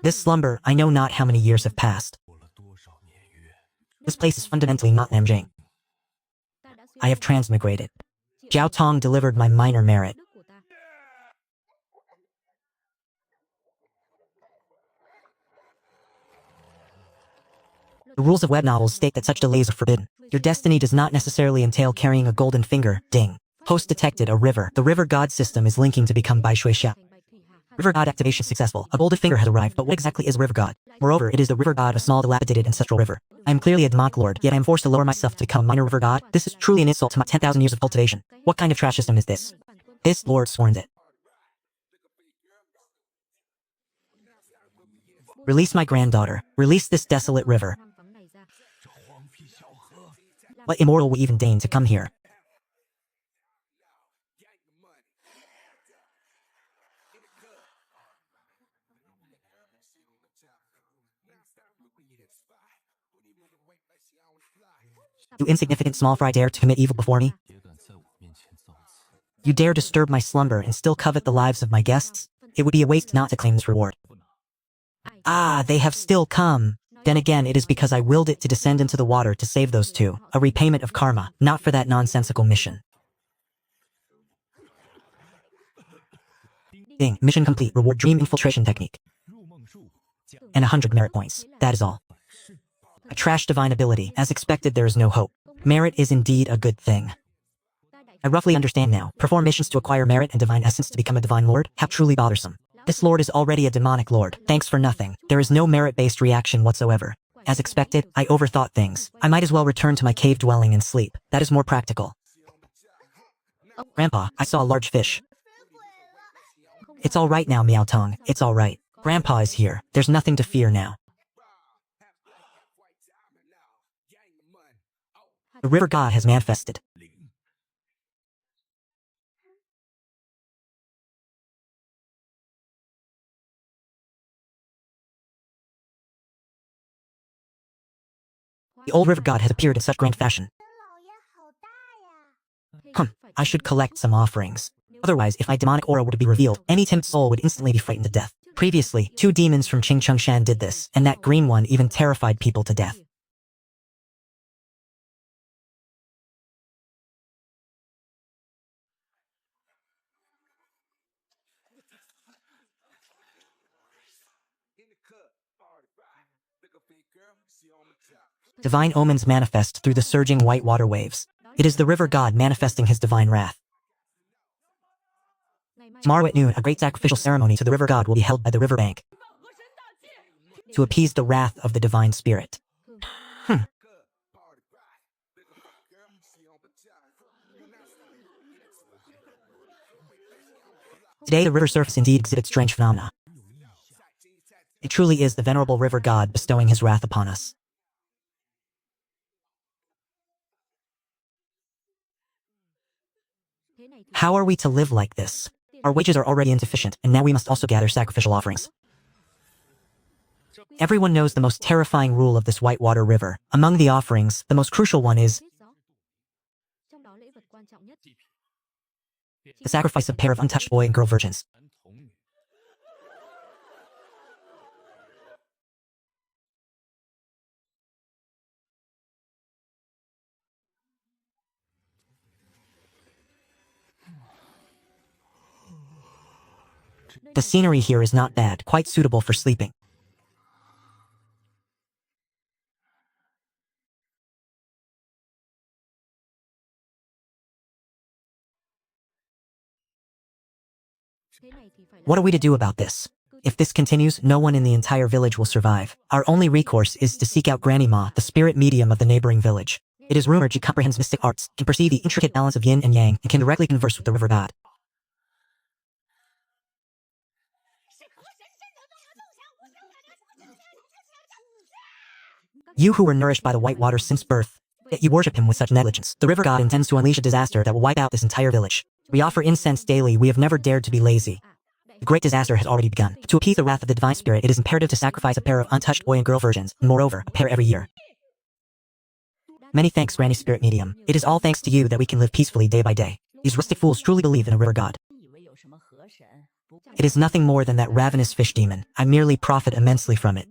This slumber, I know not how many years have passed. This place is fundamentally not Namjing. I have transmigrated. Jiao Tong delivered my minor merit. The rules of web novels state that such delays are forbidden. Your destiny does not necessarily entail carrying a golden finger. Ding. Host detected a river. The river god system is linking to become Bai Shui Xia. River god activation successful. A golden finger has arrived, but what exactly is a river god? Moreover, it is the river god of a small dilapidated ancestral river. I am clearly a demonic lord, yet I am forced to lower myself to become a minor river god. This is truly an insult to my 10,000 years of cultivation. What kind of trash system is this? This lord sworned it. Release my granddaughter. Release this desolate river. What immortal will even deign to come here? You insignificant small fry dare to commit evil before me? You dare disturb my slumber and still covet the lives of my guests? It would be a waste not to claim this reward. Ah, they have still come. Then again, it is because I willed it to descend into the water to save those two. A repayment of karma, not for that nonsensical mission. Ding, mission complete. Reward dream infiltration technique. And 100 merit points. That is all. A trash divine ability. As expected, there is no hope. Merit is indeed a good thing. I roughly understand now. Perform missions to acquire merit and divine essence to become a divine lord? How truly bothersome. This lord is already a demonic lord. Thanks for nothing. There is no merit-based reaction whatsoever. As expected, I overthought things. I might as well return to my cave dwelling and sleep. That is more practical. Grandpa, I saw a large fish. It's all right now, Miao Tong. It's all right. Grandpa is here. There's nothing to fear now. The river god has manifested. The old river god has appeared in such grand fashion. I should collect some offerings. Otherwise, if my demonic aura were to be revealed, any timid soul would instantly be frightened to death. Previously, 2 demons from Qingchengshan did this, and that green one even terrified people to death. Divine omens manifest through the surging white water waves. It is the river god manifesting his divine wrath. Tomorrow at noon, a great sacrificial ceremony to the river god will be held by the riverbank to appease the wrath of the divine spirit. Today, the river surface indeed exhibits strange phenomena. It truly is the venerable river god bestowing his wrath upon us. How are we to live like this? Our wages are already insufficient, and now we must also gather sacrificial offerings. Everyone knows the most terrifying rule of this whitewater river. Among the offerings, the most crucial one is the sacrifice of a pair of untouched boy and girl virgins. The scenery here is not bad, quite suitable for sleeping. What are we to do about this? If this continues, no one in the entire village will survive. Our only recourse is to seek out Granny Ma, the spirit medium of the neighboring village. It is rumored she comprehends mystic arts, can perceive the intricate balance of yin and yang, and can directly converse with the river god. You who were nourished by the white water since birth, yet you worship him with such negligence. The river god intends to unleash a disaster that will wipe out this entire village. We offer incense daily. We have never dared to be lazy. The great disaster has already begun. To appease the wrath of the divine spirit, it is imperative to sacrifice a pair of untouched boy and girl virgins, and moreover, a pair every year. Many thanks, Granny Spirit Medium. It is all thanks to you that we can live peacefully day by day. These rustic fools truly believe in a river god. It is nothing more than that ravenous fish demon. I merely profit immensely from it.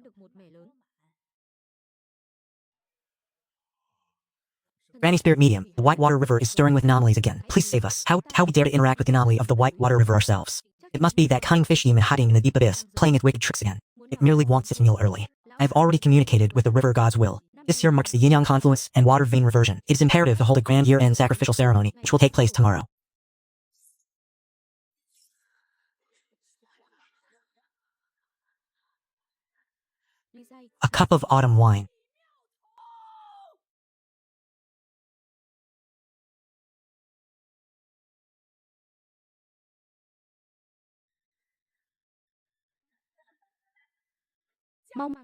Granny Spirit Medium, the Whitewater River is stirring with anomalies again. Please save us. How we dare to interact with the anomaly of the Whitewater River ourselves? It must be that cunning fish demon hiding in the deep abyss, playing its wicked tricks again. It merely wants its meal early. I have already communicated with the river god's will. This year marks the yin-yang confluence and water vein reversion. It is imperative to hold a grand year-end sacrificial ceremony, which will take place tomorrow. A cup of autumn wine.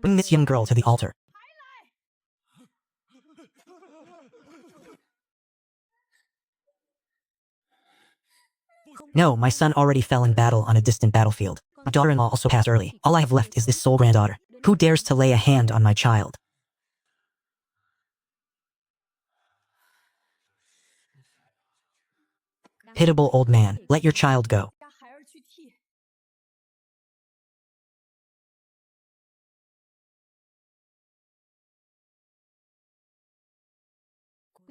Bring this young girl to the altar. No, my son already fell in battle on a distant battlefield. My daughter-in-law also passed early. All I have left is this sole granddaughter. Who dares to lay a hand on my child? Pitiable old man, let your child go.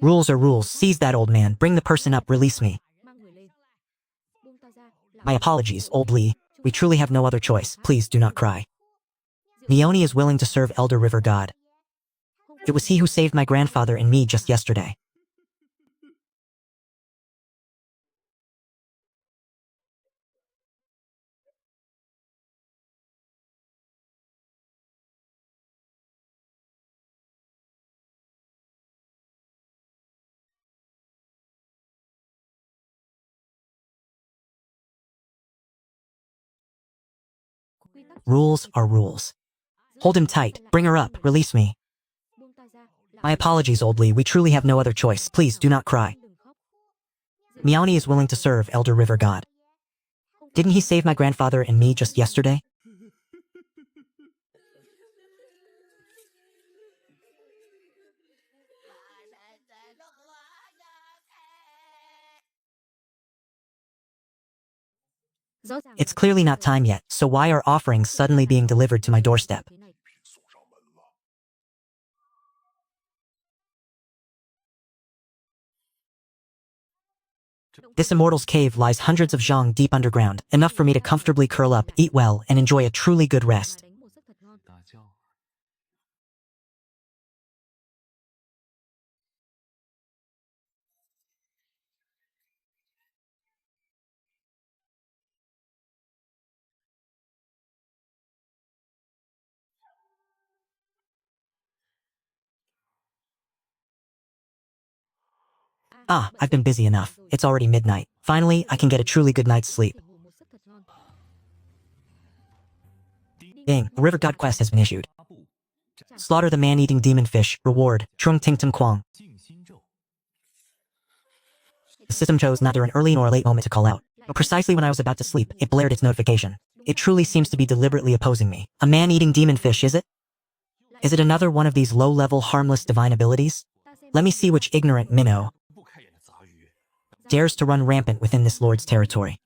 Rules are rules. Seize that old man. Bring the person up. Release me. My apologies, old Lee. We truly have no other choice. Please do not cry. Mione is willing to serve Elder River God. It was he who saved my grandfather and me just yesterday. Rules are rules. Hold him tight. Bring her up. Release me. My apologies, old Lee. We truly have no other choice. Please do not cry. Mione is willing to serve Elder River God. Didn't he save my grandfather and me just yesterday? It's clearly not time yet, so why are offerings suddenly being delivered to my doorstep? This immortal's cave lies hundreds of zhang deep underground, enough for me to comfortably curl up, eat well, and enjoy a truly good rest. Ah, I've been busy enough. It's already midnight. Finally, I can get a truly good night's sleep. Ding, a river god quest has been issued. Slaughter the man-eating demon fish. Reward, Trung Ting Tum Quang. The system chose neither an early nor a late moment to call out. But precisely when I was about to sleep, it blared its notification. It truly seems to be deliberately opposing me. A man-eating demon fish, is it? Is it another one of these low-level, harmless divine abilities? Let me see which ignorant minnow dares to run rampant within this lord's territory.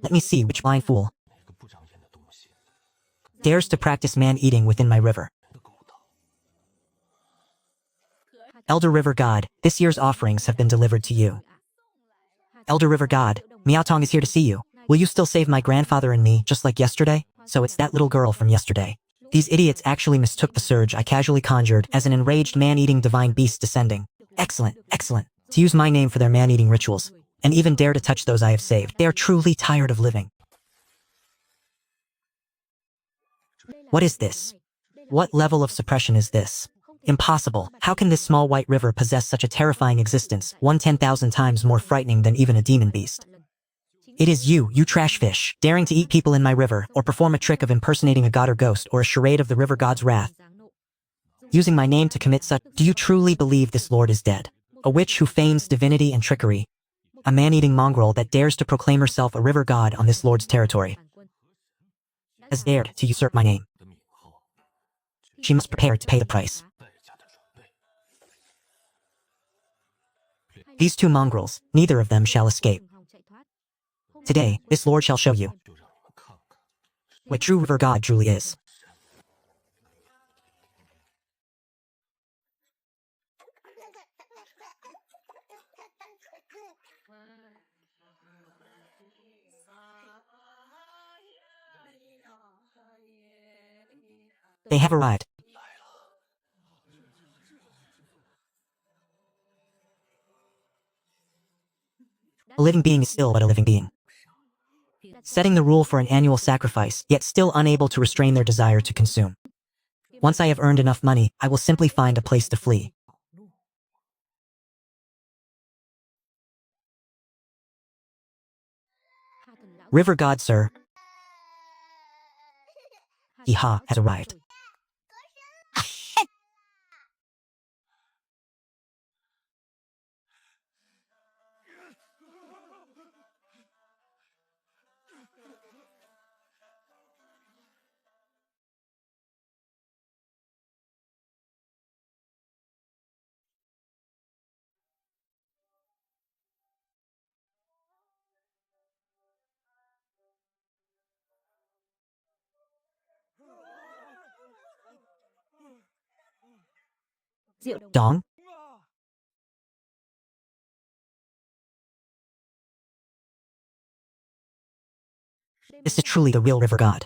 Let me see which blind fool dares to practice man-eating within my river. Elder River God, this year's offerings have been delivered to you. Elder River God, Miaotong is here to see you. Will you still save my grandfather and me, just like yesterday? So it's that little girl from yesterday. These idiots actually mistook the surge I casually conjured as an enraged man-eating divine beast descending. Excellent, excellent. To use my name for their man-eating rituals, and even dare to touch those I have saved. They are truly tired of living. What is this? What level of suppression is this? Impossible. How can this small white river possess such a terrifying existence, 10,000 times more frightening than even a demon beast? It is you, you trash fish, daring to eat people in my river, or perform a trick of impersonating a god or ghost, or a charade of the river god's wrath. Using my name to commit such— Do you truly believe this lord is dead? A witch who feigns divinity and trickery. A man-eating mongrel that dares to proclaim herself a river god on this lord's territory. Has dared to usurp my name. She must prepare to pay the price. These two mongrels, neither of them shall escape. Today, this lord shall show you what true river god truly is. They have arrived. A living being is still but a living being. Setting the rule for an annual sacrifice, yet still unable to restrain their desire to consume. Once I have earned enough money, I will simply find a place to flee. River god, sir. Iha has arrived. Dong? This is truly the real river god.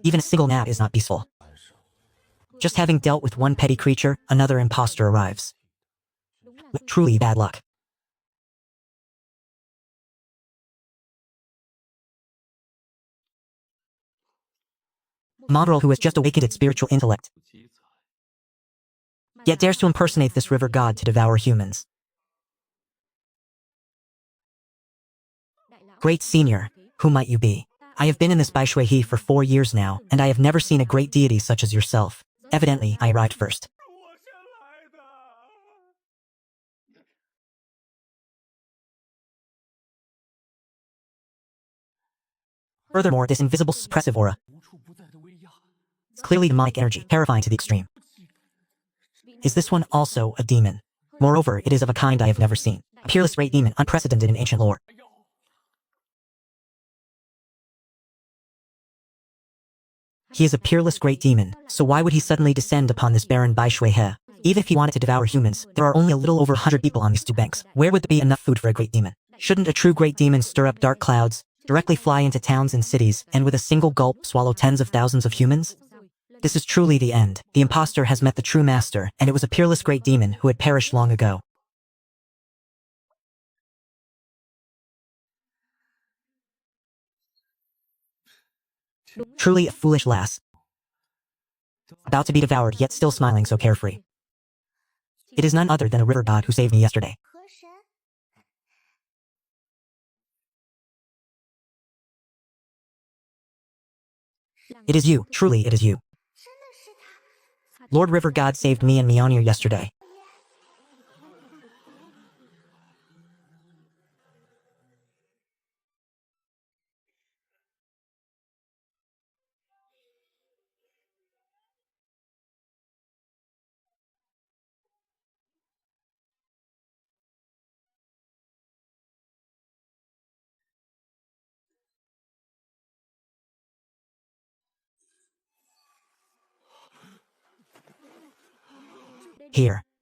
Even a single nap is not peaceful. Just having dealt with one petty creature, another imposter arrives. Truly bad luck. Mongrel who has just awakened its spiritual intellect, yet dares to impersonate this river god to devour humans. Great senior, who might you be? I have been in this Baishui for 4 years now, and I have never seen a great deity such as yourself. Evidently, I arrived first. Furthermore, this invisible suppressive aura is clearly demonic energy, terrifying to the extreme. Is this one also a demon? Moreover, it is of a kind I have never seen. A peerless great demon, unprecedented in ancient lore. He is a peerless great demon, so why would he suddenly descend upon this barren Baishui He? Even if he wanted to devour humans, there are only a little over 100 people on these two banks. Where would there be enough food for a great demon? Shouldn't a true great demon stir up dark clouds, directly fly into towns and cities, and with a single gulp swallow tens of thousands of humans? This is truly the end. The imposter has met the true master, and it was a peerless great demon who had perished long ago. Truly a foolish lass. About to be devoured, yet still smiling so carefree. It is none other than a river god who saved me yesterday. It is you, truly it is you. Lord River God saved me and Mjolnir yesterday.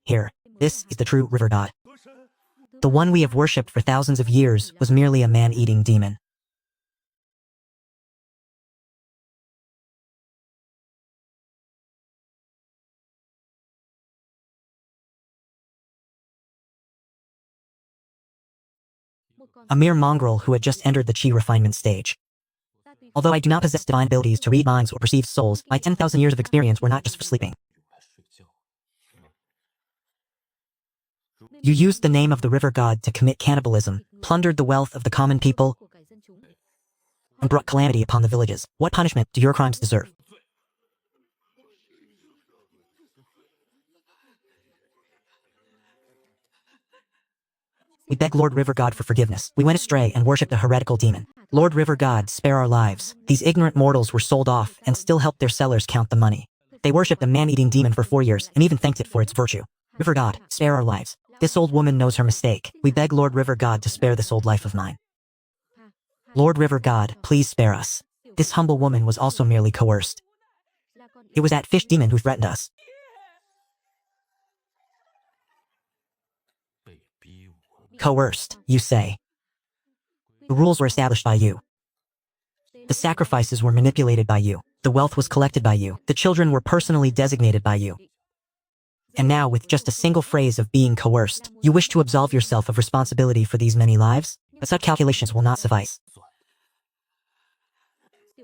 Here. This is the true river god. The one we have worshipped for thousands of years was merely a man-eating demon. A mere mongrel who had just entered the chi refinement stage. Although I do not possess divine abilities to read minds or perceive souls, my 10,000 years of experience were not just for sleeping. You used the name of the river god to commit cannibalism, plundered the wealth of the common people, and brought calamity upon the villages. What punishment do your crimes deserve? We beg Lord River God for forgiveness. We went astray and worshipped a heretical demon. Lord River God, spare our lives. These ignorant mortals were sold off and still helped their sellers count the money. They worshipped a man-eating demon for 4 years and even thanked it for its virtue. River God, spare our lives. This old woman knows her mistake. We beg Lord River God to spare this old life of mine. Lord River God, please spare us. This humble woman was also merely coerced. It was that fish demon who threatened us. Coerced, you say. The rules were established by you. The sacrifices were manipulated by you. The wealth was collected by you. The children were personally designated by you. And now, with just a single phrase of being coerced, you wish to absolve yourself of responsibility for these many lives? But such calculations will not suffice.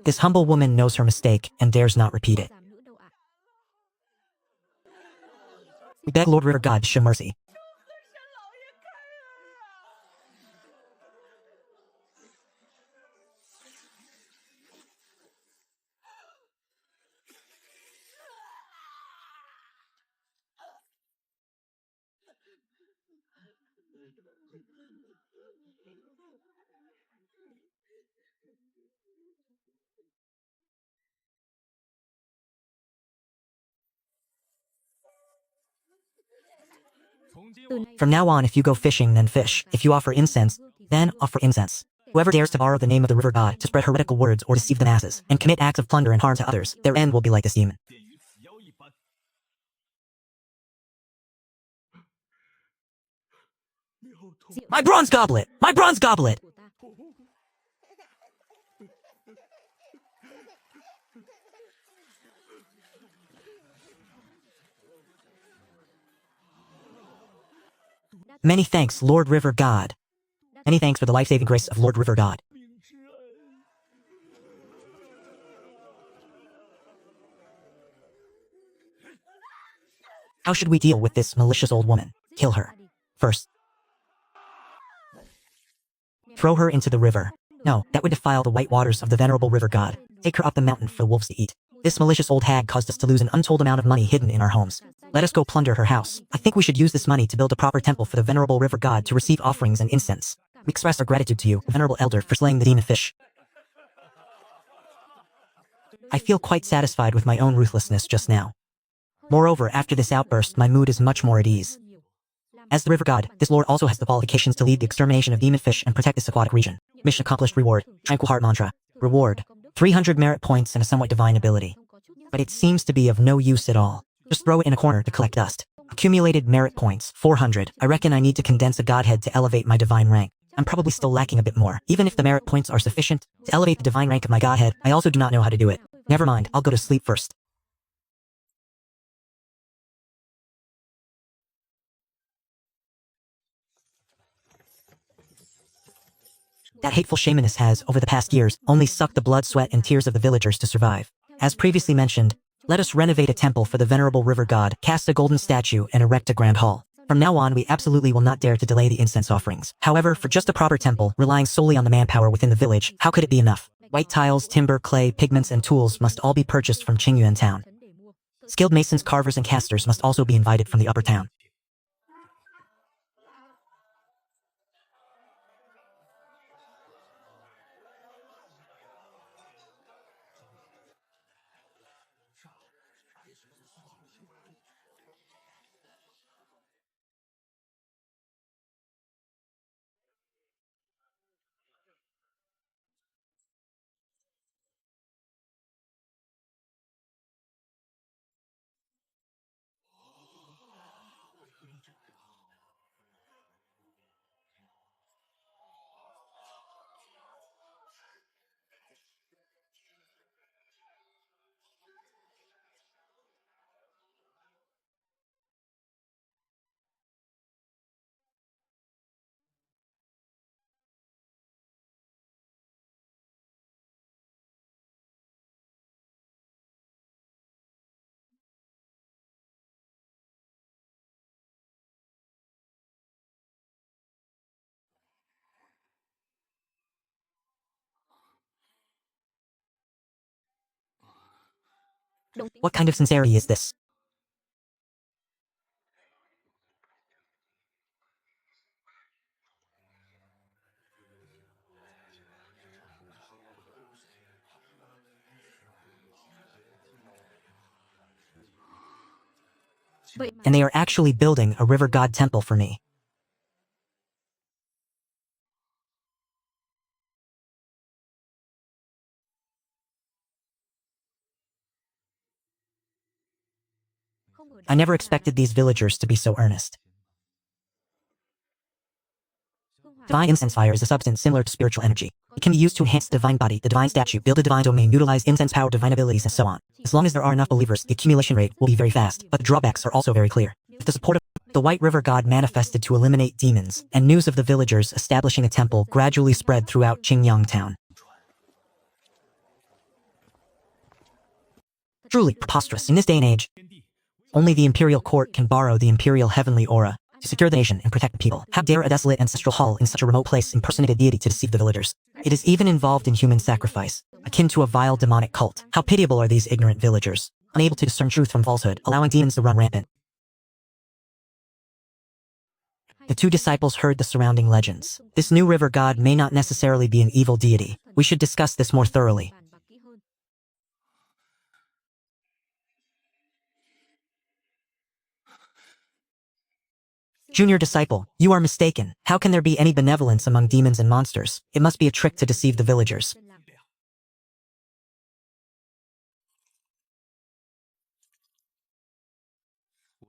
This humble woman knows her mistake and dares not repeat it. We beg Lord River God to show mercy. From now on, if you go fishing, then fish. If you offer incense, then offer incense. Whoever dares to borrow the name of the river god to spread heretical words or deceive the masses, and commit acts of plunder and harm to others, their end will be like this demon. My bronze goblet! My bronze goblet! Many thanks, Lord River God. Many thanks for the life-saving grace of Lord River God. How should we deal with this malicious old woman? Kill her. First, throw her into the river. No, that would defile the white waters of the venerable river god. Take her up the mountain for the wolves to eat. This malicious old hag caused us to lose an untold amount of money hidden in our homes. Let us go plunder her house. I think we should use this money to build a proper temple for the venerable river god to receive offerings and incense. We express our gratitude to you, venerable elder, for slaying the demon fish. I feel quite satisfied with my own ruthlessness just now. Moreover, after this outburst, my mood is much more at ease. As the river god, this lord also has the qualifications to lead the extermination of demon fish and protect this aquatic region. Mission accomplished. Reward. Tranquil heart mantra. Reward. 300 merit points and a somewhat divine ability. But it seems to be of no use at all. Just throw it in a corner to collect dust. Accumulated merit points, 400. I reckon I need to condense a godhead to elevate my divine rank. I'm probably still lacking a bit more. Even if the merit points are sufficient to elevate the divine rank of my godhead, I also do not know how to do it. Never mind, I'll go to sleep first. That hateful shamaness has, over the past years, only sucked the blood, sweat, and tears of the villagers to survive. As previously mentioned, let us renovate a temple for the venerable river god, cast a golden statue, and erect a grand hall. From now on, we absolutely will not dare to delay the incense offerings. However, for just a proper temple, relying solely on the manpower within the village, how could it be enough? White tiles, timber, clay, pigments, and tools must all be purchased from Qingyuan town. Skilled masons, carvers, and casters must also be invited from the upper town. What kind of sincerity is this? And they are actually building a river god temple for me. I never expected these villagers to be so earnest. Divine incense fire is a substance similar to spiritual energy. It can be used to enhance the divine body, the divine statue, build a divine domain, utilize incense power, divine abilities, and so on. As long as there are enough believers, the accumulation rate will be very fast, but the drawbacks are also very clear. With the support of the White River God manifested to eliminate demons, and news of the villagers establishing a temple gradually spread throughout Qingyang town. Truly preposterous. In this day and age, only the imperial court can borrow the imperial heavenly aura to secure the nation and protect the people. How dare a desolate ancestral hall in such a remote place impersonate a deity to deceive the villagers? It is even involved in human sacrifice, akin to a vile demonic cult. How pitiable are these ignorant villagers, unable to discern truth from falsehood, allowing demons to run rampant. The two disciples heard the surrounding legends. This new river god may not necessarily be an evil deity. We should discuss this more thoroughly. Junior disciple, you are mistaken. How can there be any benevolence among demons and monsters? It must be a trick to deceive the villagers.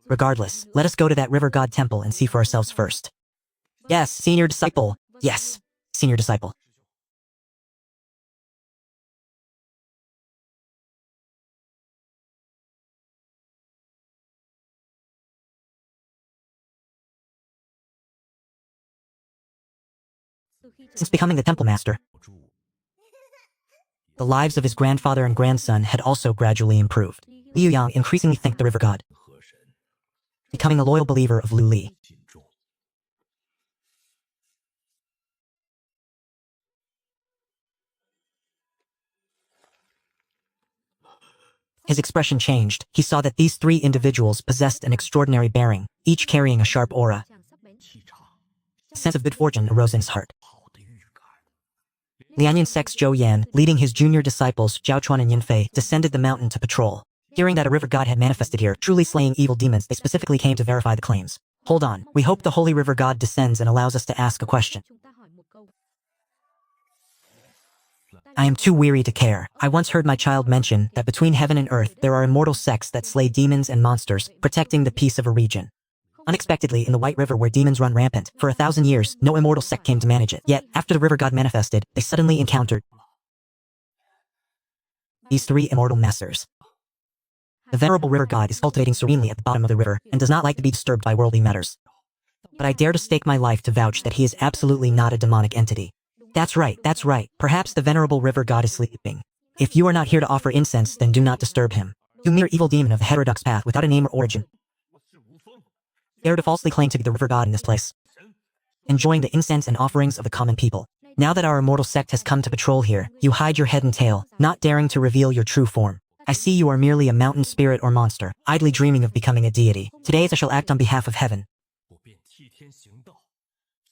Regardless, let us go to that river god temple and see for ourselves first. Yes, senior disciple. Yes, senior disciple. Since becoming the temple master, the lives of his grandfather and grandson had also gradually improved. Liu Yang increasingly thanked the river god, becoming a loyal believer of Lu Li. His expression changed. He saw that these three individuals possessed an extraordinary bearing, each carrying a sharp aura. A sense of good fortune arose in his heart. Lianyan sect's Zhou Yan, leading his junior disciples Zhao Chuan and Yin Fei, descended the mountain to patrol. Hearing that a river god had manifested here, truly slaying evil demons, they specifically came to verify the claims. Hold on, we hope the holy river god descends and allows us to ask a question. I am too weary to care. I once heard my child mention that between heaven and earth there are immortal sects that slay demons and monsters, protecting the peace of a region. Unexpectedly, in the White River where demons run rampant, for 1,000 years, no immortal sect came to manage it. Yet, after the river god manifested, they suddenly encountered these three immortal masters. The venerable river god is cultivating serenely at the bottom of the river, and does not like to be disturbed by worldly matters. But I dare to stake my life to vouch that he is absolutely not a demonic entity. That's right, that's right. Perhaps the venerable river god is sleeping. If you are not here to offer incense, then do not disturb him. You mere evil demon of the heterodox path without a name or origin. Dare to falsely claim to be the river god in this place, enjoying the incense and offerings of the common people. Now that our immortal sect has come to patrol here, you hide your head and tail, not daring to reveal your true form. I see you are merely a mountain spirit or monster, idly dreaming of becoming a deity. Today I shall act on behalf of heaven,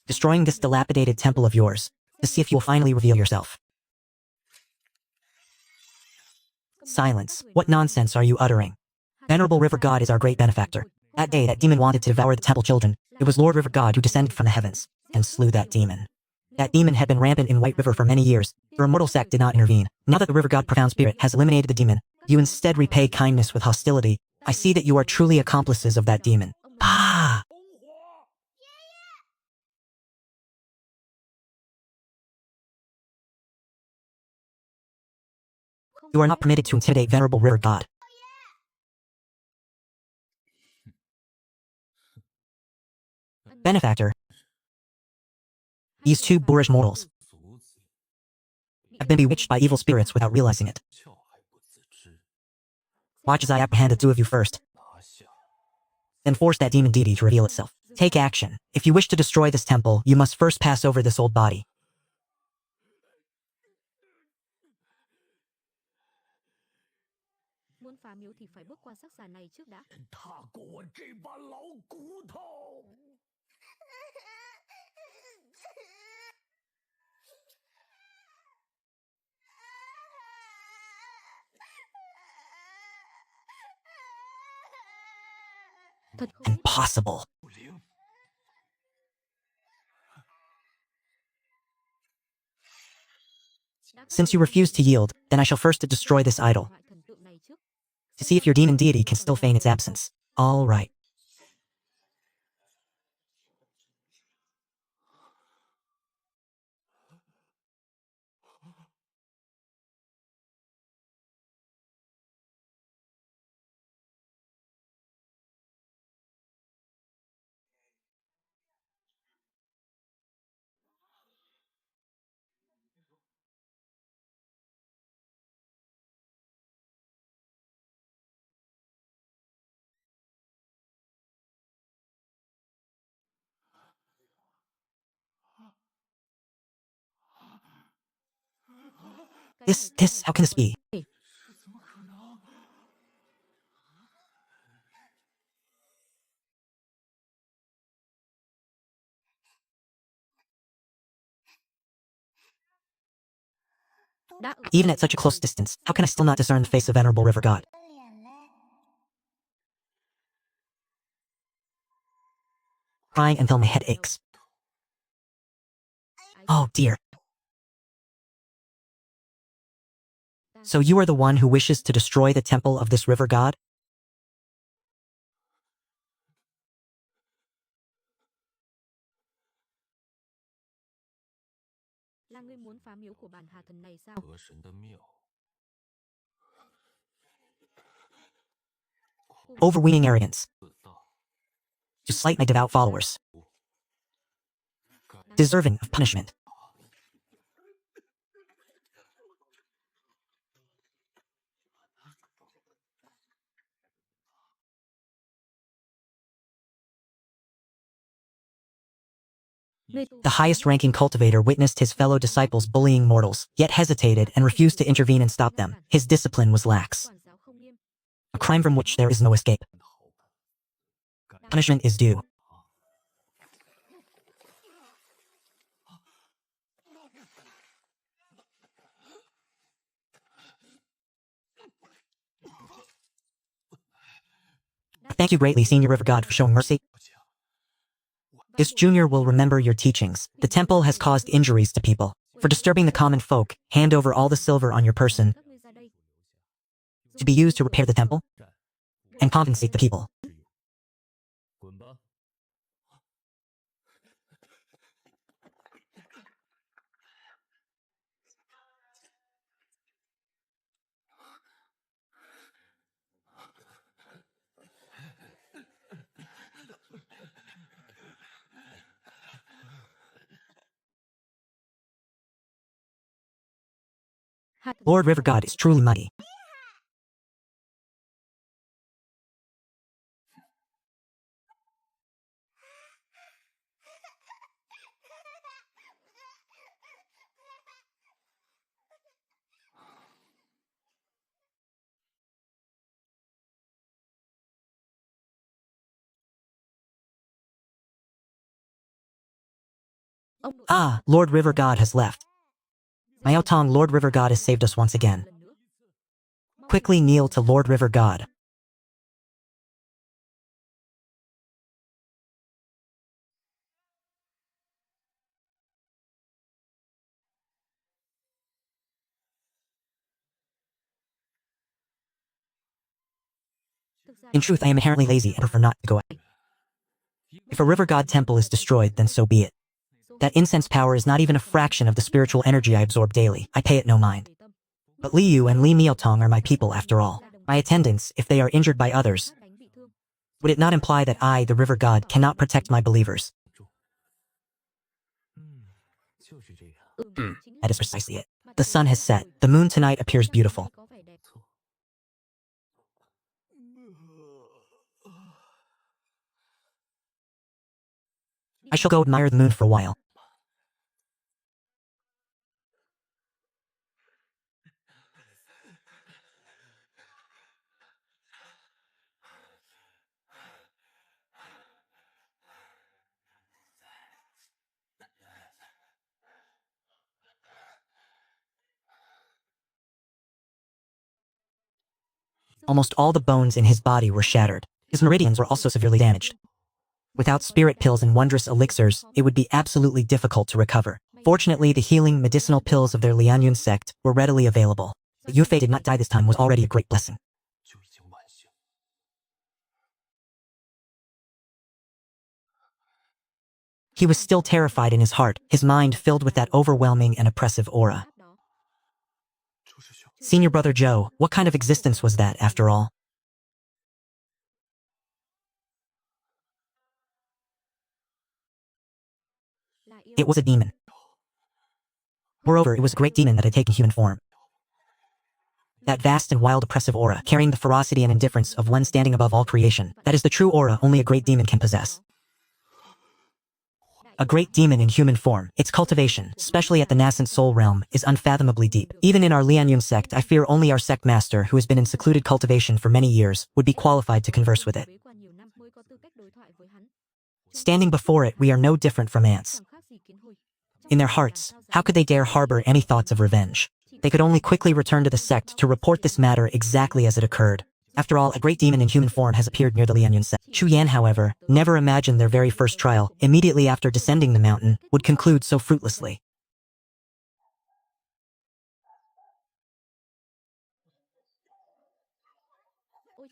destroying this dilapidated temple of yours, to see if you will finally reveal yourself. Silence. What nonsense are you uttering? Venerable river god is our great benefactor. That day that demon wanted to devour the temple children, it was Lord River God who descended from the heavens and slew that demon. That demon had been rampant in White River for many years. Your immortal sect did not intervene. Now that the river god profound spirit has eliminated the demon, you instead repay kindness with hostility. I see that you are truly accomplices of that demon. Ah! You are not permitted to intimidate venerable river god. Benefactor. These two boorish mortals have been bewitched by evil spirits without realizing it. Watch as I apprehend the two of you first, then force that demon deity to reveal itself. Take action. If you wish to destroy this temple, you must first pass over this old body. Muốn phá miếu thì phải bước qua sắc già này trước đã. 踏过我这把老骨头。Thật không biết. Impossible. 不灵， Since you refuse to yield, then I shall first destroy this idol, Hại thần tượng này trước. to see if your demon deity can still feign its absence. All right. How can this be? 怎么可能？ Đã ở Even at such a close distance, how can I still not discern the face of venerable river god? Crying until my head aches. Oh dear. So you are the one who wishes to destroy the temple of this river god? Là ngươi muốn phá miếu của bản hà thần này sao? 河神的庙， Overweening arrogance. 自大， To slight my devout followers. Deserving of punishment. Ngươi tu The highest-ranking cultivator witnessed his fellow disciples bullying mortals, yet hesitated and refused to intervene and stop them. His discipline was lax, quản giáo không nghiêm. a crime from which there is no escape. 好吧，该 Punishment is due. Thank you greatly, Senior River God, for showing mercy. 不讲。 This junior will remember your teachings. The temple has caused injuries to people. For disturbing the common folk, hand over all the silver on your person Các ngươi ra đây. to be used to repair the temple and compensate the people. 滚吧！ Hà thần Lord River God is truly mighty. Ông nội Ah, Lord River God has left. Miao Tong, Lord River God has saved us once again. lần nữa. Quickly kneel to Lord River God. Thực ra In truth, I am inherently lazy and prefer not to go out. If a river god temple is destroyed, then so be it. số That incense power is not even a fraction of the spiritual energy I absorb daily. I pay it no mind. về tâm. But Li Yu and Li Miaotong are my people after all. My attendants, if they are injured by others, Sát đánh bị thương. would it not imply that I, the river god, cannot protect my believers? 嗯，就是这样。 Chính là That is precisely it. mặt The trời sun has sắp set. rồi. The moon tonight appears Trăng hôm beautiful. nay có vẻ đẹp. 错。 I shall go admire the moon for a while. Almost all the bones in his body were shattered. His meridians were also severely damaged. Without spirit pills and wondrous elixirs, it would be absolutely difficult to recover. Fortunately, the healing medicinal pills of their Lianyun sect were readily available. That Yufei did not die this time was already a great blessing. He was still terrified in his heart, his mind filled with that overwhelming and oppressive aura. Senior brother Joe, what kind of existence was that, after all? It was a demon. Moreover, it was a great demon that had taken human form. That vast and wild oppressive aura, carrying the ferocity and indifference of one standing above all creation, that is the true aura only a great demon can possess. A great demon in human form, its cultivation, especially at the nascent soul realm, is unfathomably deep. Even in our Lianyun sect, I fear only our sect master, who has been in secluded cultivation for many years, would be qualified to converse with it. Standing before it, we are no different from ants. In their hearts, how could they dare harbor any thoughts of revenge? They could only quickly return to the sect to report this matter exactly as it occurred. After all, a great demon in human form has appeared near the Lianyun sect. Chu Yan, however, never imagined their very first trial, immediately after descending the mountain, would conclude so fruitlessly.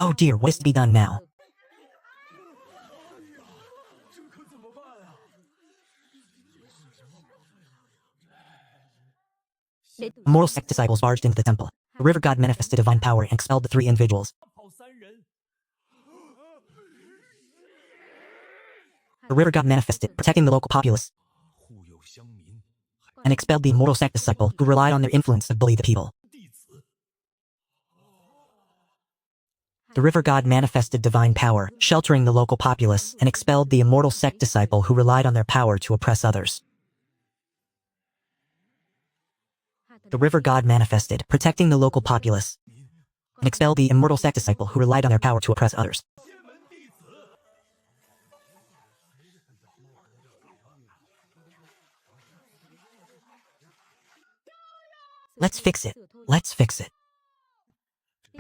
Oh dear, what is to be done now? Immortal sect disciples barged into the temple. The river god manifested divine power and expelled the three individuals. The river god manifested, protecting the local populace, and expelled the immortal sect disciple who relied on their influence to bully the people. The river god manifested divine power, sheltering the local populace, and expelled the immortal sect disciple who relied on their power to oppress others. The river god manifested, protecting the local populace, and expelled the immortal sect disciple who relied on their power to oppress others. Let's fix it. Let's fix it.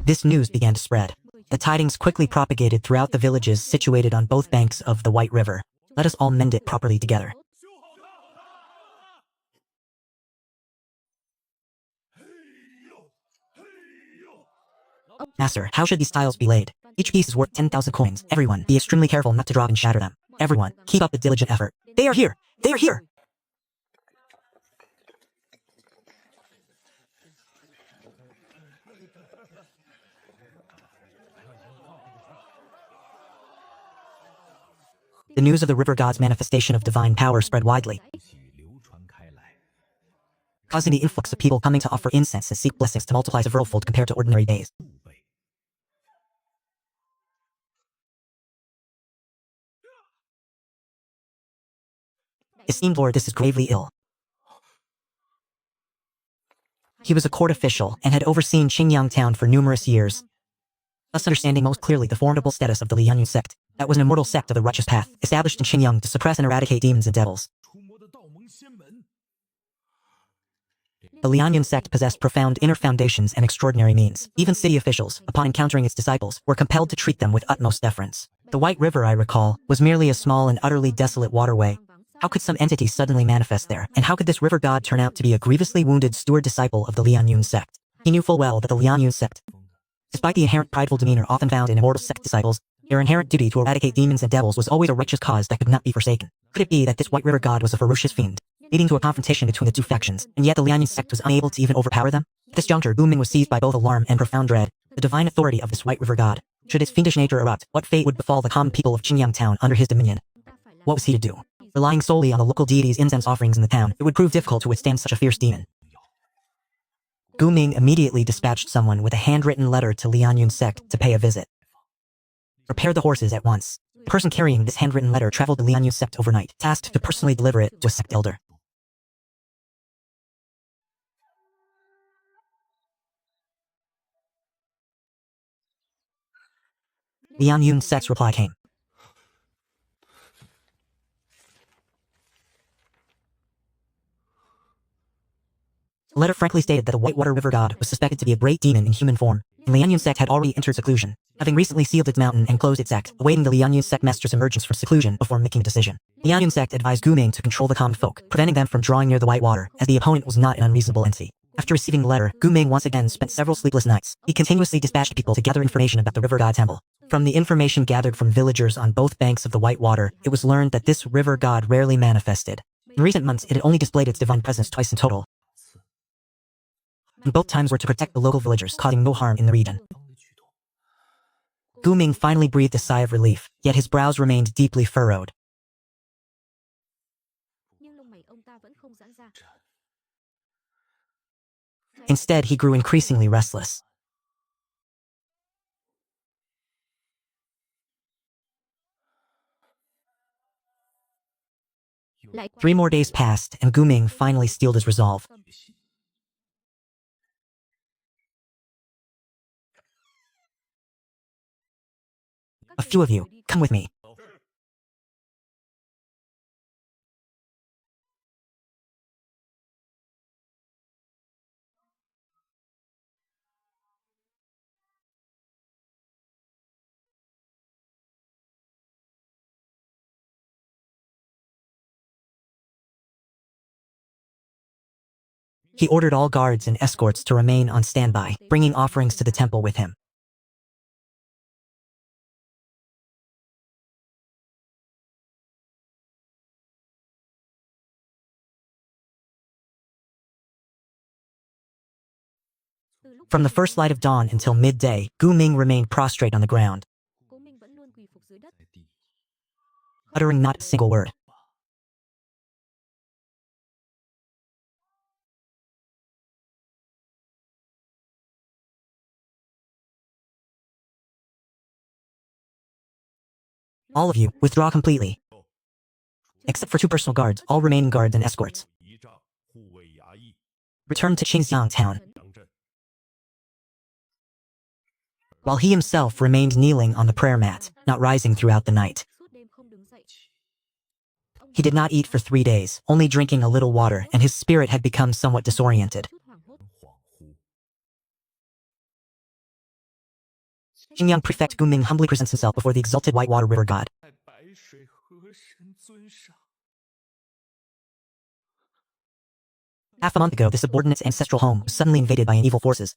This news began to spread. The tidings quickly propagated throughout the villages situated on both banks of the White River. Let us all mend it properly together. Master, how should these tiles be laid? Each piece is worth 10,000 coins. Everyone, be extremely careful not to drop and shatter them. Everyone, keep up the diligent effort. They are here! They are here! The news of the river god's manifestation of divine power spread widely, causing the influx of people coming to offer incense and seek blessings to multiply severalfold compared to ordinary days. Esteemed lord, this is gravely ill. He was a court official and had overseen Qingyang town for numerous years, thus understanding most clearly the formidable status of the Lianyun sect. That was an immortal sect of the righteous path, established in Qingyang to suppress and eradicate demons and devils. The Lianyun sect possessed profound inner foundations and extraordinary means. Even city officials, upon encountering its disciples, were compelled to treat them with utmost deference. The White River, I recall, was merely a small and utterly desolate waterway. How could some entity suddenly manifest there? And how could this river god turn out to be a grievously wounded steward disciple of the Lianyun sect? He knew full well that the Lianyun sect, despite the inherent prideful demeanor often found in immortal sect disciples, their inherent duty to eradicate demons and devils was always a righteous cause that could not be forsaken. Could it be that this White River god was a ferocious fiend, leading to a confrontation between the two factions, and yet the Lianyun sect was unable to even overpower them? At this juncture, Gu Ming was seized by both alarm and profound dread. The divine authority of this White River god. Should its fiendish nature erupt, what fate would befall the common people of Qingyang town under his dominion? What was he to do? Relying solely on the local deities' incense offerings in the town, it would prove difficult to withstand such a fierce demon. Gu Ming immediately dispatched someone with a handwritten letter to Lianyun sect to pay a visit. Prepare the horses at once. The person carrying this handwritten letter traveled to Lianyun sect overnight, tasked to personally deliver it to a sect elder. Lianyun sect's reply came. The letter frankly stated that the Whitewater River god was suspected to be a great demon in human form. The Lianyun sect had already entered seclusion, having recently sealed its mountain and closed its sect, awaiting the Lianyun sect master's emergence from seclusion before making a decision. The Lianyun sect advised Gu Ming to control the common folk, preventing them from drawing near the white water, as the opponent was not an unreasonable entity. After receiving the letter, Gu Ming once again spent several sleepless nights. He continuously dispatched people to gather information about the river god temple. From the information gathered from villagers on both banks of the white water, it was learned that this river god rarely manifested. In recent months, it had only displayed its divine presence twice in total, and both times were to protect the local villagers, causing no harm in the region. Gu Ming finally breathed a sigh of relief, yet his brows remained deeply furrowed. Instead, he grew increasingly restless. 3 more days passed, and Gu Ming finally steeled his resolve. A few of you, come with me. He ordered all guards and escorts to remain on standby, bringing offerings to the temple with him. From the first light of dawn until midday, Gu Ming remained prostrate on the ground, uttering not a single word. All of you, withdraw completely. Except for 2 personal guards, all remaining guards and escorts. Return to Qingxiang town. While he himself remained kneeling on the prayer mat, not rising throughout the night. He did not eat for 3 days, only drinking a little water, and his spirit had become somewhat disoriented. Xingyang Prefect Gu Ming humbly presents himself before the exalted whitewater river god. Half a month ago, the subordinate's ancestral home was suddenly invaded by evil forces.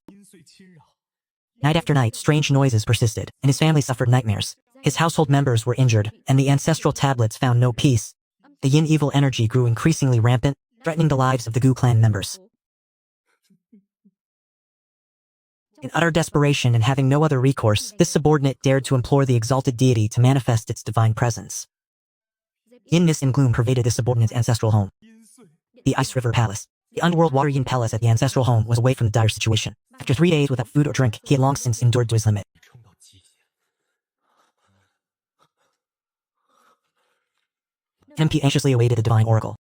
Night after night, strange noises persisted, and his family suffered nightmares. His household members were injured, and the ancestral tablets found no peace. The yin evil energy grew increasingly rampant, threatening the lives of the Gu clan members. In utter desperation and having no other recourse, this subordinate dared to implore the exalted deity to manifest its divine presence. Yinness and gloom pervaded the subordinate's ancestral home. The Ice River Palace. The underworld water yin palace at the ancestral home was away from the dire situation. After 3 days without food or drink, he had long since endured to his limit. MP anxiously awaited the divine oracle.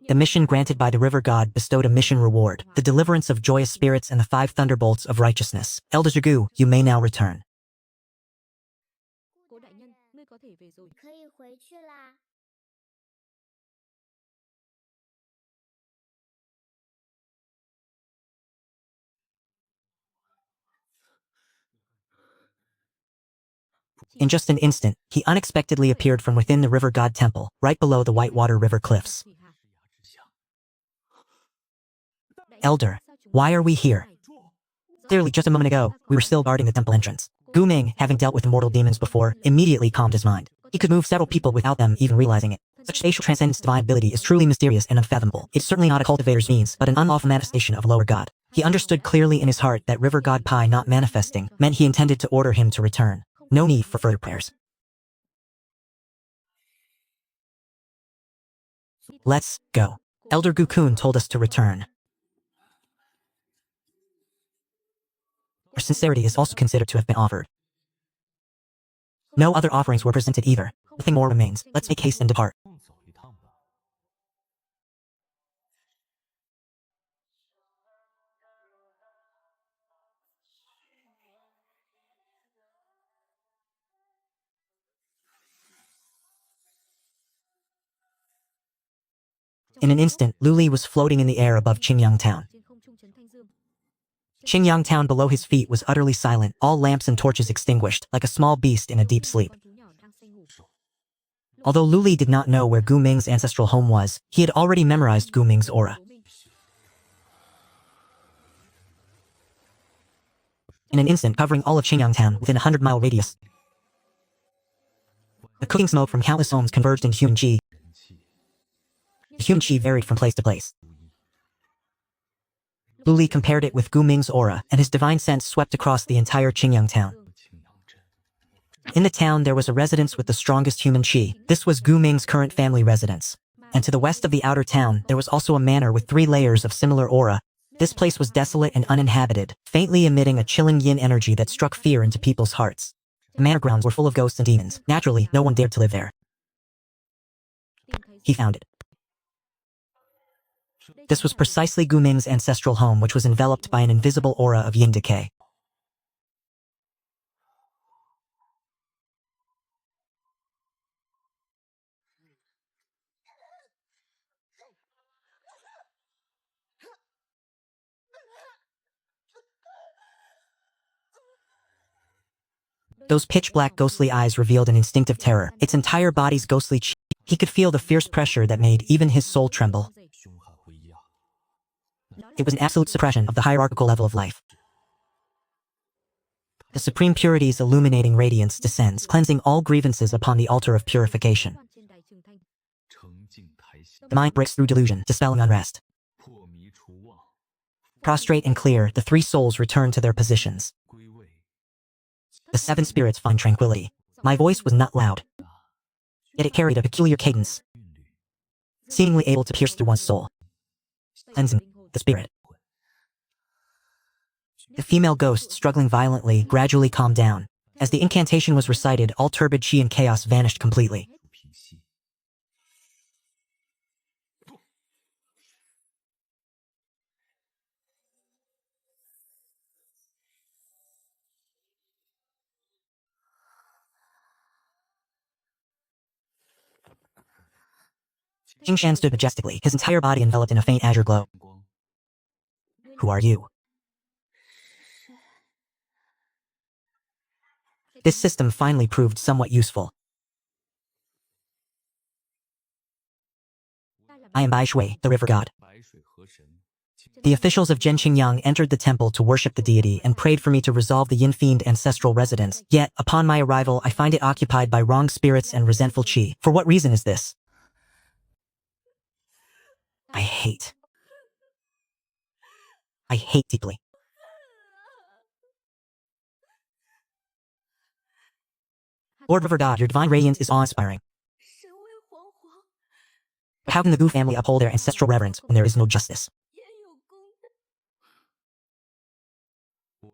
The mission granted by the river god bestowed a mission reward, the deliverance of joyous spirits and the 5 thunderbolts of righteousness. Elder Zhigu, you may now return. In just an instant, he unexpectedly appeared from within the river god temple, right below the whitewater river cliffs. Elder, why are we here? Clearly, just a moment ago, we were still guarding the temple entrance. Gu Ming, having dealt with immortal demons before, immediately calmed his mind. He could move several people without them even realizing it. Such spatial transcendence divine ability is truly mysterious and unfathomable. It's certainly not a cultivator's means, but an unlawful manifestation of a lower god. He understood clearly in his heart that river god Pai not manifesting meant he intended to order him to return. No need for further prayers. Let's go. Elder Gukun told us to return. Our sincerity is also considered to have been offered. No other offerings were presented either. Nothing more remains. Let's make haste and depart. In an instant, Luli was floating in the air above Qingyang town. Qingyang town below his feet was utterly silent, all lamps and torches extinguished, like a small beast in a deep sleep. Although Luli did not know where Gu Ming's ancestral home was, he had already memorized Gu Ming's aura. In an instant, covering all of Qingyang town within a 100-mile radius, the cooking smoke from countless homes converged into human qi. The human qi varied from place to place. Luli compared it with Gu Ming's aura, and his divine sense swept across the entire Qingyang town. In the town, there was a residence with the strongest human qi. This was Gu Ming's current family residence. And to the west of the outer town, there was also a manor with 3 layers of similar aura. This place was desolate and uninhabited, faintly emitting a chilling yin energy that struck fear into people's hearts. The manor grounds were full of ghosts and demons. Naturally, no one dared to live there. He found it. This was precisely Gu Ming's ancestral home, which was enveloped by an invisible aura of yin decay. Those pitch-black ghostly eyes revealed an instinctive terror, its entire body's ghostly qi. He could feel the fierce pressure that made even his soul tremble. It was an absolute suppression of the hierarchical level of life. The supreme purity's illuminating radiance descends, cleansing all grievances upon the altar of purification. The mind breaks through delusion, dispelling unrest. Prostrate and clear, the 3 souls return to their positions. The 7 spirits find tranquility. My voice was not loud, yet it carried a peculiar cadence, seemingly able to pierce through one's soul, cleansing the spirit. The female ghost, struggling violently, gradually calmed down. As the incantation was recited, all turbid qi and chaos vanished completely. Qingshan stood majestically, his entire body enveloped in a faint azure glow. Who are you? This system finally proved somewhat useful. I am Bai Shui, the river god. The officials of Zhenqingyang entered the temple to worship the deity and prayed for me to resolve the Yin Fiend ancestral residence. Yet, upon my arrival, I find it occupied by wrong spirits and resentful qi. For what reason is this? I hate deeply. Lord River God, your divine radiance is awe-inspiring. But how can the Gu family uphold their ancestral reverence when there is no justice?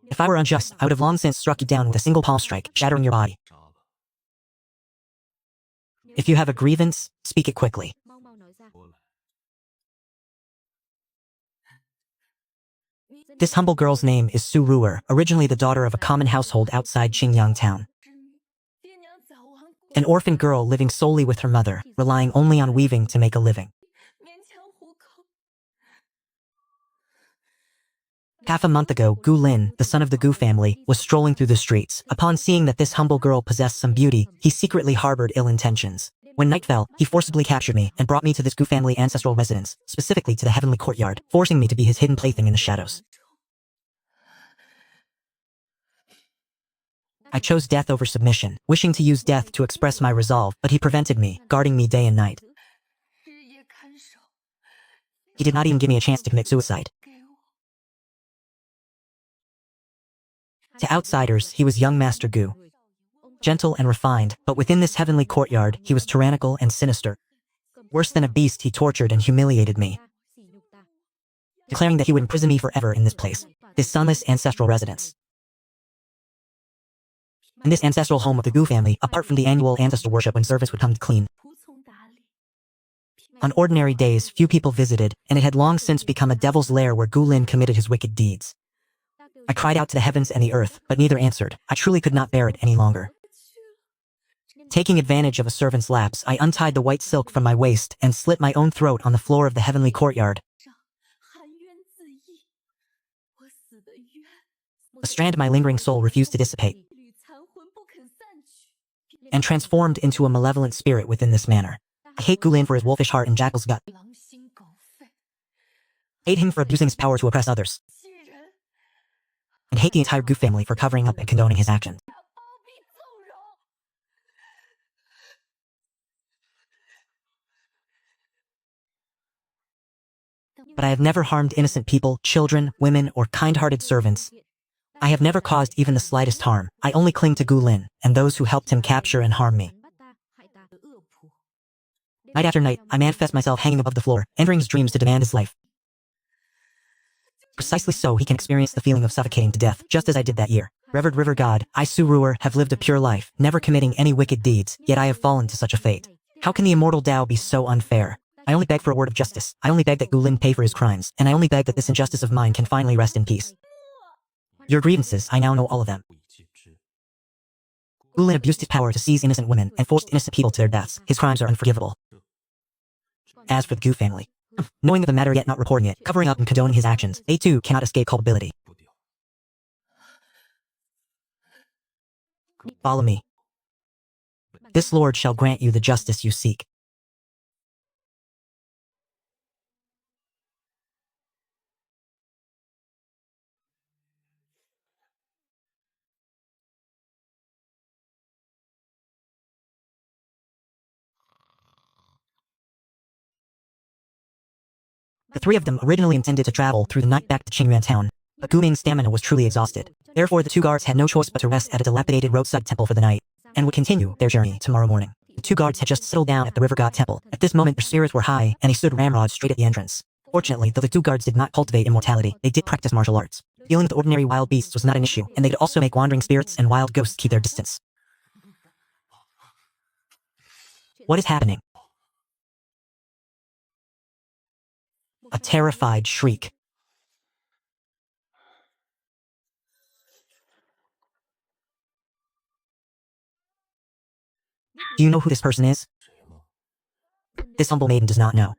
If I were unjust, I would have long since struck you down with a single palm strike, shattering your body. If you have a grievance, speak it quickly. This humble girl's name is Su Ruer, originally the daughter of a common household outside Qingyang town. An orphan girl living solely with her mother, relying only on weaving to make a living. Half a month ago, Gu Lin, the son of the Gu family, was strolling through the streets. Upon seeing that this humble girl possessed some beauty, he secretly harbored ill intentions. When night fell, he forcibly captured me and brought me to this Gu family ancestral residence, specifically to the heavenly courtyard, forcing me to be his hidden plaything in the shadows. I chose death over submission, wishing to use death to express my resolve, but he prevented me, guarding me day and night. He did not even give me a chance to commit suicide. To outsiders, he was young Master Gu. Gentle and refined, but within this heavenly courtyard, he was tyrannical and sinister. Worse than a beast, he tortured and humiliated me, declaring that he would imprison me forever in this place, this sunless ancestral residence. In this ancestral home of the Gu family, apart from the annual ancestor worship when servants would come to clean. On ordinary days, few people visited, and it had long since become a devil's lair where Gu Lin committed his wicked deeds. I cried out to the heavens and the earth, but neither answered. I truly could not bear it any longer. Taking advantage of a servant's lapse, I untied the white silk from my waist and slit my own throat on the floor of the heavenly courtyard. A strand of my lingering soul refused to dissipate, and transformed into a malevolent spirit within this manner. I hate Gulin for his wolfish heart and jackal's gut. Hate him for abusing his power to oppress others. And hate the entire Gu family for covering up and condoning his actions. But I have never harmed innocent people, children, women, or kind-hearted servants. I have never caused even the slightest harm. I only cling to Gu Lin and those who helped him capture and harm me. Night after night, I manifest myself hanging above the floor, entering his dreams to demand his life. Precisely so he can experience the feeling of suffocating to death, just as I did that year. Revered River God, I Su Ruer have lived a pure life, never committing any wicked deeds, yet I have fallen to such a fate. How can the immortal Tao be so unfair? I only beg for a word of justice. I only beg that Gu Lin pay for his crimes, and I only beg that this injustice of mine can finally rest in peace. Your grievances, I now know all of them. Gu Lin abused his power to seize innocent women and forced innocent people to their deaths. His crimes are unforgivable. As for the Gu family, knowing of the matter yet not reporting it, covering up and condoning his actions, they too cannot escape culpability. Follow me. This Lord shall grant you the justice you seek. The three of them originally intended to travel through the night back to Qingyuan town, but Gu Ming's stamina was truly exhausted. Therefore, the two guards had no choice but to rest at a dilapidated roadside temple for the night, and would continue their journey tomorrow morning. The two guards had just settled down at the River God Temple. At this moment, their spirits were high, and they stood ramrod straight at the entrance. Fortunately, though the two guards did not cultivate immortality, they did practice martial arts. Dealing with ordinary wild beasts was not an issue, and they could also make wandering spirits and wild ghosts keep their distance. What is happening? A terrified shriek. Do you know who this person is? This humble maiden does not know.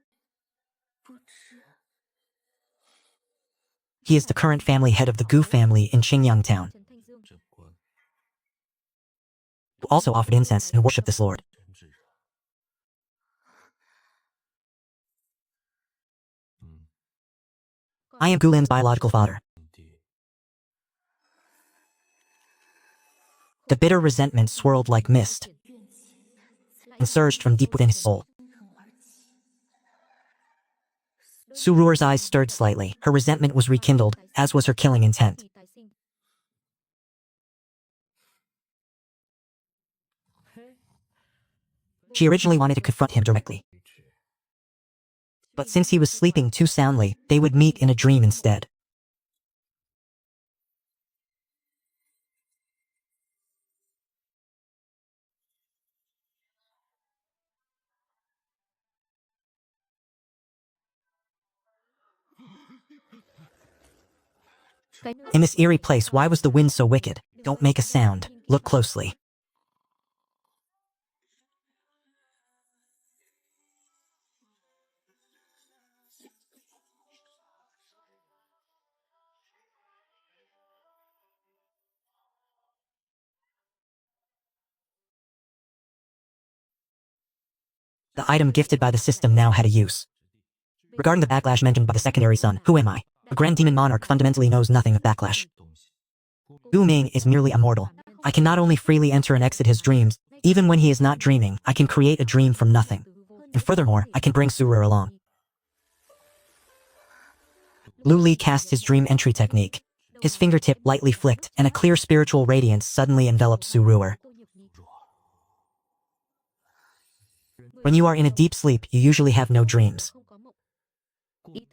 He is the current family head of the Gu family in Qingyang town, who also offered incense and worshiped this lord. I am Gu Lin's biological father. The bitter resentment swirled like mist and surged from deep within his soul. Su Ruer's eyes stirred slightly. Her resentment was rekindled, as was her killing intent. She originally wanted to confront him directly, but since he was sleeping too soundly, they would meet in a dream instead. In this eerie place, why was the wind so wicked? Don't make a sound. Look closely. The item gifted by the system now had a use. Regarding the backlash mentioned by the secondary son, who am I? A grand demon monarch fundamentally knows nothing of backlash. Gu Ming is merely immortal. I can not only freely enter and exit his dreams, even when he is not dreaming, I can create a dream from nothing. And furthermore, I can bring Su Ruer along. Lu Li cast his dream entry technique. His fingertip lightly flicked, and a clear spiritual radiance suddenly enveloped Su Ruer. When you are in a deep sleep, you usually have no dreams.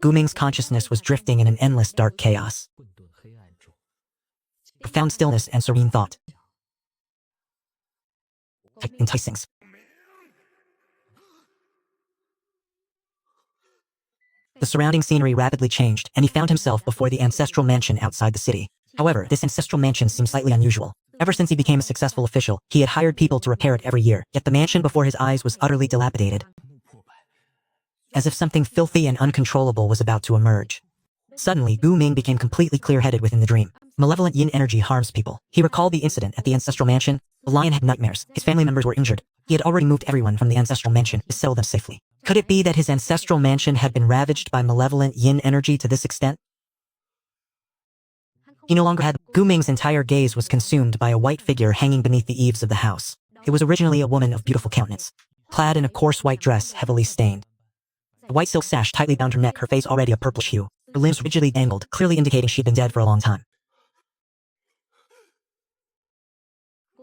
Gu Ming's consciousness was drifting in an endless dark chaos. Profound stillness and serene thought. Enticing. The surrounding scenery rapidly changed, and he found himself before the ancestral mansion outside the city. However, this ancestral mansion seemed slightly unusual. Ever since he became a successful official, he had hired people to repair it every year, yet the mansion before his eyes was utterly dilapidated, as if something filthy and uncontrollable was about to emerge. Suddenly, Gu Ming became completely clear-headed within the dream. Malevolent yin energy harms people. He recalled the incident at the ancestral mansion. The lion had nightmares. His family members were injured. He had already moved everyone from the ancestral mansion to settle them safely. Could it be that his ancestral mansion had been ravaged by malevolent yin energy to this extent? He no longer had. Gu Ming's entire gaze was consumed by a white figure hanging beneath the eaves of the house. It was originally a woman of beautiful countenance, clad in a coarse white dress heavily stained. The white silk sash tightly bound her neck, her face already a purplish hue. Her limbs rigidly dangled, clearly indicating she'd been dead for a long time.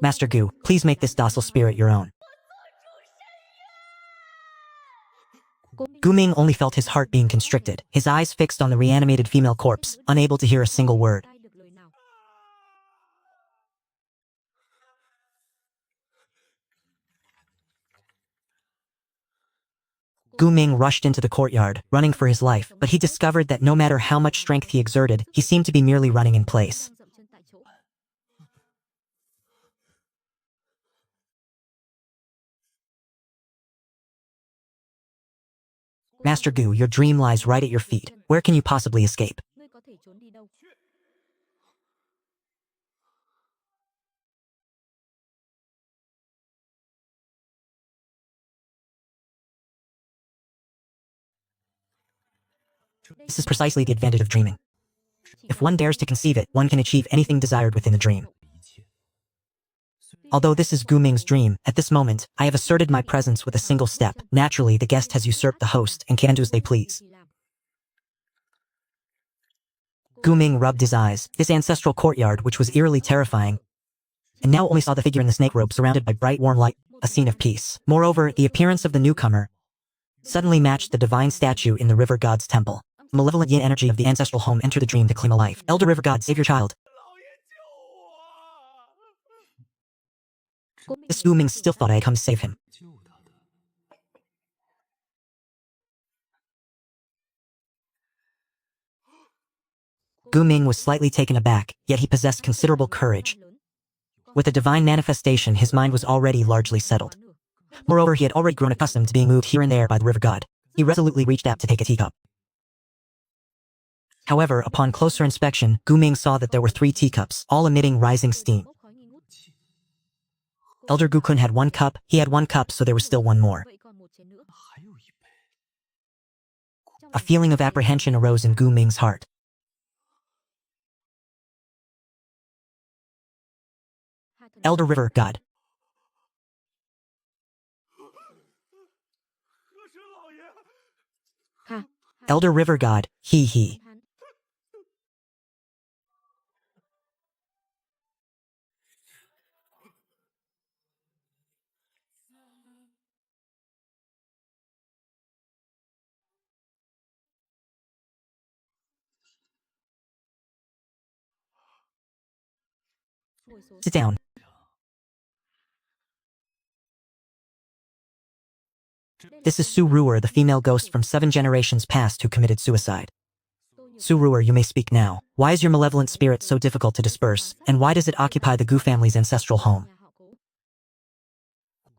Master Gu, please make this docile spirit your own. Gu Ming only felt his heart being constricted, his eyes fixed on the reanimated female corpse, unable to hear a single word. Gu Ming rushed into the courtyard, running for his life, but he discovered that no matter how much strength he exerted, he seemed to be merely running in place. Master Gu, your dream lies right at your feet. Where can you possibly escape? This is precisely the advantage of dreaming. If one dares to conceive it, one can achieve anything desired within the dream. Although this is Gu Ming's dream, at this moment, I have asserted my presence with a single step. Naturally, the guest has usurped the host and can do as they please. Gu Ming rubbed his eyes. His ancestral courtyard, which was eerily terrifying, and now only saw the figure in the snake robe surrounded by bright warm light, a scene of peace. Moreover, the appearance of the newcomer suddenly matched the divine statue in the river god's temple. The malevolent yin energy of the ancestral home entered the dream to claim a life. Elder river god, save your child. This Gu Ming still thought I had come to save him. Gu Ming was slightly taken aback, yet he possessed considerable courage. With a divine manifestation, his mind was already largely settled. Moreover, he had already grown accustomed to being moved here and there by the river god. He resolutely reached out to take a teacup. However, upon closer inspection, Gu Ming saw that there were 3 teacups, all emitting rising steam. Elder Gu Kun had 1 cup, he had 1 cup, so there was still 1 more. A feeling of apprehension arose in Gu Ming's heart. Elder river god. Elder river god, he. Sit down. This is Su Ruer, the female ghost from 7 generations past who committed suicide. Su Ruer, you may speak now. Why is your malevolent spirit so difficult to disperse, and why does it occupy the Gu family's ancestral home?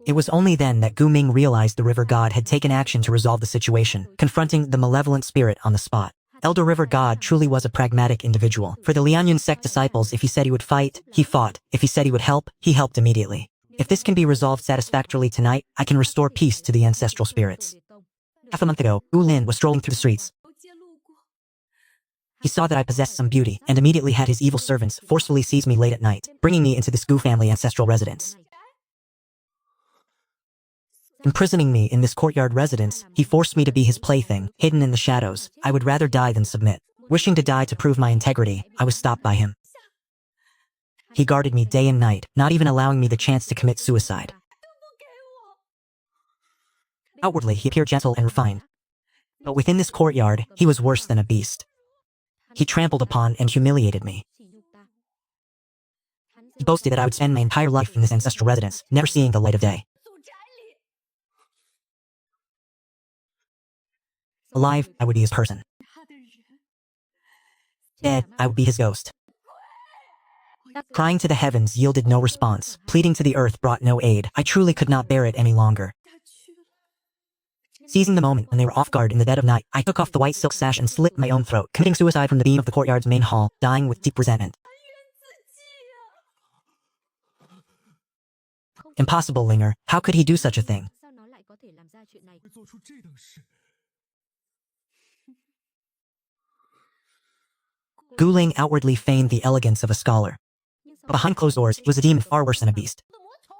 It was only then that Gu Ming realized the river god had taken action to resolve the situation, confronting the malevolent spirit on the spot. Elder River God truly was a pragmatic individual. For the Lianyun sect disciples, if he said he would fight, he fought. If he said he would help, he helped immediately. If this can be resolved satisfactorily tonight, I can restore peace to the ancestral spirits. Half a month ago, Wu Lin was strolling through the streets. He saw that I possessed some beauty, and immediately had his evil servants forcefully seize me late at night, bringing me into this Gu family ancestral residence. Imprisoning me in this courtyard residence, he forced me to be his plaything, hidden in the shadows. I would rather die than submit. Wishing to die to prove my integrity, I was stopped by him. He guarded me day and night, not even allowing me the chance to commit suicide. Outwardly, he appeared gentle and refined. But within this courtyard, he was worse than a beast. He trampled upon and humiliated me. He boasted that I would spend my entire life in this ancestral residence, never seeing the light of day. Alive, I would be his person. Dead, I would be his ghost. Crying to the heavens yielded no response. Pleading to the earth brought no aid. I truly could not bear it any longer. Seizing the moment when they were off guard in the dead of night, I took off the white silk sash and slit my own throat, committing suicide from the beam of the courtyard's main hall, dying with deep resentment. Impossible, Linger. How could he do such a thing? Sao nó lại có thể làm ra chuyện này? 会做出这等事。 Guling outwardly feigned the elegance of a scholar. Nhưng sau But behind closed doors, he was a demon far worse than a beast. 我的魔头，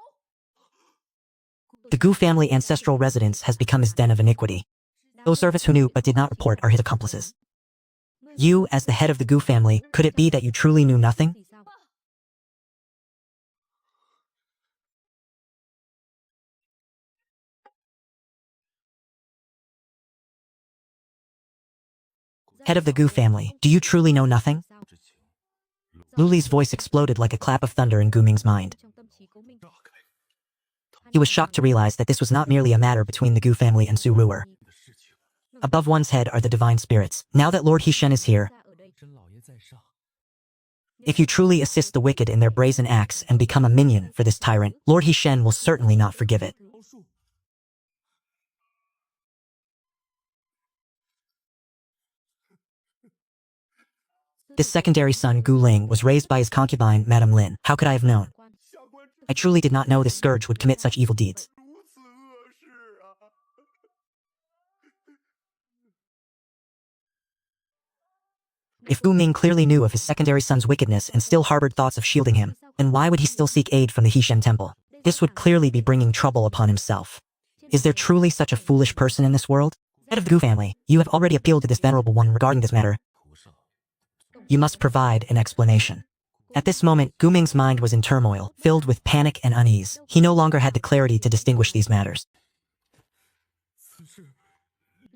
The Gu family ancestral residence has become his den of iniquity. Those servants who knew but did not report are his accomplices. You, as the head of the Gu family, could it be that you truly knew nothing? Vì sao? Head of the Gu family, do you truly know nothing? sao? Luli's voice exploded like a clap of thunder in Gu Ming's mind. Trong tâm trí cố minh. 炸开 He was shocked to realize that this was not merely a matter between the Gu family and Su Ruer. 的事情。 Above one's head are the divine spirits. Now that Lord Hishen is here, Ra ở đây. 真老爷在上， if you truly assist the wicked in their brazen acts and become a minion for this tyrant, Lord Hishen will certainly not forgive it. 饶恕。 This secondary son, Gu Ling, was raised by his concubine, Madame Lin. How could I have known? 官 下官真 I truly did not know this scourge would commit such evil deeds. 如此恶事啊！ If Gu Ming clearly knew of his secondary son's wickedness and still harbored thoughts of shielding him, then why would he still seek aid from the Hishen temple? This would clearly be bringing trouble upon himself. Is there truly such a foolish person in this world? Head of the Gu family, you have already appealed to this venerable one regarding this matter. 头上 You must provide an explanation. At this moment, Gu Ming's mind was in turmoil, filled with panic and unease. He no longer had the clarity to distinguish these matters. 此事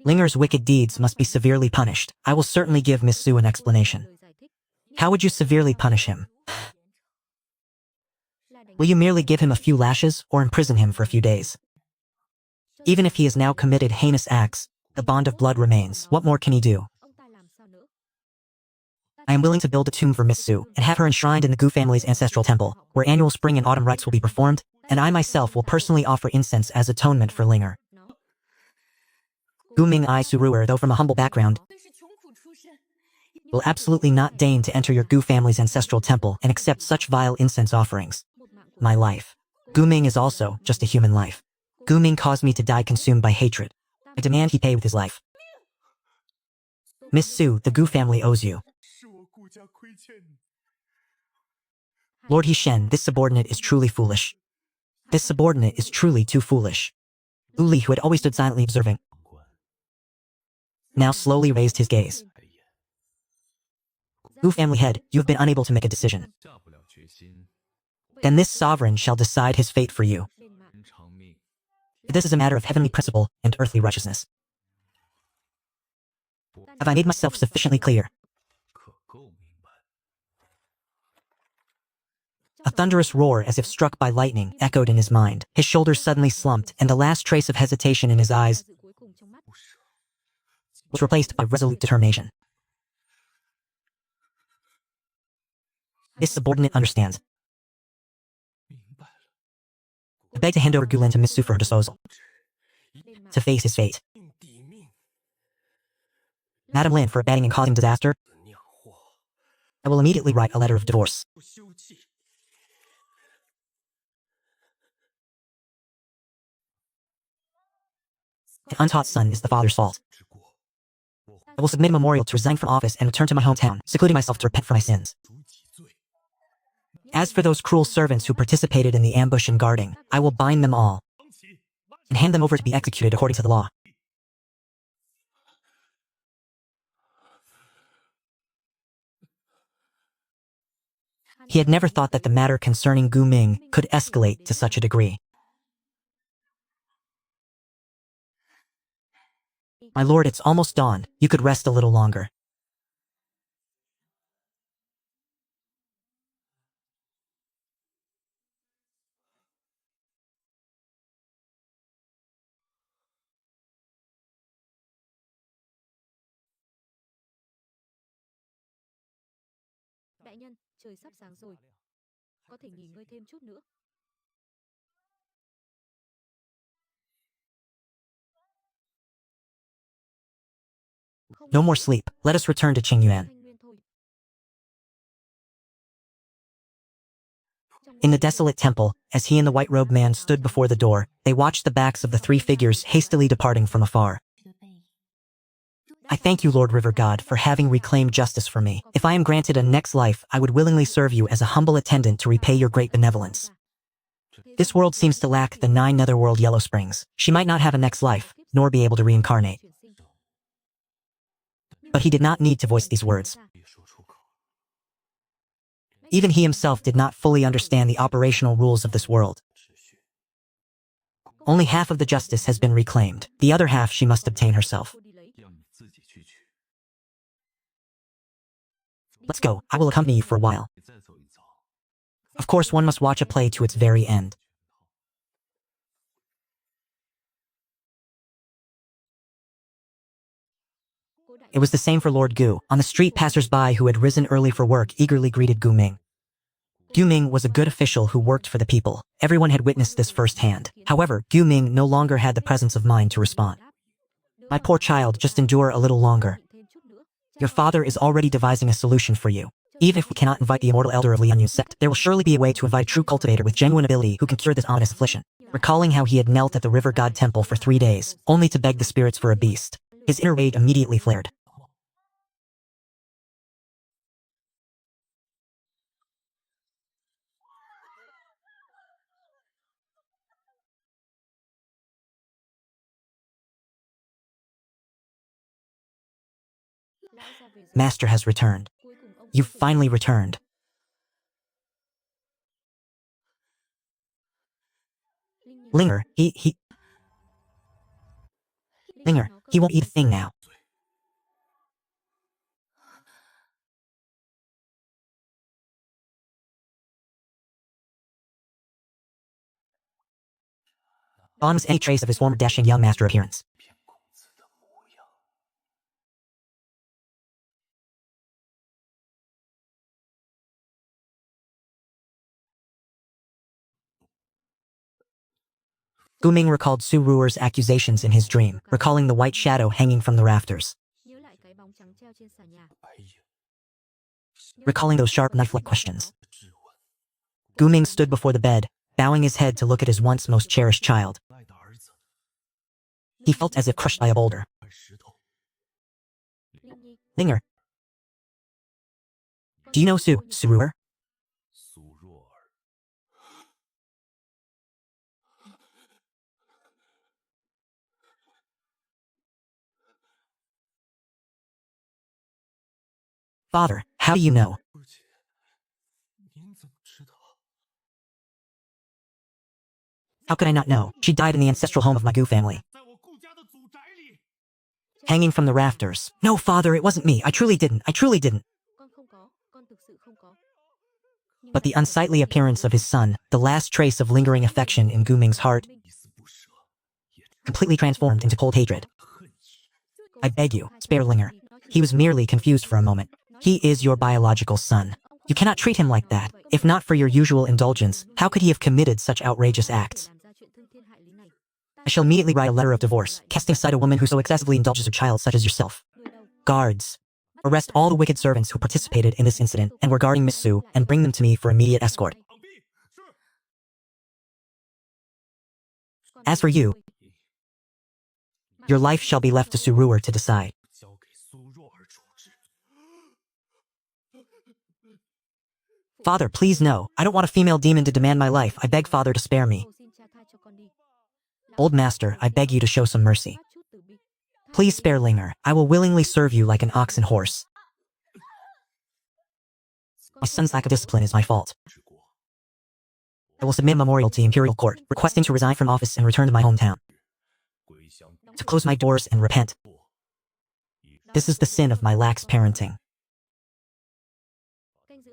Linger's wicked deeds must be severely punished. I will certainly give Miss Su an explanation. lời giải thích. How would you severely punish him? Là đánh Will you merely give him a few lashes or imprison him for a few days? Even if he has now committed heinous acts, the bond of blood remains. What more can he do? ông ta làm sao nữa? I am willing to build a tomb for Miss Su and have her enshrined in the Gu family's ancestral temple, where annual spring and autumn rites will be performed, and I myself will personally offer incense as atonement for Linger. Nó. Gu Ming I Su Ruer, though from a humble background, 虽是穷苦出身， will absolutely not deign to enter your Gu family's ancestral temple and accept such vile incense offerings. Một mạng của My life. Gu Ming is also just a human life. Gu Ming caused me to die consumed by hatred. I demand he pay with his life. Miss Su, the Gu family owes you. 是我顾家亏欠你。 Lord Hishen, this subordinate is truly foolish. This subordinate is truly too foolish. Lu Li, who had always stood silently observing, 官， now slowly raised his gaze. 开眼， Gu family head, you have been unable to make a decision. 下不了决心， Then this sovereign shall decide his fate for you. bên mạng. 人偿命， This is a matter of heavenly principle and earthly righteousness. Have I made myself sufficiently clear? 可够明白。 A thunderous roar, as if struck by lightning, echoed in his mind. His shoulders suddenly slumped, and the last trace of hesitation in his eyes Dự cuối cùng trong mắt. 不舍， was replaced by resolute determination. This subordinate understands. 明白了。 I beg to hand over Gulin to Miss Su for her disposal, Bên mạng. to face his fate. 命抵命， Madam Lin, for abetting and causing disaster, 此酿祸， I will immediately write a letter of divorce. 不休忌。 An untaught son is the father's fault. 之过， I will submit a memorial to resign from office and return to my hometown, secluding myself to repent for my sins. 赎己罪。 As for those cruel servants who participated in the ambush and guarding, I will bind them all 绑起， and hand them over to be executed according to the law. He had never thought that the matter concerning Gu Ming could escalate to such a degree. My lord, it's almost dawn. You could rest a little longer. Đại nhân, trời sắp sáng rồi. Có thể nghỉ ngơi thêm chút nữa. No more sleep. Let us return to Qingyuan. Thanh Nguyên thôi. In the desolate temple, as he and the white-robed man stood before the door, they watched the backs of the three figures hastily departing from afar. I thank you, Lord River God, for having reclaimed justice for me. If I am granted a next life, I would willingly serve you as a humble attendant to repay your great benevolence. This world seems to lack the 9 netherworld yellow springs. She might not have a next life, nor be able to reincarnate. But he did not need to voice these words. Even he himself did not fully understand the operational rules of this world. Only half of the justice has been reclaimed. The other half she must obtain herself. Let's go. I will accompany you for a while. Of course, one must watch a play to its very end. It was the same for Lord Gu. On the street, passers-by who had risen early for work eagerly greeted Gu Ming. Gu Ming was a good official who worked for the people. Everyone had witnessed this firsthand. However, Gu Ming no longer had the presence of mind to respond. My poor child, just endure a little longer. Your father is already devising a solution for you. Even if we cannot invite the immortal elder of Lianyu's sect, there will surely be a way to invite a true cultivator with genuine ability who can cure this ominous affliction. Recalling how he had knelt at the river god temple for 3 days, only to beg the spirits for a beast, his inner rage immediately flared. Master has returned. You've finally returned. Linger, Linger, he won't eat a thing now. Gone was any trace of his former dashing young master appearance. Gu Ming recalled Su Ruer's accusations in his dream, recalling the white shadow hanging from the rafters, Nhớ lại cái bóng trắng treo trên xà nhà. recalling those sharp knife-like questions. Gu Ming stood before the bed, bowing his head to look at his once most cherished child. He felt as if crushed by a boulder. Linger, do you know Su Ruer? Father, how do you know? How could I not know? She died in the ancestral home of my Gu family. Hanging from the rafters. No, father, it wasn't me. I truly didn't. Con không có, con thực sự không có. But the unsightly appearance of his son, the last trace of lingering affection in Gu Ming's heart, completely transformed into cold hatred. I beg you, spare Linger. He was merely confused for a moment. He is your biological son. You cannot treat him like that. If not for your usual indulgence, how could he have committed such outrageous acts? I shall immediately write a letter of divorce, casting aside a woman who so excessively indulges her child such as yourself. Guards, arrest all the wicked servants who participated in this incident and were guarding Miss Su, and bring them to me for immediate escort. As for you, your life shall be left to Su Ruer to decide. Father, please no. I don't want a female demon to demand my life. I beg father to spare me. Old master, I beg you to show some mercy. Please spare Linger. I will willingly serve you like an ox and horse. My son's lack of discipline is my fault. I will submit a memorial to the Imperial Court, requesting to resign from office and return to my hometown. To close my doors and repent. This is the sin of my lax parenting.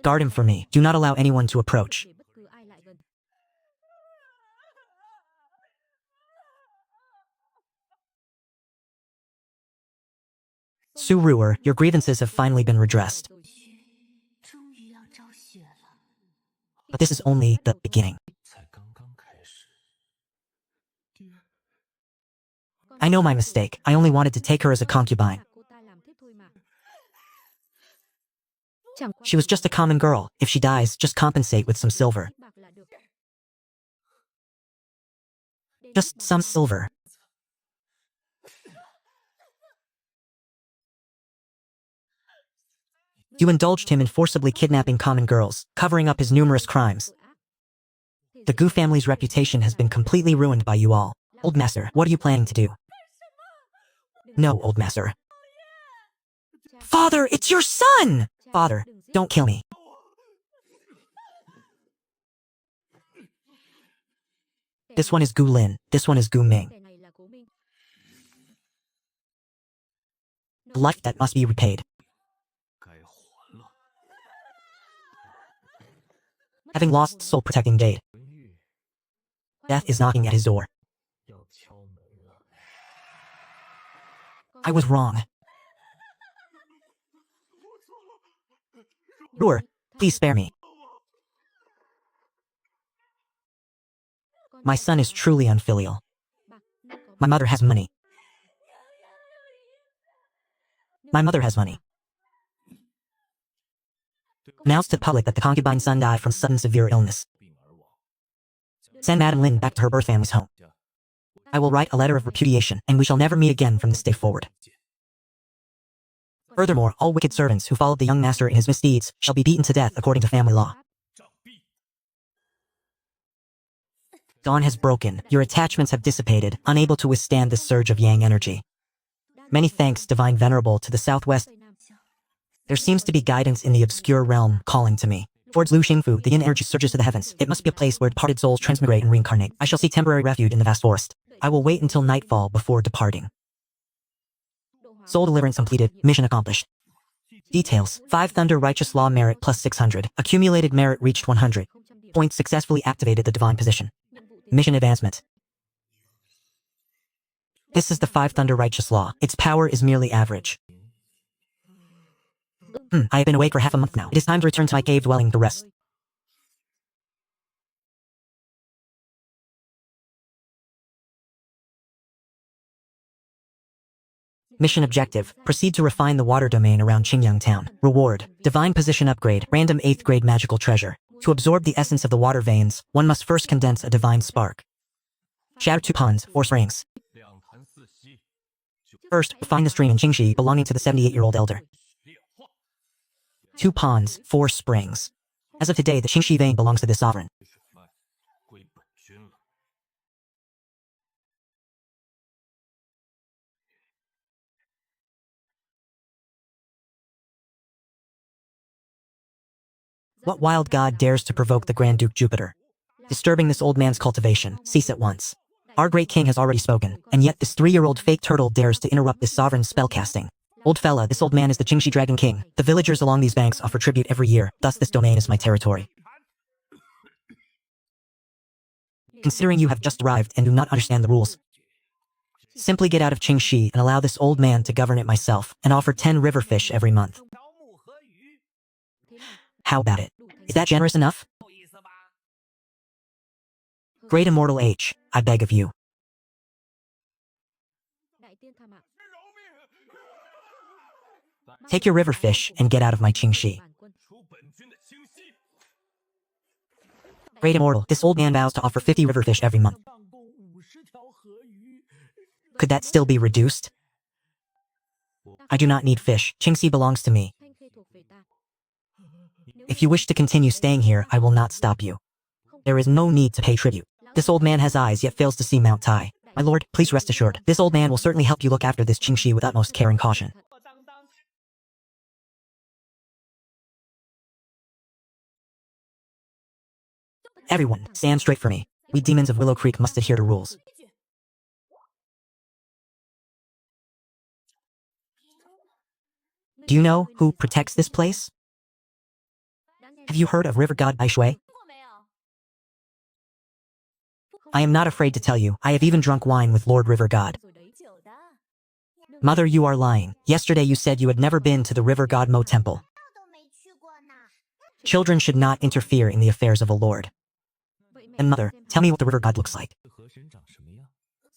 Guard him for me. Do not allow anyone to approach. Su Ruer, your grievances have finally been redressed. But this is only the beginning. 才刚刚开始。爹， I know my mistake. I only wanted to take her as a concubine. She was just a common girl. If she dies, just compensate with some silver. Just some silver. You indulged him in forcibly kidnapping common girls, covering up his numerous crimes. The Gu family's reputation has been completely ruined by you all. Old Master, what are you planning to do? No, Old Master. Father, it's your son! Father, don't kill me. This one is Gu Lin, this one is Gu Ming. A life that must be repaid. 该还了。 Having lost soul-protecting jade, 魂玉 death is knocking at his door. 要敲门了。 I was wrong. Ruhr, please spare me. My son is truly unfilial. My mother has money. My mother has money. Announce to the public that the concubine's son died from sudden severe illness. 病而亡。 Send Madame Lin back to her birth family's home. I will write a letter of repudiation, and we shall never meet again from this day forward. Furthermore, all wicked servants who followed the young master in his misdeeds shall be beaten to death according to family law. 杖毙。 Dawn has broken, your attachments have dissipated, unable to withstand this surge of yang energy. Many thanks, Divine Venerable, to the southwest. There seems to be guidance in the obscure realm calling to me. Towards Lu Xingfu, the yin energy surges to the heavens. It must be a place where departed souls transmigrate and reincarnate. I shall seek temporary refuge in the vast forest. I will wait until nightfall before departing. Soul deliverance completed, mission accomplished. Details: 5 Thunder Righteous Law merit plus 600. Accumulated merit reached 100. Points successfully activated the divine position. Mission advancement. This is the 5 Thunder Righteous Law. Its power is merely average. I have been awake for half a month now. It is time to return to my cave dwelling to rest. Mission objective: proceed to refine the water domain around Qingyang town. Reward: divine position upgrade, random 8th grade magical treasure. To absorb the essence of the water veins, one must first condense a divine spark. Shatter 2 ponds, 4 springs. 两潭四溪。 First, find the stream in Qingxi belonging to the 78-year-old elder. 烈化。 2 ponds, 4 springs. As of today, the Qingxi vein belongs to this sovereign. 水脉归本君了。 What wild god dares to provoke the Grand Duke Jupiter? Disturbing this old man's cultivation, cease at once. Our great king has already spoken, and yet this 3-year-old fake turtle dares to interrupt this sovereign's spellcasting. Old fella, this old man is the Qingxi Dragon King. The villagers along these banks offer tribute every year, thus this domain is my territory. Considering you have just arrived and do not understand the rules, simply get out of Qingxi and allow this old man to govern it myself, and offer 10 river fish every month. 条木和鱼， How about it? Is that generous enough? 够意思吧？ Great Immortal H, I beg of you. Take your river fish and get out of my Qingxi. 出本君的清溪。 Great Immortal, this old man vows to offer 50 river fish every month. 上供50条河鱼。 Could that still be reduced? I do not need fish. Qingxi belongs to me. If you wish to continue staying here, I will not stop you. There is no need to pay tribute. This old man has eyes yet fails to see Mount Tai. My lord, please rest assured. This old man will certainly help you look after this Qingxi with utmost care and caution. 我当当。 Everyone, stand straight for me. We demons of Willow Creek must adhere to rules. Do you know who protects this place? Have you heard of River God Baishui? I am not afraid to tell you, I have even drunk wine with Lord River God. Mother, you are lying. Yesterday you said you had never been to the River God Mo Temple. Children should not interfere in the affairs of a lord. And mother, tell me what the river god looks like.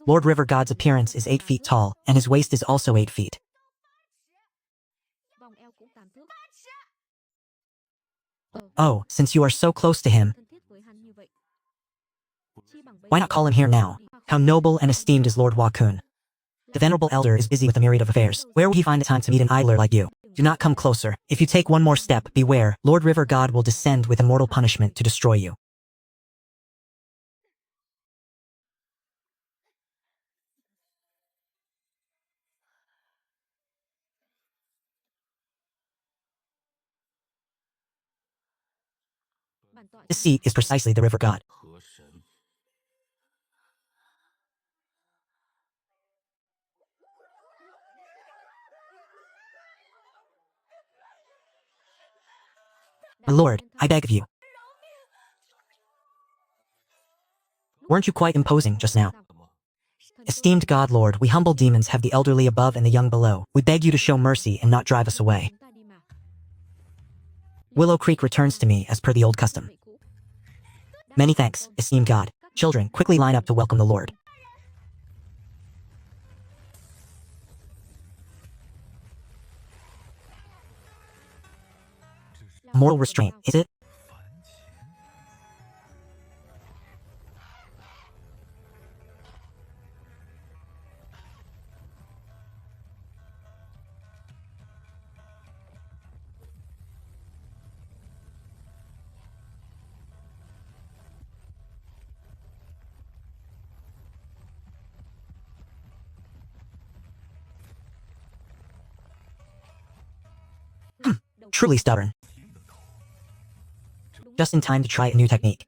Lord River God's appearance is 8 feet tall, and his waist is also 8 feet. Vòng eo cũng 8 thước. Oh, since you are so close to him, Thân thiết với hắn như vậy. Chi bằng bây why giờ not call him here now? How noble and esteemed is Lord Wakun. The venerable elder is busy with a myriad of affairs. Where will he find the time to meet an idler like you? Do not come closer. If you take one more step, beware, Lord River God will descend with immortal punishment to destroy you. bản tọa This seat is precisely the river god. My lord, I beg of you. Weren't you quite imposing just now? Esteemed God Lord, we humble demons have the elderly above and the young below. We beg you to show mercy and not drive us away. chúng ta đi mà. Willow Creek returns to me as per the old custom. Vậy cũ. Many thanks, esteemed God. Children, quickly line up to welcome the Lord. Moral restraint, is it? Truly stubborn. Just in time to try a new technique.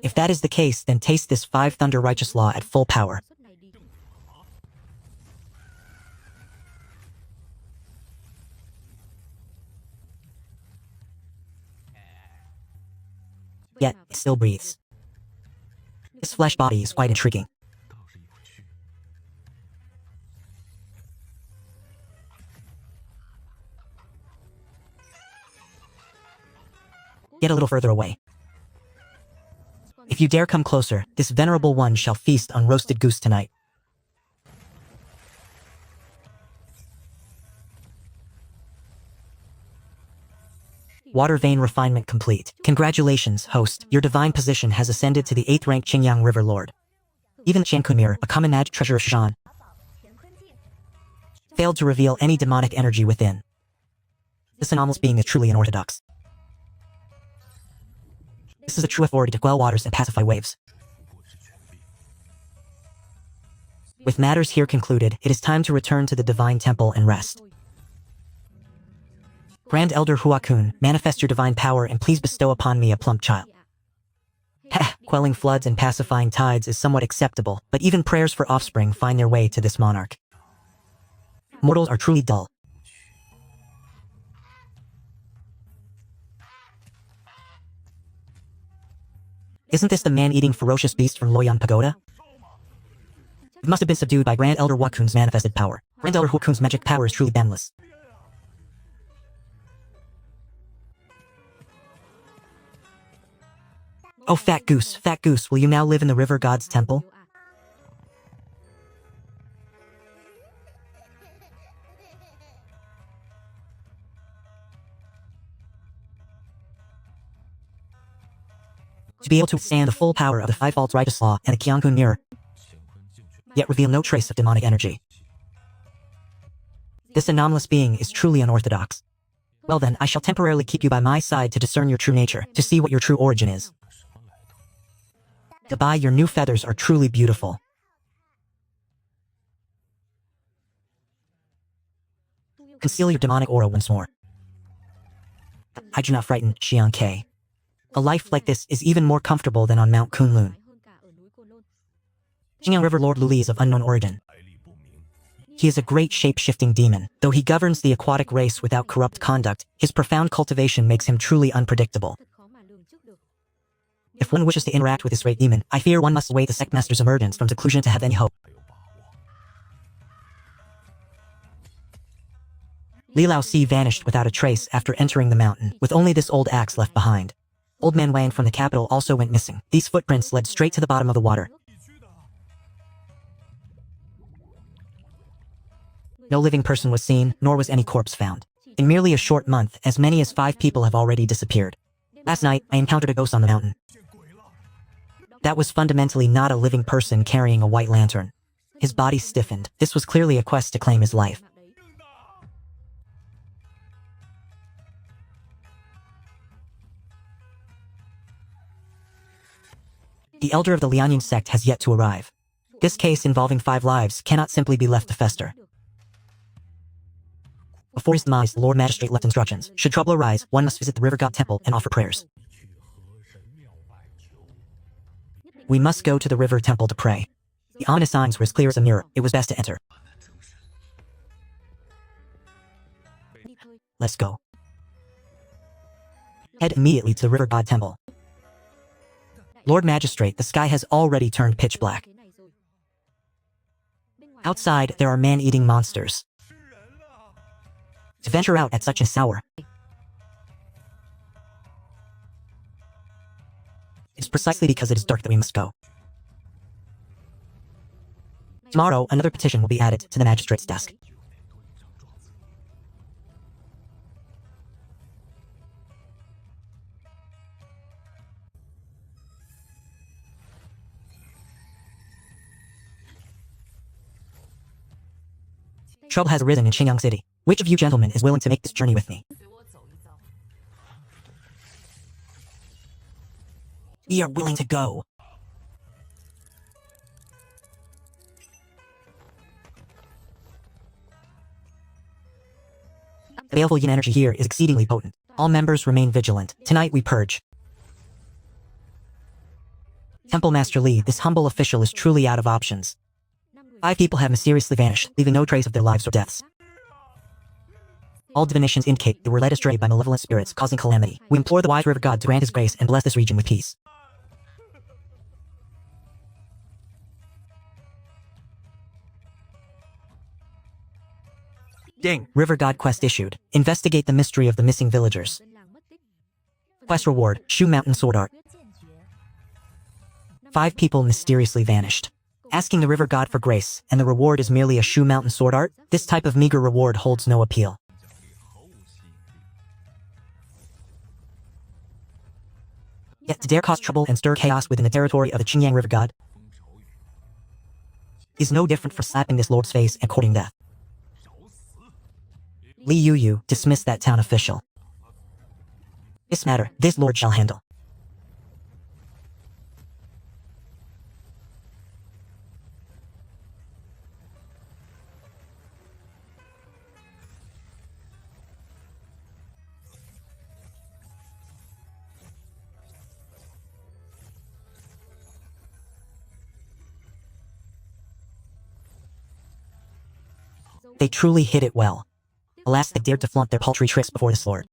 If that is the case, then taste this 5 Thunder Righteous Law at full power. Suất này đi. Yet, it still breathes. This flesh body is quite intriguing. Get a little further away. If you dare come closer, this venerable one shall feast on roasted goose tonight. Water vein refinement complete. Congratulations, host. Your divine position has ascended to the 8th rank Qingyang River Lord. Even Chankunmir, a common magic treasure of Shan, failed to reveal any demonic energy within. This anomalous being is truly unorthodox. This is a true authority to quell waters and pacify waves. With matters here concluded, it is time to return to the divine temple and rest. Grand Elder Huakun, manifest your divine power and please bestow upon me a plump child. Heh, quelling floods and pacifying tides is somewhat acceptable, but even prayers for offspring find their way to this monarch. Mortals are truly dull. Isn't this the man-eating ferocious beast from Loyan Pagoda? It must have been subdued by Grand Elder Wakun's manifested power. Grand Elder Wakun's magic power is truly boundless. Oh, fat goose, will you now live in the river god's temple? To be able to withstand the full power of the 5 faults righteous law and the Qiankun mirror, yet reveal no trace of demonic energy. This anomalous being is truly unorthodox. Well then, I shall temporarily keep you by my side to discern your true nature, to see what your true origin is. Goodbye, your new feathers are truly beautiful. Conceal your demonic aura once more. I do not frighten Xiang Ke. A life like this is even more comfortable than on Mount Kunlun. Xingyang River Lord Luli is of unknown origin. He is a great shape-shifting demon. Though he governs the aquatic race without corrupt conduct, his profound cultivation makes him truly unpredictable. If one wishes to interact with this great demon, I fear one must await the sect master's emergence from seclusion to have any hope. Li Lao Si vanished without a trace after entering the mountain, with only this old axe left behind. Old Man Wang from the capital also went missing. These footprints led straight to the bottom of the water. No living person was seen, nor was any corpse found. In merely a short month, as many as 5 people have already disappeared. Last night, I encountered a ghost on the mountain. That was fundamentally not a living person carrying a white lantern. His body stiffened. This was clearly a quest to claim his life. The elder of the Lianyin sect has yet to arrive. This case involving 5 lives cannot simply be left to fester. Before his demise, the Lord Magistrate left instructions. Should trouble arise, one must visit the River God Temple and offer prayers. We must go to the River Temple to pray. The ominous signs were as clear as a mirror. It was best to enter. Let's go. Head immediately to the River God Temple. Lord Magistrate, the sky has already turned pitch black. Outside, there are man-eating monsters. To venture out at such a hour. It's precisely because it is dark that we must go. Tomorrow, another petition will be added to the magistrate's desk. Trouble has arisen in Qingyang City. Which of you gentlemen is willing to make this journey with me? We are willing to go. The baleful yin energy here is exceedingly potent. All members remain vigilant. Tonight we purge. Temple Master Li, this humble official is truly out of options. 5 people have mysteriously vanished, leaving no trace of their lives or deaths. All divinations indicate they were led astray by malevolent spirits, causing calamity. We implore the wise river god to grant his grace and bless this region with peace. Ding! River god quest issued. Investigate the mystery of the missing villagers. Quest reward, Shu Mountain Sword Art. 5 people mysteriously vanished. Asking the river god for grace, and the reward is merely a Shu Mountain Sword Art? This type of meager reward holds no appeal. Yet to dare cause trouble and stir chaos within the territory of the Qingyang river god is no different from slapping this lord's face and courting death. Li Yuyu, dismiss that town official. This matter, this lord shall handle. They truly hit it well. Alas, they dared to flaunt their paltry tricks before this lord.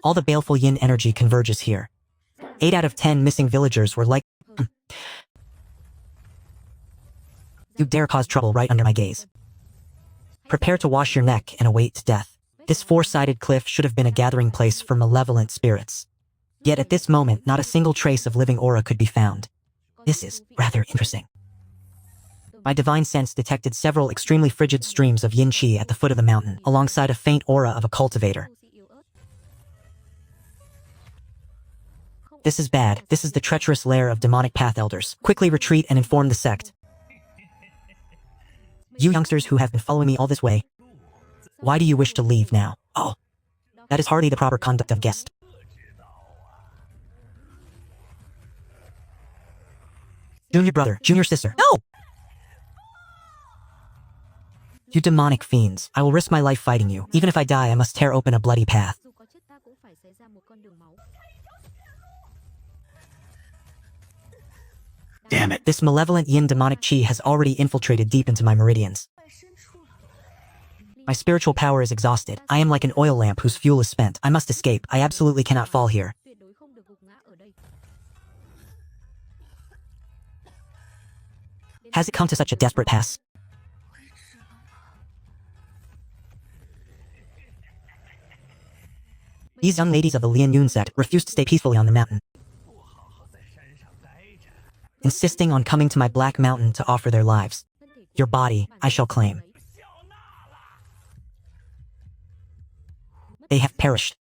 All the baleful yin energy converges here. 8 out of 10 missing villagers were like... You dare cause trouble right under my gaze. Prepare to wash your neck and await death. This 4-sided cliff should have been a gathering place for malevolent spirits. Yet at this moment, not a single trace of living aura could be found. This is rather interesting. My divine sense detected several extremely frigid streams of yin qi at the foot of the mountain, alongside a faint aura of a cultivator. This is bad. This is the treacherous lair of demonic path elders. Quickly retreat and inform the sect. You youngsters who have been following me all this way, why do you wish to leave now? Oh, that is hardly the proper conduct of guest. Junior brother, junior sister. No! You demonic fiends. I will risk my life fighting you. Even if I die, I must tear open a bloody path. Damn it. This malevolent yin demonic chi has already infiltrated deep into my meridians. My spiritual power is exhausted. I am like an oil lamp whose fuel is spent. I must escape. I absolutely cannot fall here. Has it come to such a desperate pass? These young ladies of the Lian Yun sect refused to stay peacefully on the mountain, 不好好在山上待着， insisting on coming to my black mountain to offer their lives. thân thể của Your mình body, bản I shall chất claim. ấy. 笑纳了。 They have perished.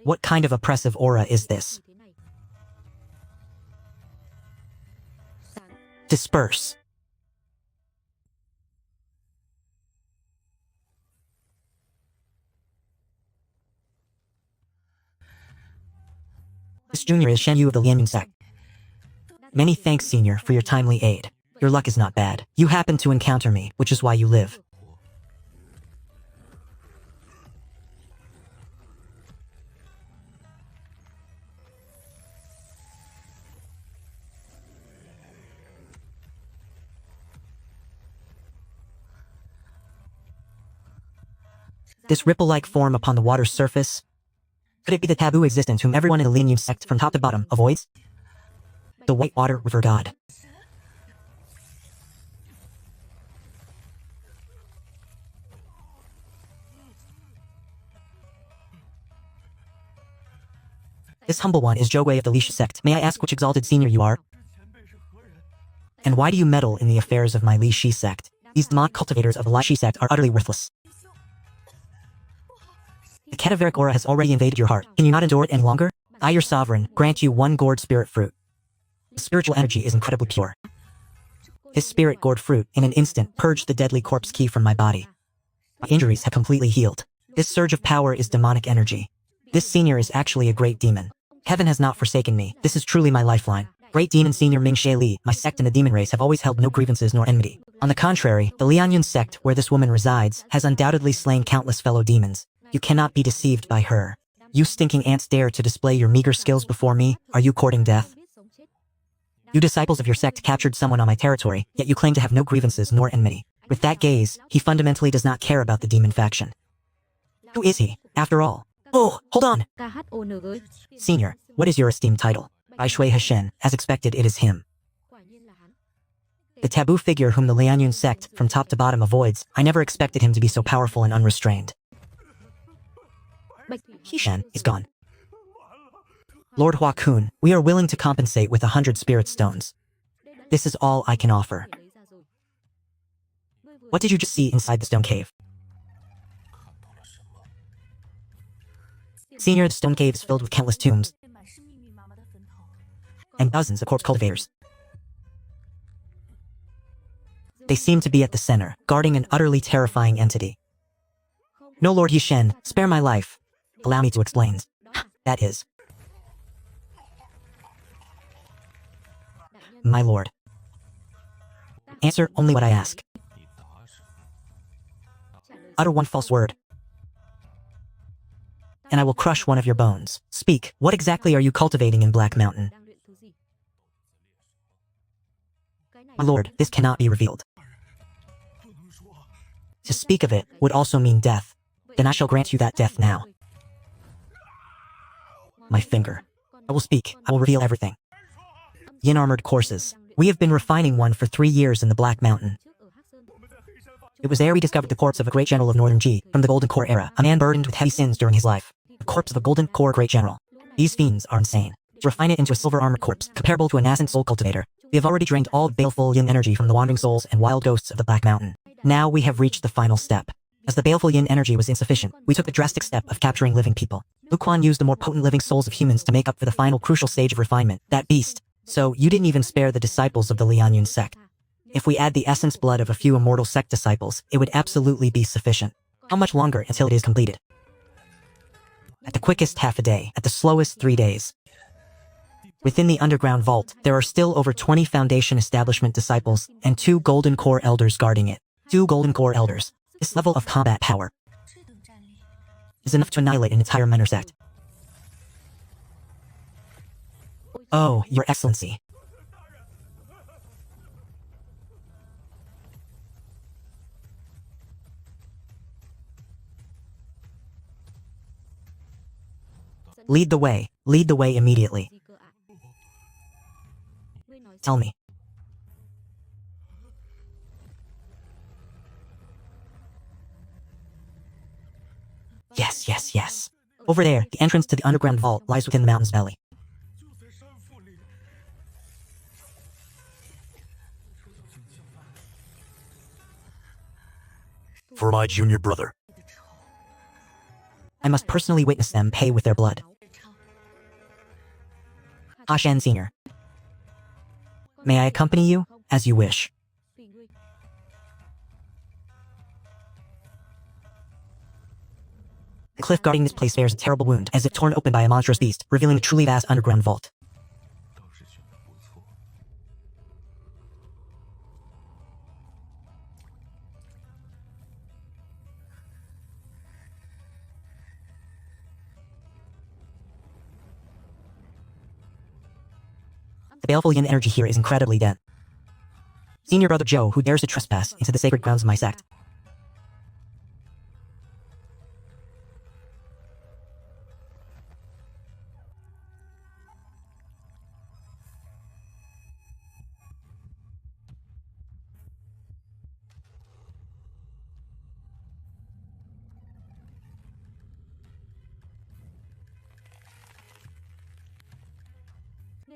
What kind of oppressive aura is this? Như thế này. Sáng, Disperse. This junior is Shen Yu of the Lianyun sect. Many thanks, senior, for your timely aid. Your luck is not bad. You happened to encounter me, which is why you live. This ripple-like form upon the water's surface? Could it be the taboo existence whom everyone in the Lianyun sect from top to bottom avoids? The white water river god. This humble one is Jogwei of the Lisha sect. May I ask which exalted senior you are? 之前辈是何人？ And why do you meddle in the affairs of my Li Shi sect? These demonic cultivators of the Li Shi sect are utterly worthless. The cadaveric aura has already invaded your heart. Can you not endure it any longer? I, your sovereign, grant you one gourd spirit fruit. The spiritual energy is incredibly pure. His spirit gourd fruit, in an instant, purged the deadly corpse key from my body. My injuries have completely healed. This surge of power is demonic energy. This senior is actually a great demon. Heaven has not forsaken me. This is truly my lifeline. Great demon senior Ming She Li, my sect and the demon race have always held no grievances nor enmity. On the contrary, the Lianyun sect, where this woman resides, has undoubtedly slain countless fellow demons. You cannot be deceived by her. You stinking ants dare to display your meager skills before me? Are you courting death? biết sống chết. You disciples of your sect captured someone on my territory, yet you claim to have no grievances nor enmity. With that gaze, he fundamentally does not care about the demon faction. Who is he, after all? Oh, hold on! KHONG. Senior, what is your esteemed title? Bai Shui Hashen. As expected, it is him. Quả nhiên là hắn. The taboo figure whom the Lianyun sect, from top to bottom, avoids. I never expected him to be so powerful and unrestrained. Bạch Thủy Hishan is gone. Lord Hua Kun, we are willing to compensate with 100 spirit stones. This is all I can offer. lấy ra rồi. Ngươi vừa What did you just see inside the stone cave? 看到了什么？ Senior, the stone cave is filled with countless tombs 满是密密麻麻的坟头， and dozens of corpse cultivators. They seem to be at the center, guarding an utterly terrifying entity. No, Lord Hishen, spare my life. Allow me to explain. That is, my lord. Answer only what I ask. 你答什么？ trả lời Utter one false word, and I will crush one of your bones. Speak, what exactly are you cultivating in Black Mountain? đang luyện thứ gì? Cái này My lord, this cannot be revealed. 不能说。 To speak of it would also mean death. Then I shall grant you that death now. My finger. I will speak. I will reveal everything. Yin armored courses. We have been refining one for 3 years in the Black Mountain. trước ở Hắc Sơn. 我们在黑山发 It was there we discovered the corpse of a great general of Northern Ji from the Golden Core era, a man burdened with heavy sins during his life. The corpse of a Golden Core great general. These fiends are insane. To refine it into a silver armored corpse, comparable to a nascent soul cultivator, we have already drained all the baleful yin energy from the wandering souls and wild ghosts of the Black Mountain. Now we have reached the final step. As the baleful yin energy was insufficient, we took the drastic step of capturing living people. Lu Quan used the more potent living souls of humans to make up for the final crucial stage of refinement, that beast. So, you didn't even spare the disciples of the Lianyun sect. If we add the essence blood of a few immortal sect disciples, it would absolutely be sufficient. How much longer until it is completed? At the quickest, half a day. At the slowest, 3 days. Within the underground vault, there are still over 20 Foundation Establishment disciples and 2 Golden Core elders guarding it. 2 Golden Core elders. This level of combat power 这等战力， is enough to annihilate an entire menor sect. Oh, Your Excellency. Lead the way. Lead the way immediately. Gì cơ ạ? Ngươi nói Tell me. Yes, yes, yes. Over there, the entrance to the underground vault lies within the mountain's belly. 就在山腹里。 For my junior brother. I must personally witness them pay with their blood. Ha Shen Sr. May I accompany you? As you wish. tùy ngươi. The cliff guarding this place bears a terrible wound, as if torn open by a monstrous beast, revealing a truly vast underground vault. 倒是选的不错。 The baleful yin energy here is incredibly dense. Senior brother Joe, who dares to trespass into the sacred grounds of my sect.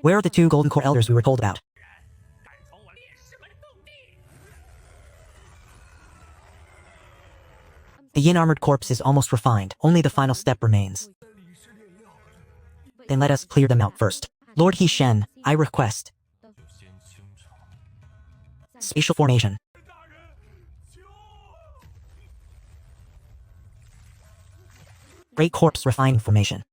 Where are the two golden core elders we were told about? 敢从我烈士们动地！ The yin-armored corpse is almost refined, only the final step remains. 李氏炼药， Then let us clear them out first. Lord He Shen, I request. 先清场。 Spatial formation. 大人，救！ Great corpse refining formation.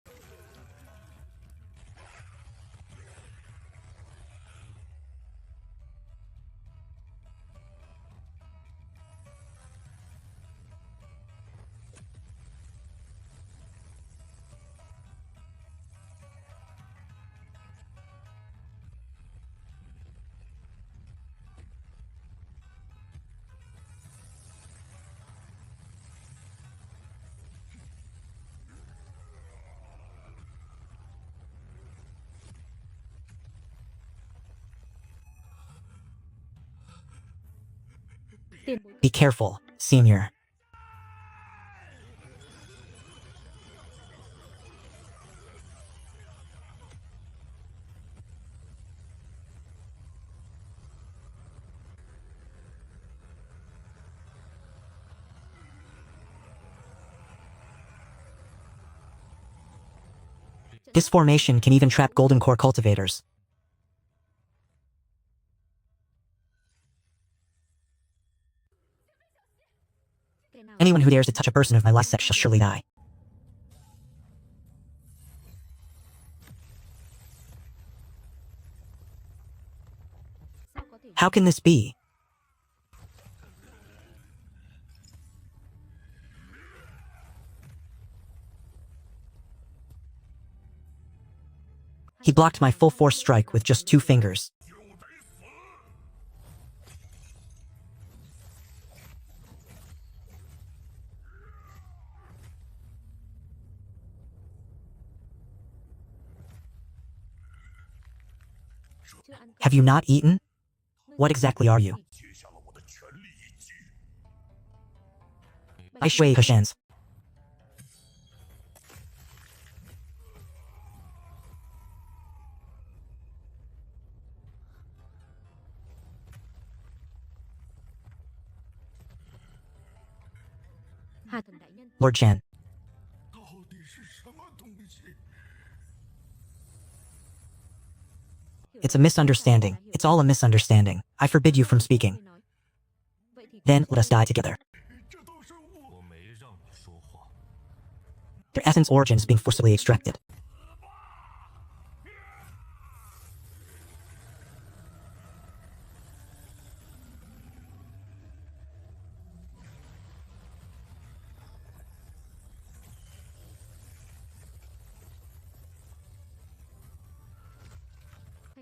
Tiền bối. Be careful, Senior. This formation can even trap golden core cultivators. Kẻ nào Anyone who dares to touch a person of my last sect shall surely die. sao có thể How can this be? He blocked my full force strike with just 2 fingers. chưa ăn cơm? Have you not eaten? What exactly are you? 接下了我的全力一击。 I shui Hashens. Hà thần đại nhân. Lord Chen. 到底是什么东西？ It's a misunderstanding. It's all a misunderstanding. I forbid you from speaking. Ngươi nói. Vậy thì Then let us die together. 这都是我。我没让你说话。 Their essence origin is being forcibly extracted.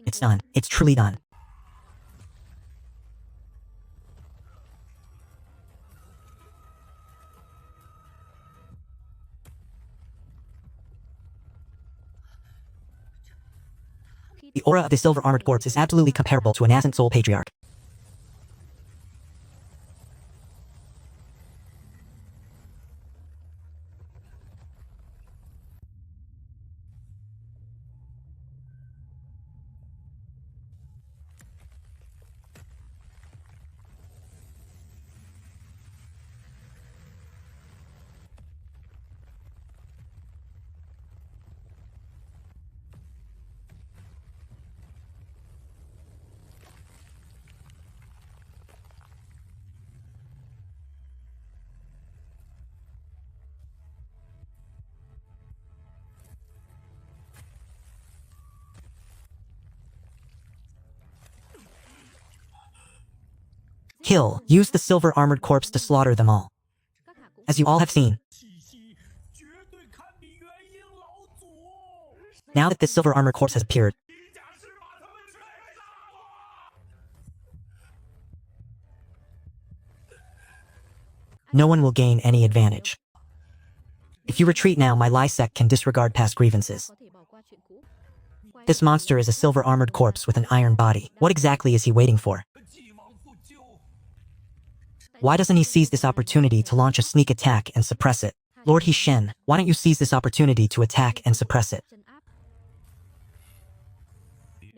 It's done. It's truly done. The aura of the silver armored corpse is absolutely comparable to a nascent soul patriarch. Kill. Use the silver armored corpse to slaughter them all. Các hạ cũng As you all have seen, 气息绝对堪比元婴老祖。 now that this silver armored corpse has appeared, 你假是把他们全杀了！ no one will gain any advantage. If you retreat now, my lie sect can disregard past grievances. có thể bỏ qua chuyện cũ. Quay This monster is a silver armored corpse with an iron body. What exactly is he waiting for? 既往不咎。 Why doesn't he seize this opportunity to launch a sneak attack and suppress it? Lord He Shen, why don't you seize this opportunity to attack and suppress it? trấn áp.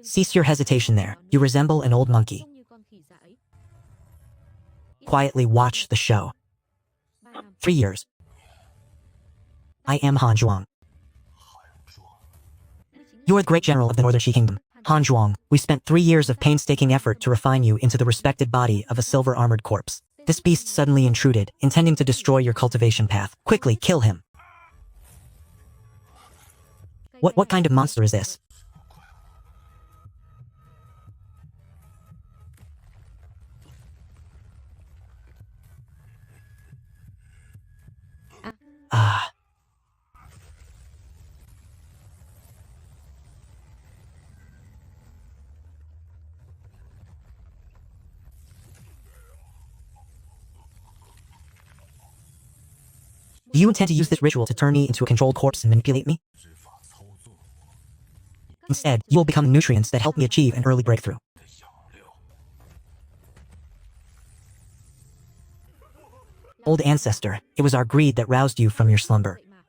Cease your hesitation there. You resemble an old monkey. Trông như con khỉ già ấy. Quietly watch the show. 3 năm. 3 years. I am Han Zhuang. You are the great general of the Northern Shi Kingdom. Han Zhuang, we spent 3 years of painstaking effort to refine you into the respected body of a silver armored corpse. This beast suddenly intruded, intending to destroy your cultivation path. Quickly, kill him. What kind of monster is this? Ah. Do you intend to use this ritual to turn me into a controlled corpse and manipulate me? Instead, you will become nutrients that help me achieve an early breakthrough. Old ancestor, it was our greed that roused you from your slumber. Vậy mà.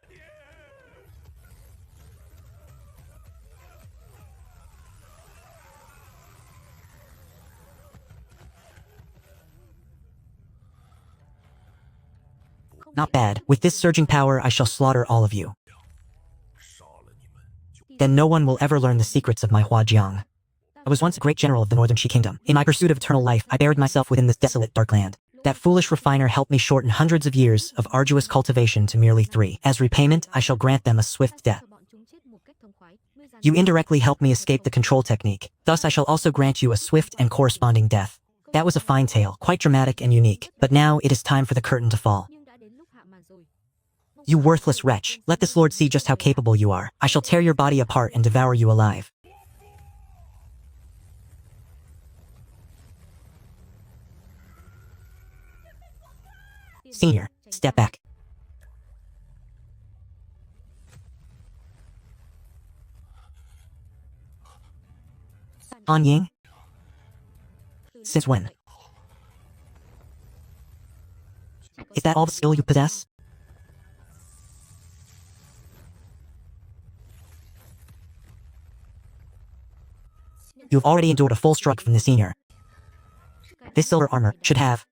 Not bad. With this surging power, I shall slaughter all of you. Then no one will ever learn the secrets of my Huajiang. I was once a great general of the Northern Shi Kingdom. In my pursuit of eternal life, I buried myself within this desolate dark land. That foolish refiner helped me shorten hundreds of years of arduous cultivation to merely 3. As repayment, I shall grant them a swift death. Cho bọn chúng chết một cách thông khoái. Nuôi dàn You chúng. indirectly helped me escape the control technique. Thus, I shall also grant you a swift and corresponding death. That was a fine tale, quite dramatic and unique. But now it is time for the curtain to fall. Nhưng đã đến lúc hạ màn rồi. You worthless wretch, let this lord see just how capable you are. I shall tear your body apart and devour you alive. Senior, step back. Han Ying? Since when? Is that all the skill you possess? You have already endured a full strike from the senior. This silver armor should have.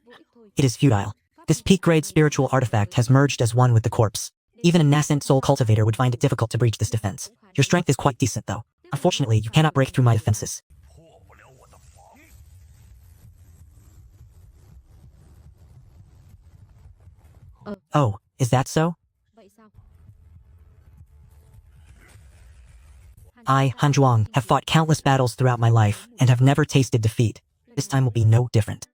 Vô ích thôi. It is futile. This peak-grade spiritual artifact has merged as one with the corpse. Even a nascent soul cultivator would find it difficult to breach this defense. Your strength is quite decent, though. Unfortunately, you cannot break through my defenses. 破不了我的防。 Oh, is that so? Vậy sao? I, Han Zhuang, have fought countless battles throughout my life and have never tasted defeat. This time will be no different.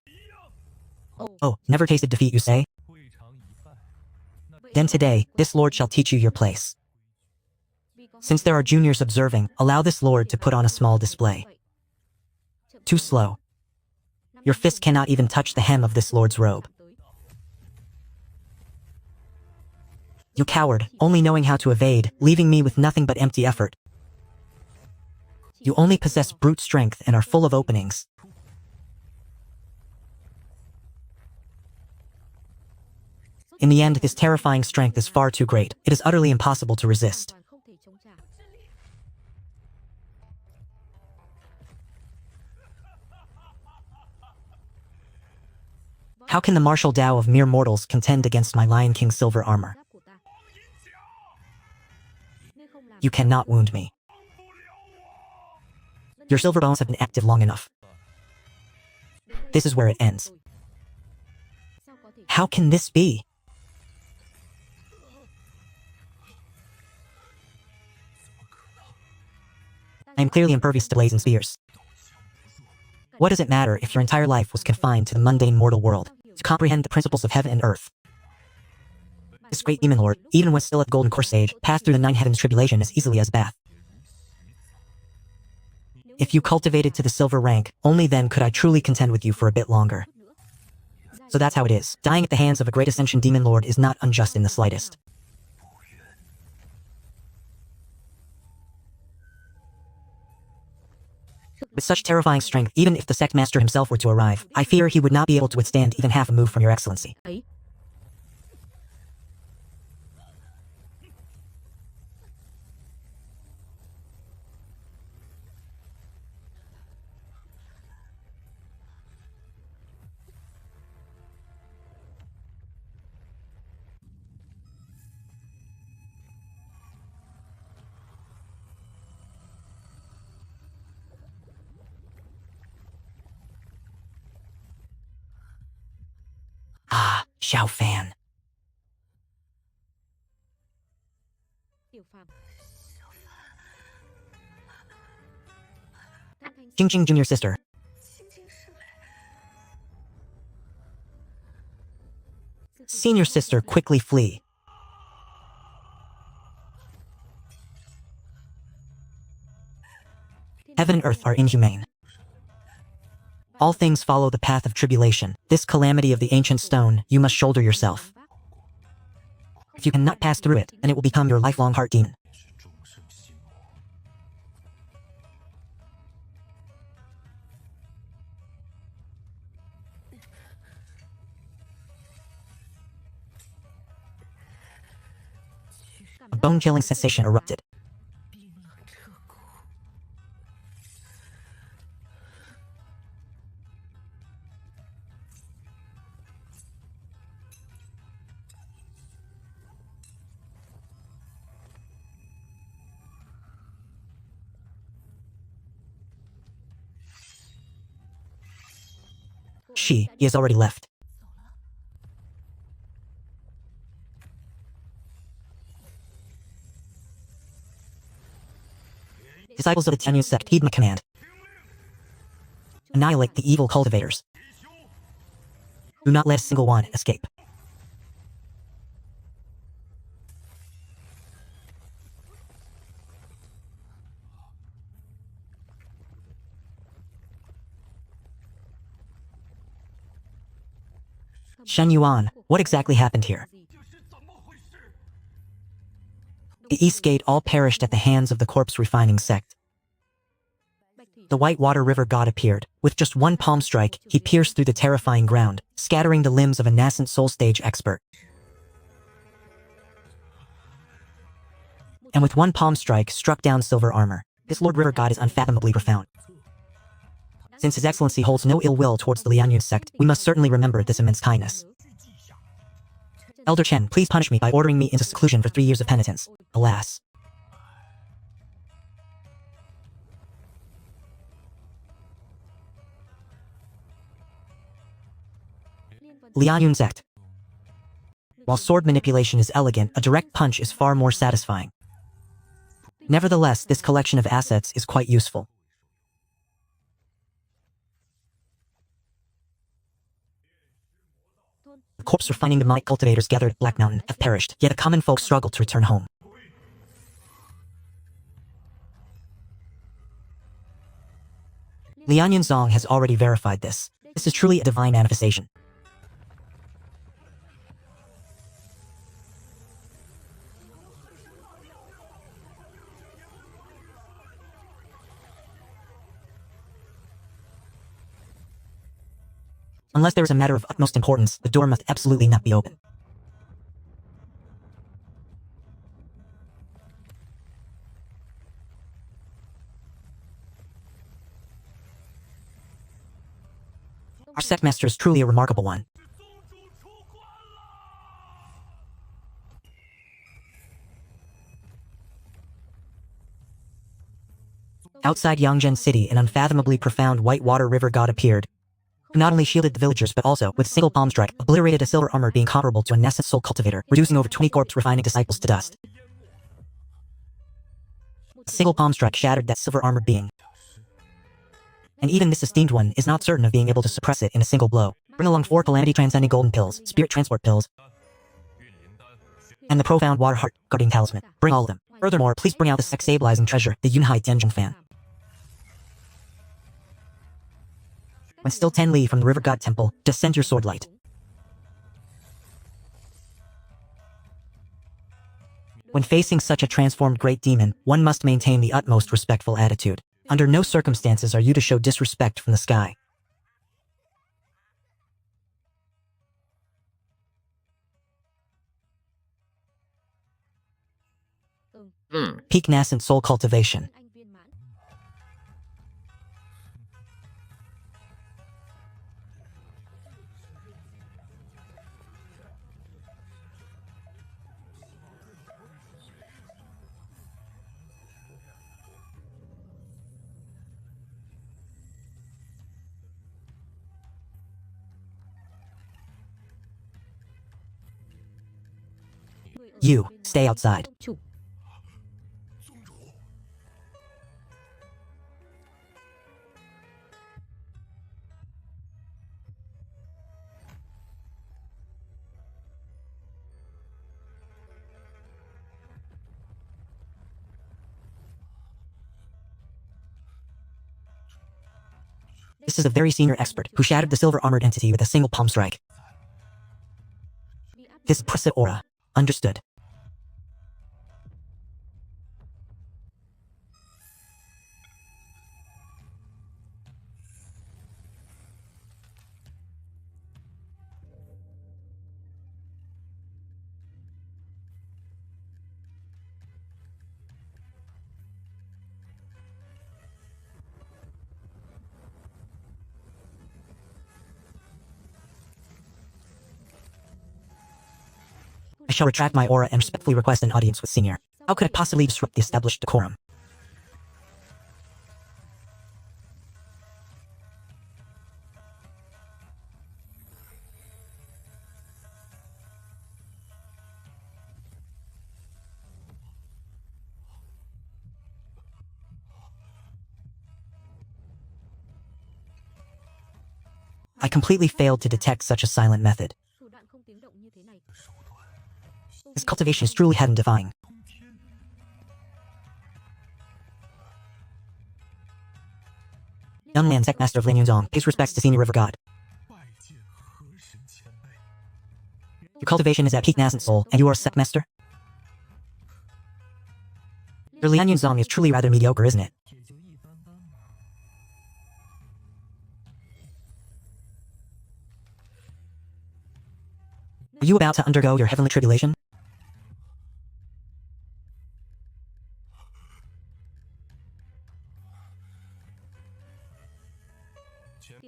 Oh, never tasted defeat, you say? 未尝已败。那 Then today, this lord shall teach you your place. Vì có Since there are juniors observing, allow this lord to put on a small display. vậy. Too slow. Your fist cannot even touch the hem of this lord's robe. You coward, only knowing how to evade, leaving me with nothing but empty effort. You only possess brute strength and are full of openings. In the end, this terrifying strength is far too great. It is utterly impossible to resist. hoàn toàn không thể chống trả. How can the martial Tao of mere mortals contend against my Lion King silver armor? Giáp của ta. Ngươi không làm You cannot wound me. Your silver bones have been active long enough. This is where it ends. sao có thể How can this be? I am clearly impervious to blades and spears. What does it matter if your entire life was confined to the mundane mortal world, to comprehend the principles of heaven and earth? This great demon lord, even when still at the golden core stage, passed through the nine heavens tribulation as easily as Bath. If you cultivated to the silver rank, only then could I truly contend with you for a bit longer. So that's how it is. Dying at the hands of a great ascension demon lord is not unjust in the slightest. With such terrifying strength, even if the sect master himself were to arrive, I fear he would not be able to withstand even half a move from your excellency. ấy. Ah, Xiao Fan. Tiểu phàm. Thanh thanh Jing Jing Junior Sister. Senior sister, quickly flee. Heaven and earth are inhumane. All things follow the path of tribulation. This calamity of the ancient stone, you must shoulder yourself. If you cannot pass through it, then it will become your lifelong heart demon. A bone-chilling sensation erupted. He has already left. Disciples of the Tianyun sect, heed my command. Annihilate the evil cultivators. Do not let a single one escape. Shen Yuan, what exactly happened here? The East Gate all perished at the hands of the corpse refining sect. The White Water River god appeared. With just one palm strike, he pierced through the terrifying ground, scattering the limbs of a nascent soul stage expert. And with one palm strike, struck down silver armor. This Lord River god is unfathomably profound. Since His Excellency holds no ill will towards the Lianyun sect, we must certainly remember this immense kindness. Elder Chen, please punish me by ordering me into seclusion for 3 years of penitence. Alas. Lianyun sect. While sword manipulation is elegant, a direct punch is far more satisfying. Nevertheless, this collection of assets is quite useful. The corpse refining demonic cultivators gathered at Black Mountain have perished, yet a common folk struggle to return home. Lianyun Zong has already verified this. This is truly a divine manifestation. Unless there is a matter of utmost importance, the door must absolutely not be open. Our sect master is truly a remarkable one. Outside Yangzhen City, an unfathomably profound whitewater river god appeared, who not only shielded the villagers but also, with a single palm strike, obliterated a silver armor being comparable to a nascent soul cultivator, reducing over 20 corpse refining disciples to dust. A single palm strike shattered that silver armored being. And even this esteemed one is not certain of being able to suppress it in a single blow. Bring along 4 calamity transcending golden pills, spirit transport pills, and the profound water heart guarding talisman. Bring all of them. Furthermore, please bring out the sex stabilizing treasure, the Yunhai Denjun fan. When still 10 li from the river god temple, descend your sword light. When facing such a transformed great demon, one must maintain the utmost respectful attitude. Under no circumstances are you to show disrespect from the sky. Peak nascent soul cultivation. Anh viên mãn. You, stay outside. Chủ. This is a very senior expert who shattered the silver armored entity with a single palm strike. This oppressive aura. Understood. I shall retract my aura and respectfully request an audience with Senior. How could I possibly disrupt the established decorum? I completely failed to detect such a silent method. Thủ đoạn không tiếng động như thế này. His cultivation is truly heaven-defying. Young man, sect master of Lin Yunzong, pays respects to senior river god. Your cultivation is at peak nascent soul, and you are a sect master? Your Lian Yunzong is truly rather mediocre, isn't it? Are you about to undergo your heavenly tribulation?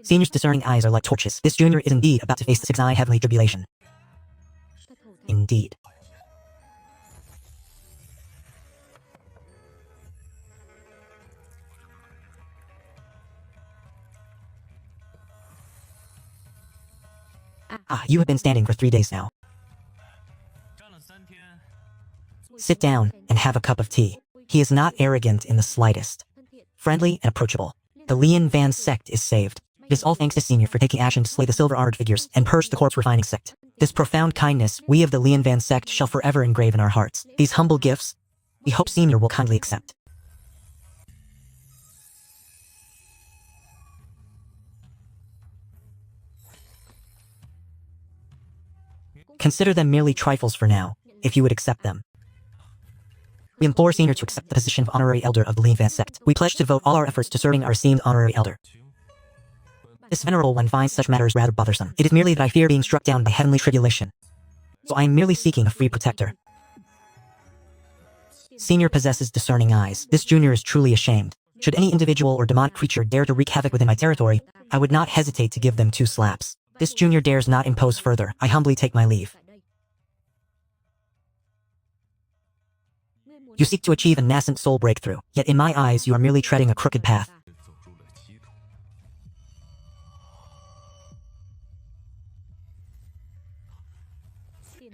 Senior's discerning eyes are like torches. This junior is indeed about to face the 6th-eye heavenly tribulation. Thật hổ thẹn. Indeed. Ah, you have been standing for 3 days now. Sit down and have a cup of tea. He is not arrogant in the slightest. Thân thiện. Friendly and approachable. The Lian Van sect is saved. It is all thanks to Senior for taking action to slay the silver-armored figures and purge the corpse refining sect. This profound kindness we of the Lian Van sect shall forever engrave in our hearts. These humble gifts, we hope Senior will kindly accept. Consider them merely trifles for now, if you would accept them. We implore Senior to accept the position of honorary elder of the Lian Van sect. We pledge to devote all our efforts to serving our esteemed honorary elder. This venerable one finds such matters rather bothersome. It is merely that I fear being struck down by heavenly tribulation. So I am merely seeking a free protector. Senior possesses discerning eyes. This junior is truly ashamed. Should any individual or demonic creature dare to wreak havoc within my territory, I would not hesitate to give them 2 slaps. This junior dares not impose further. I humbly take my leave. You seek to achieve a nascent soul breakthrough, yet in my eyes you are merely treading a crooked path.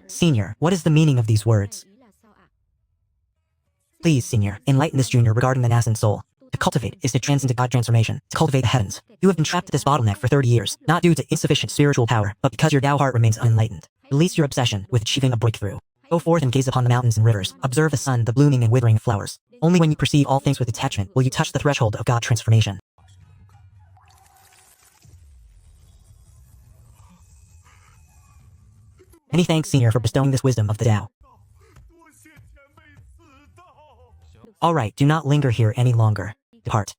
Senior, what is the meaning of these words? Please, Senior, enlighten this junior regarding the nascent soul. To cultivate is to trans into God transformation, to cultivate the heavens. You have been trapped at this bottleneck for 30 years, not due to insufficient spiritual power, but because your Tao heart remains unenlightened. Release your obsession with achieving a breakthrough. Go forth and gaze upon the mountains and rivers. Observe the sun, the blooming and withering of flowers. Only when you perceive all things with detachment will you touch the threshold of God transformation. Many thanks, Senior, for bestowing this wisdom of the Tao. Alright, do not linger here any longer. Depart.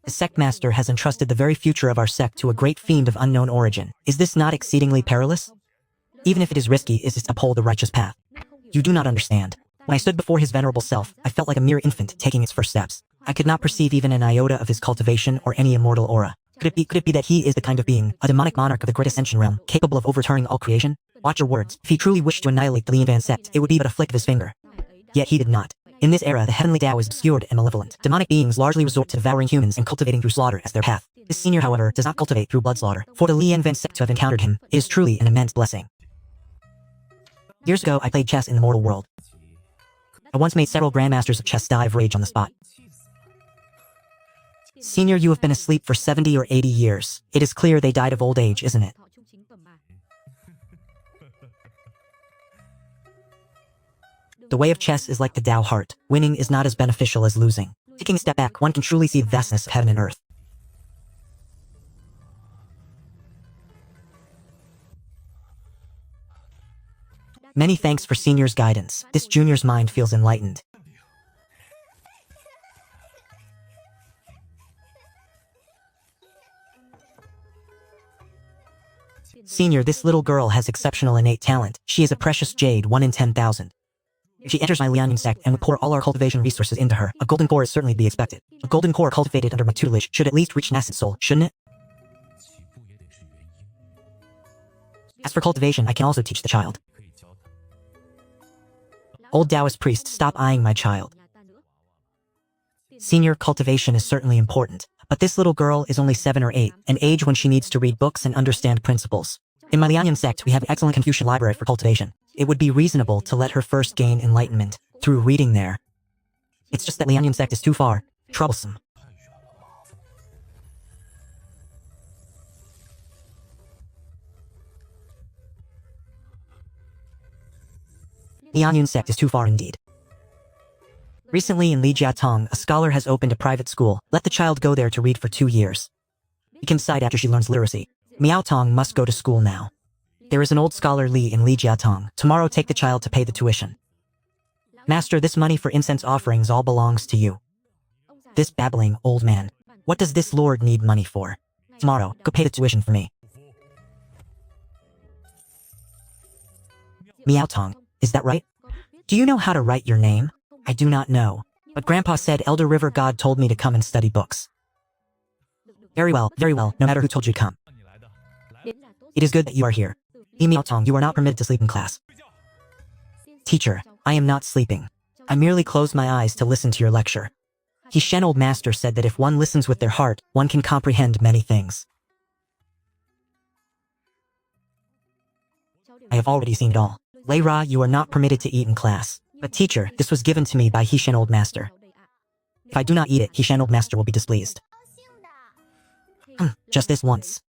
The sect master has entrusted the very future of our sect to a great fiend of unknown origin. Is this not exceedingly perilous? Even if it is risky, is it to uphold the righteous path? You do not understand. When I stood before his venerable self, I felt like a mere infant taking its first steps. I could not perceive even an iota of his cultivation or any immortal aura. Could it be that he is the kind of being, a demonic monarch of the great ascension realm, capable of overturning all creation? Watch your words. If he truly wished to annihilate the Lianvan sect, it would be but a flick of his finger. Yet he did not. In this era, the heavenly Tao is obscured and malevolent. Demonic beings largely resort to devouring humans and cultivating through slaughter as their path. This senior, however, does not cultivate through blood slaughter. For the Lianvan sect to have encountered him, it is truly an immense blessing. Years ago, I played chess in the mortal world. I once made several grandmasters of chess die of rage on the spot. Senior, you have been asleep for 70 or 80 years. It is clear they died of old age, isn't it? The way of chess is like the Tao heart. Winning is not as beneficial as losing. Taking a step back, one can truly see the vastness of heaven and earth. Many thanks for Senior's guidance. This junior's mind feels enlightened. Senior, this little girl has exceptional innate talent. She is a precious jade, 1 in 10,000. If she enters my Lianyan sect and we pour all our cultivation resources into her, a golden core is certainly to be expected. A golden core cultivated under my tutelage should at least reach nascent soul, shouldn't it? As for cultivation, I can also teach the child. Old Taoist priest, stop eyeing my child. Senior, cultivation is certainly important, but this little girl is only 7 or 8, an age when she needs to read books and understand principles. In my Lianyan sect, we have an excellent Confucian library for cultivation. It would be reasonable to let her first gain enlightenment through reading there. It's just that Lianyan sect is too far, troublesome. Lianyan sect is too far indeed. Recently in Lijiatong, a scholar has opened a private school. Let the child go there to read for 2 years. We can decide after she learns literacy. Miaotong must go to school now. There is an old scholar Li in Lijiatong. Tomorrow take the child to pay the tuition. Master, this money for incense offerings all belongs to you. This babbling old man. What does this lord need money for? Tomorrow, go pay the tuition for me. Miaotong, is that right? Do you know how to write your name? I do not know. But Grandpa said Elder River God told me to come and study books. Very well, no matter who told you to come. It is good that you are here. Li Miaotong, you are not permitted to sleep in class. Teacher, I am not sleeping. I merely closed my eyes to listen to your lecture. He Shen old master said that if one listens with their heart, one can comprehend many things. I have already seen it all. Lei Ra, you are not permitted to eat in class. But teacher, this was given to me by He Shen old master. If I do not eat it, He Shen old master will be displeased. Just this once.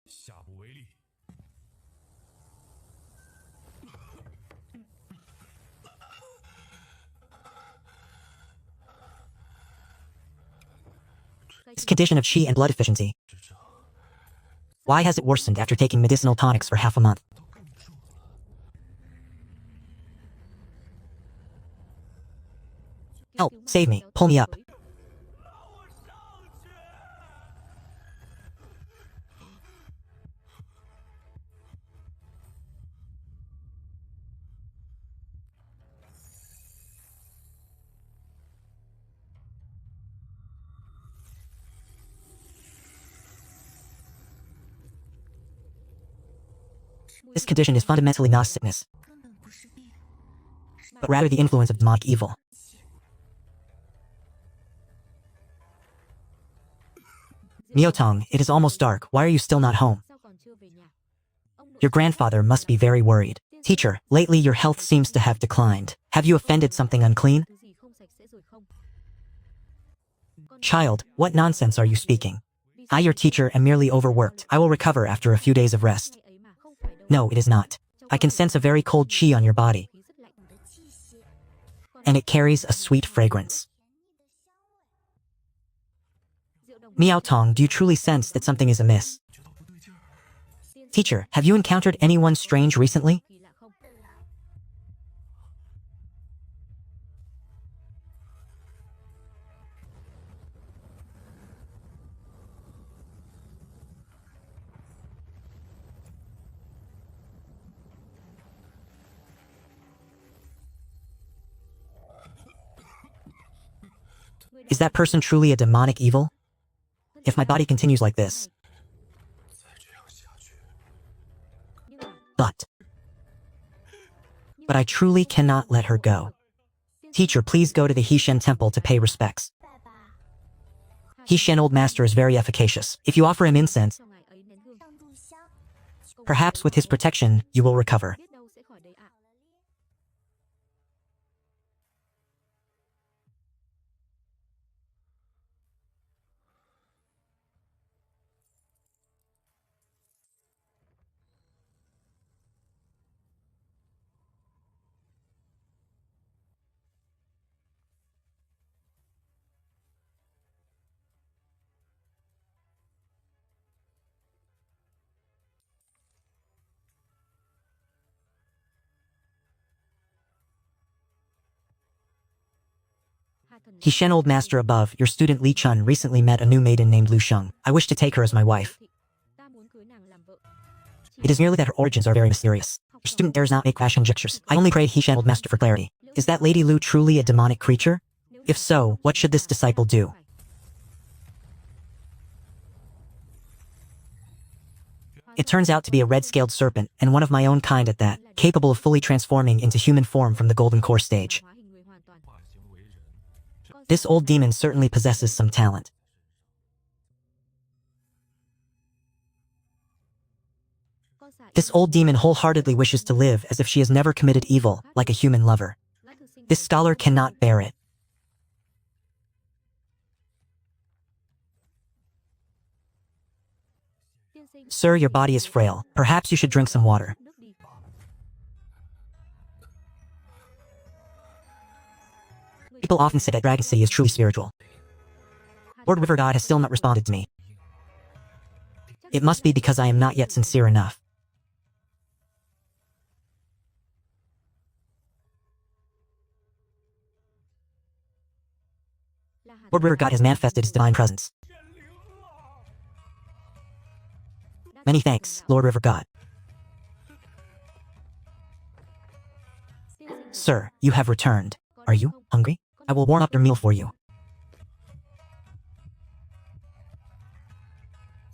This condition of qi and blood deficiency. Why has it worsened after taking medicinal tonics for half a month? Help, save me, pull me up. This condition is fundamentally not sickness, 根本不是病， but rather the influence of demonic evil. Miotong, it is almost dark. Why are you still not home? Sao còn chưa về nhà? Ông nội Your grandfather must be very worried. Teacher, lately your health seems to have declined. Have you offended something unclean? thứ gì không sạch sẽ rồi không? Child, what nonsense are you speaking? I, your teacher, am merely overworked. I will recover after a few days of rest. Ngày ấy mà không phải đâu. No, it is not. I can sense a very cold chi on your body, Khí rất lạnh. 你的气息， and it carries a sweet fragrance. Rượu đồng Miao Tong, do you truly sense that something is amiss? Teacher, have you encountered anyone strange recently? kỳ lạ không? Is that person truly a demonic evil? If my body continues like this, Nhưng mà but I truly cannot let her go. Teacher, please go to the Hishen temple to pay respects. 爸爸， Hishen old master is very efficacious. If you offer him incense, cho ngài ấy nén hương. 上炷香， perhaps with his protection, you will recover. Biết đâu sẽ khỏi đấy ạ. Hai thần Hishen old master above, your student Li Chun recently met a new maiden named Lu Sheng. I wish to take her as my wife. ta muốn cưới nàng làm vợ. It is merely that her origins are very mysterious. Your student dares not make rash conjectures. I only pray Hishen old master for clarity. Is that Lady Lu truly a demonic creature? If so, what should this disciple do? It turns out to be a red-scaled serpent, and one of my own kind at that, capable of fully transforming into human form from the golden core stage. Hóa hình người hoàn toàn. This old demon certainly possesses some talent. Con xà This old demon wholeheartedly wishes to live as if she has never committed evil, like a human lover. lá thư sinh This scholar cannot bear it. tiên sinh. Sir, your body is frail. Perhaps you should drink some water. Nước đi. People often say that Dragon City is truly spiritual. Lord River God has still not responded to me. It must be because I am not yet sincere enough. Là hạt Lord River God has manifested his divine presence. Many thanks, Lord River God. tiên sinh. Sir, you have returned. Are you hungry? I will warm up your meal for you.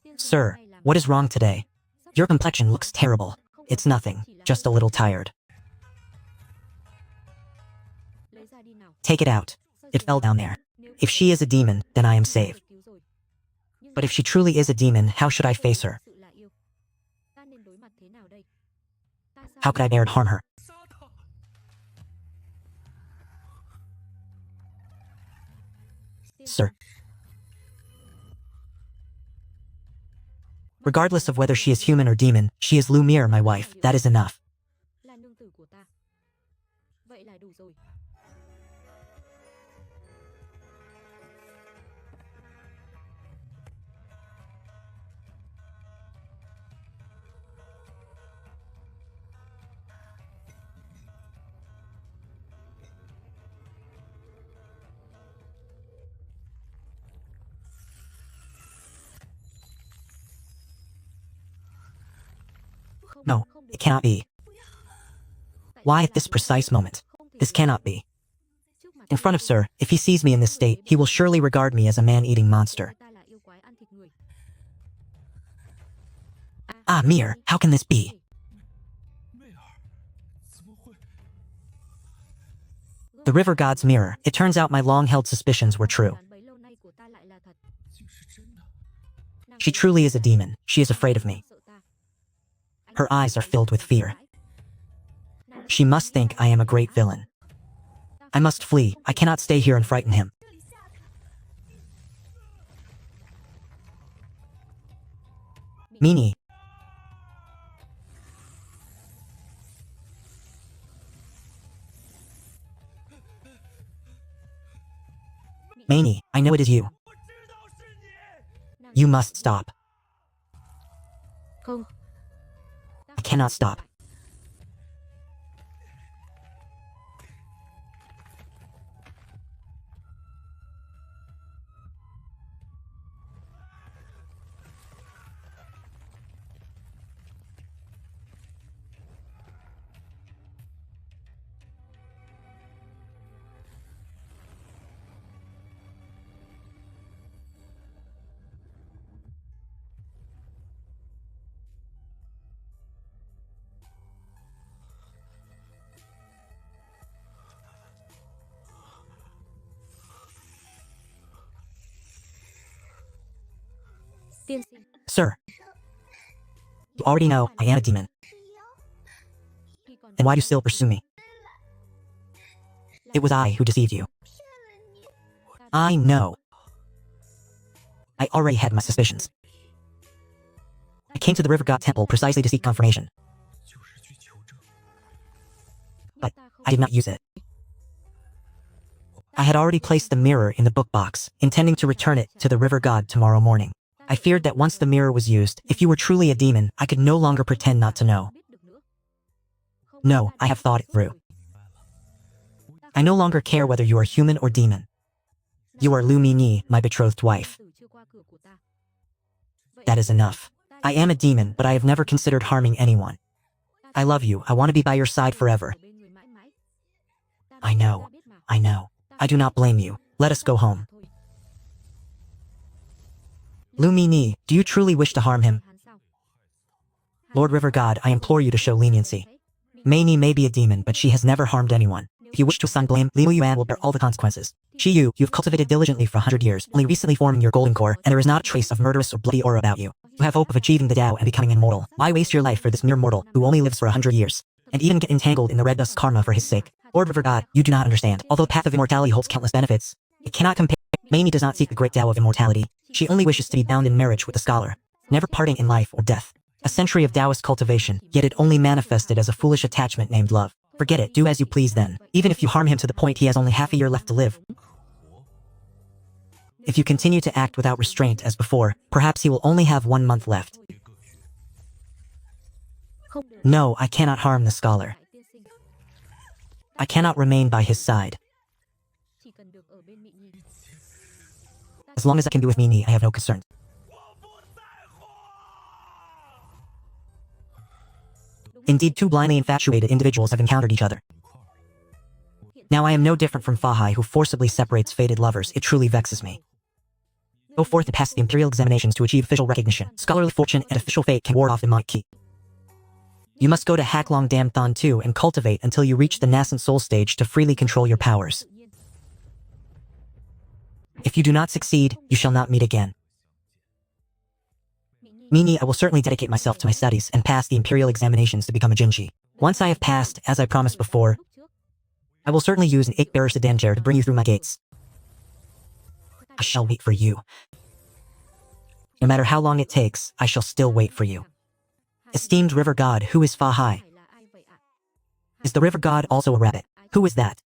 Tiên sinh Sir, hay làm what is wrong today? sắp Your complexion looks terrible. It's nothing, just a little tired. lấy ra đi nào. Take it out. Soi It chiếu. fell down there. Nếu If she is a demon, then I am saved. được cứu rồi. Nhưng But if she truly is a demon, how should I face her? sự là yêu. Ta nên đối mặt thế nào đây? Ta sao How could I bear to harm her? tiên Sir, sinh. regardless of whether she is human or demon, she is Lumiere, my wife. That is enough. Là nương tử của ta. Vậy là đủ rồi. Không, No, không được. it cannot be. Tại Why sao at this làm vậy? precise moment? Không thể This được. cannot be. Trước mặt In front of tiên Sir, if he sees me in this state, he will surely regard me as a man-eating monster. ta là yêu quái ăn thịt người. Ah, Mir, how can this be? The river god's mirror. It turns out my long-held suspicions were true. She truly is a demon. She is afraid of me. Her eyes are filled with fear. She must think I am a great villain. I must flee. I cannot stay here and frighten him. Meanie. Meanie, I know it is you. You must stop. Không. I cannot stop. Tiên sinh. Sir, you already know I am a demon. Then why do you still pursue me? It was I who deceived you. I know. I already had my suspicions. I came to the River God Temple precisely to seek confirmation. But I did not use it. I had already placed the mirror in the book box, intending to return it to the River God tomorrow morning. I feared that once the mirror was used, if you were truly a demon, I could no longer pretend not to know. No, I have thought it through. I no longer care whether you are human or demon. You are Lu Mini, my betrothed wife. That is enough. I am a demon, but I have never considered harming anyone. I love you. I want to be by your side forever. I know. I know. I do not blame you. Let us go home. Lumini, do you truly wish to harm him? Lord River God, I implore you to show leniency. Mei may be a demon, but she has never harmed anyone. If you wish to assign blame, Liu Yuan will bear all the consequences. You've cultivated diligently for 100 years, only recently forming your golden core, and there is not a trace of murderous or bloody aura about you. You have hope of achieving the Tao and becoming immortal. Why waste your life for this mere mortal, who only lives for 100 years? And even get entangled in the red dust karma for his sake? Lord River God, you do not understand. Although the path of immortality holds countless benefits, it cannot compare. Mei does not seek the great Tao of immortality. She only wishes to be bound in marriage with a scholar, never parting in life or death. A century of Taoist cultivation, yet it only manifested as a foolish attachment named love. Forget it, do as you please then. Even if you harm him to the point he has only half a year left to live. If you continue to act without restraint as before, perhaps he will only have 1 month left. No, I cannot harm the scholar. I cannot remain by his side. As long as I can be with Mini, I have no concern. Indeed, two blindly infatuated individuals have encountered each other. Now I am no different from Fahai, who forcibly separates fated lovers. It truly vexes me. Go forth and pass the imperial examinations to achieve official recognition. Scholarly fortune and official fate can ward off the Maki. You must go to Haklong Dam Thon 2 and cultivate until you reach the nascent soul stage to freely control your powers. If you do not succeed, you shall not meet again. Mini, I will certainly dedicate myself to my studies and pass the imperial examinations to become a Jinji. Once I have passed, as I promised before, I will certainly use an 8-bearer sedan chair to bring you through my gates. I shall wait for you. No matter how long it takes, I shall still wait for you. Esteemed River God, who is Fahai? Is the River God also a rabbit? Who is that?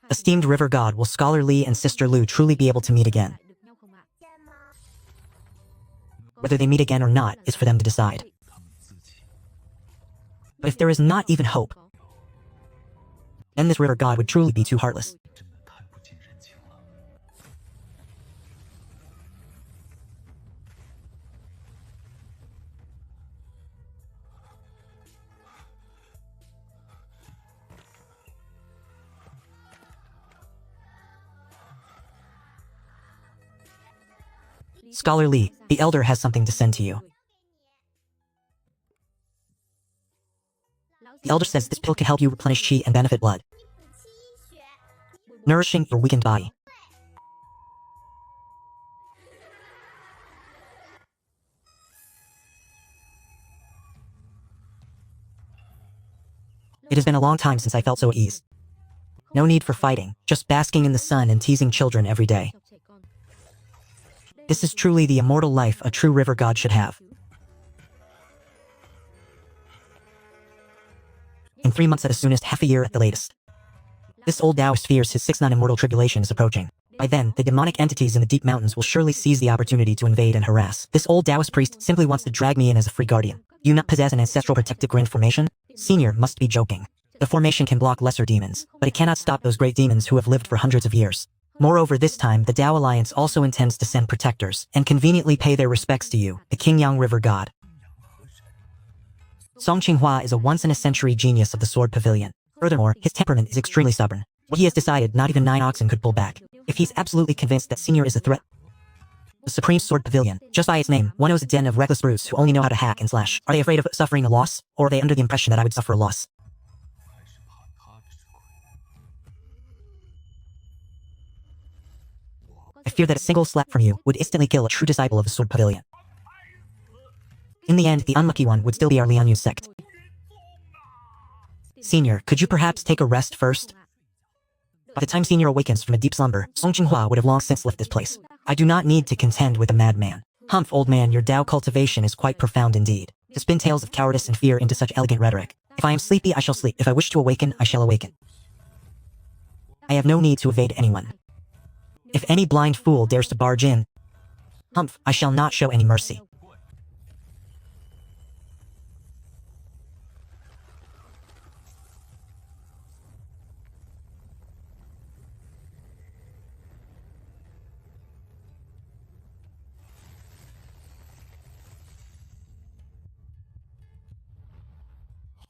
Esteemed River God, will Scholar Lee and Sister Lu truly be able to meet again? Whether they meet again or not is for them to decide. But if there is not even hope, then this River God would truly be too heartless. Scholar Lee, the Elder has something to send to you. The elder says this pill can help you replenish chi and benefit blood, nourishing your weakened body. It has been a long time since I felt so at ease. No need for fighting, just basking in the sun and teasing children every day. This is truly the immortal life a true river god should have. In 3 months at the soonest, half a year at the latest. This old Taoist fears his 6 non-immortal tribulation is approaching. By then, the demonic entities in the deep mountains will surely seize the opportunity to invade and harass. This old Taoist priest simply wants to drag me in as a free guardian. Do you not possess an ancestral protective grand formation? Senior must be joking. The formation can block lesser demons, but it cannot stop those great demons who have lived for hundreds of years. Moreover, this time, the Tao Alliance also intends to send protectors, and conveniently pay their respects to you, the Qingyang River God. Song Qinghua is a once-in-a-century genius of the Sword Pavilion. Furthermore, his temperament is extremely stubborn. What he has decided, not even 9 oxen could pull back. If he's absolutely convinced that Senior is a threat, the Supreme Sword Pavilion, just by its name, one knows a den of reckless brutes who only know how to hack and slash. Are they afraid of suffering a loss, or are they under the impression that I would suffer a loss? I fear that a single slap from you would instantly kill a true disciple of the Sword Pavilion. In the end, the unlucky one would still be our Lianyun sect. Senior, could you perhaps take a rest first? By the time Senior awakens from a deep slumber, Song Qinghua would have long since left this place. I do not need to contend with a madman. Humph, old man, your Tao cultivation is quite profound indeed. To spin tales of cowardice and fear into such elegant rhetoric. If I am sleepy, I shall sleep. If I wish to awaken, I shall awaken. I have no need to evade anyone. If any blind fool dares to barge in, humph, I shall not show any mercy.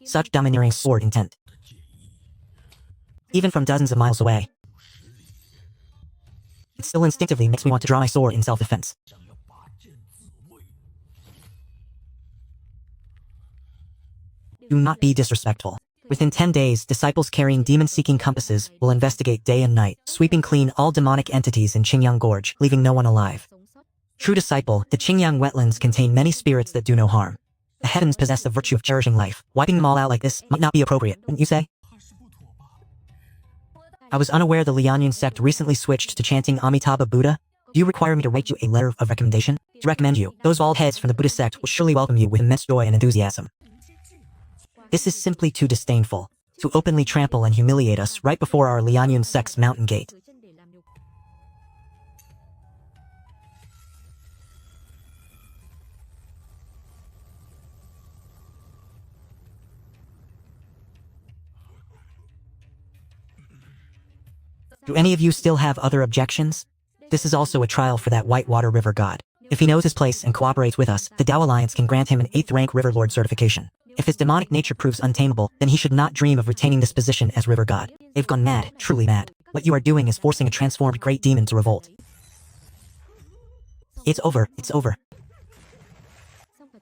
Such domineering sword intent. Even from dozens of miles away, it still instinctively makes me want to draw my sword in self-defense. Do not be disrespectful. Within 10 days, disciples carrying demon-seeking compasses will investigate day and night, sweeping clean all demonic entities in Qingyang Gorge, leaving no one alive. True disciple, the Qingyang wetlands contain many spirits that do no harm. The heavens possess the virtue of cherishing life. Wiping them all out like this might not be appropriate, wouldn't you say? I was unaware the Lianyun sect recently switched to chanting Amitabha Buddha. Do you require me to write you a letter of recommendation? To recommend you, those bald heads from the Buddhist sect will surely welcome you with immense joy and enthusiasm. This is simply too disdainful, to openly trample and humiliate us right before our Lianyun sect's mountain gate. Do any of you still have other objections? This is also a trial for that Whitewater River God. If he knows his place and cooperates with us, the Tao Alliance can grant him an 8th rank River Lord certification. If his demonic nature proves untamable, then he should not dream of retaining this position as River God. They've gone mad, truly mad. What you are doing is forcing a transformed great demon to revolt. It's over, it's over.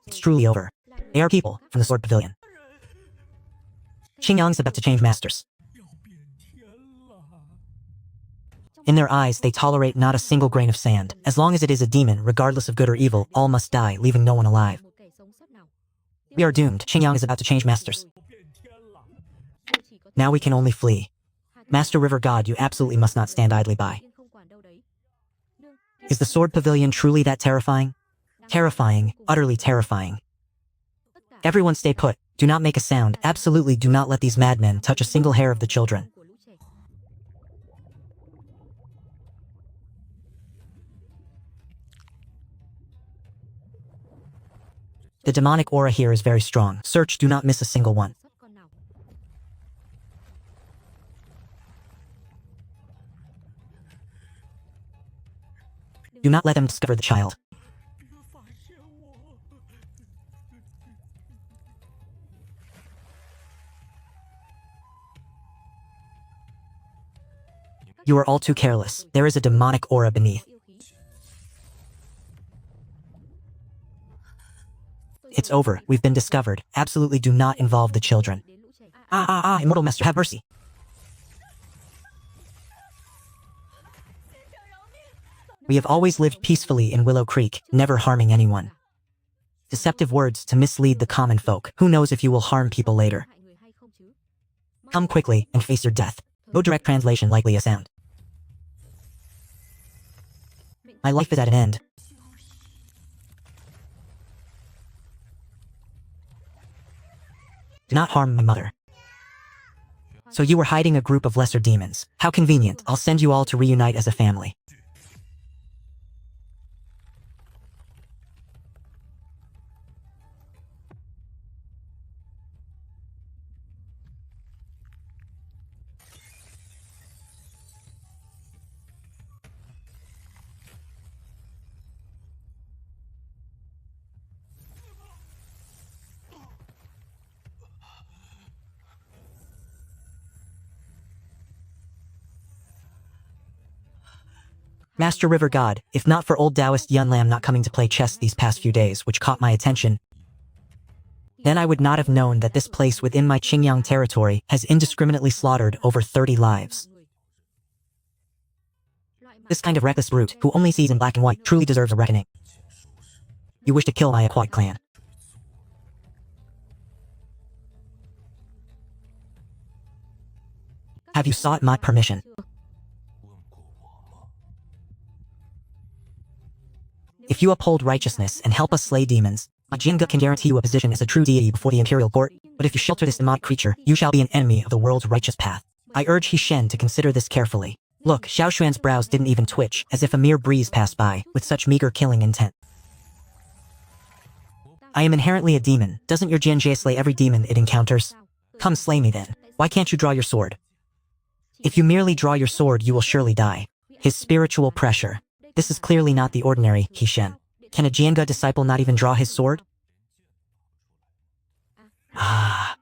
It's truly over. They are people from the Sword Pavilion. Qingyang's about to change masters. In their eyes, they tolerate not a single grain of sand. As long as it is a demon, regardless of good or evil, all must die, leaving no one alive. We are doomed. Qingyang is about to change masters. Now we can only flee. Master River God, you absolutely must not stand idly by. Is the Sword Pavilion truly that terrifying? Terrifying, utterly terrifying. Everyone stay put. Do not make a sound. Absolutely do not let these madmen touch a single hair of the children. The demonic aura here is very strong. Search, do not miss a single one. Do not let them discover the child. You are all too careless. There is a demonic aura beneath. It's over. We've been discovered. Absolutely do not involve the children. Immortal Master, have mercy. We have always lived peacefully in Willow Creek, never harming anyone. Deceptive words to mislead the common folk. Who knows if you will harm people later. hại người hay không chứ? Come quickly and face your death. No direct translation, likely a sound. My life is at an end. Do not harm my mother. So you were hiding a group of lesser demons. How convenient. I'll send you all to reunite as a family. Master River God, if not for old Taoist Yun Lam not coming to play chess these past few days, which caught my attention, then I would not have known that this place within my Qingyang territory has indiscriminately slaughtered over 30 lives. This kind of reckless brute, who only sees in black and white, truly deserves a reckoning. You wish to kill my Aquad clan. Have you sought my permission? If you uphold righteousness and help us slay demons, Majinga can guarantee you a position as a true deity before the imperial court, but if you shelter this demonic creature, you shall be an enemy of the world's righteous path. I urge He Shen to consider this carefully. Look, Xiao Xuan's brows didn't even twitch, as if a mere breeze passed by, with such meager killing intent. I am inherently a demon. Doesn't your Jianjie slay every demon it encounters? Come slay me then. Why can't you draw your sword? If you merely draw your sword, you will surely die. His spiritual pressure. This is clearly not the ordinary He Shen. Can a Jianga disciple not even draw his sword? Ah.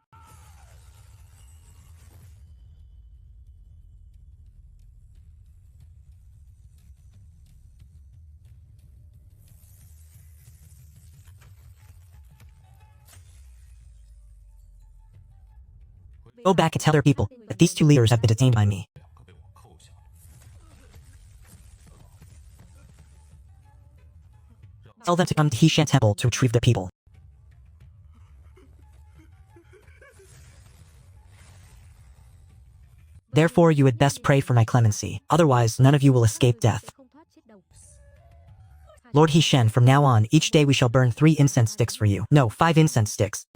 Go back and tell their people that these two leaders have been detained by me. Tell them to come to He Shen Temple to retrieve their people. Therefore, you had best pray for my clemency. Otherwise, none of you will escape death. Lord He Shen, from now on, each day we shall burn 3 incense sticks for you. No, 5 incense sticks.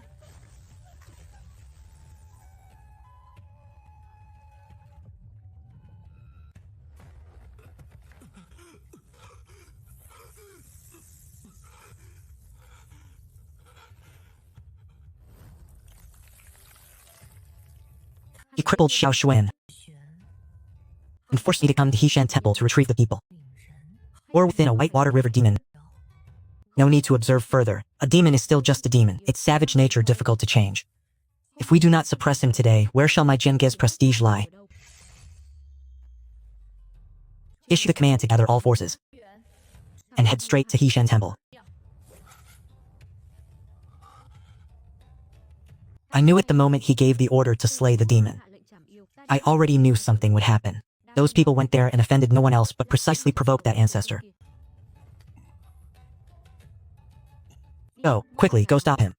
He crippled Xiao Xuan and forced me to come to He Shen Temple to retrieve the people. Or within a whitewater river demon. No need to observe further. A demon is still just a demon, its savage nature difficult to change. If we do not suppress him today, where shall my Jiange's prestige lie? Issue the command to gather all forces and head straight to He Shen Temple. I knew it the moment he gave the order to slay the demon. I already knew something would happen. Those people went there and offended no one else but precisely provoked that ancestor. Go, quickly, go stop him.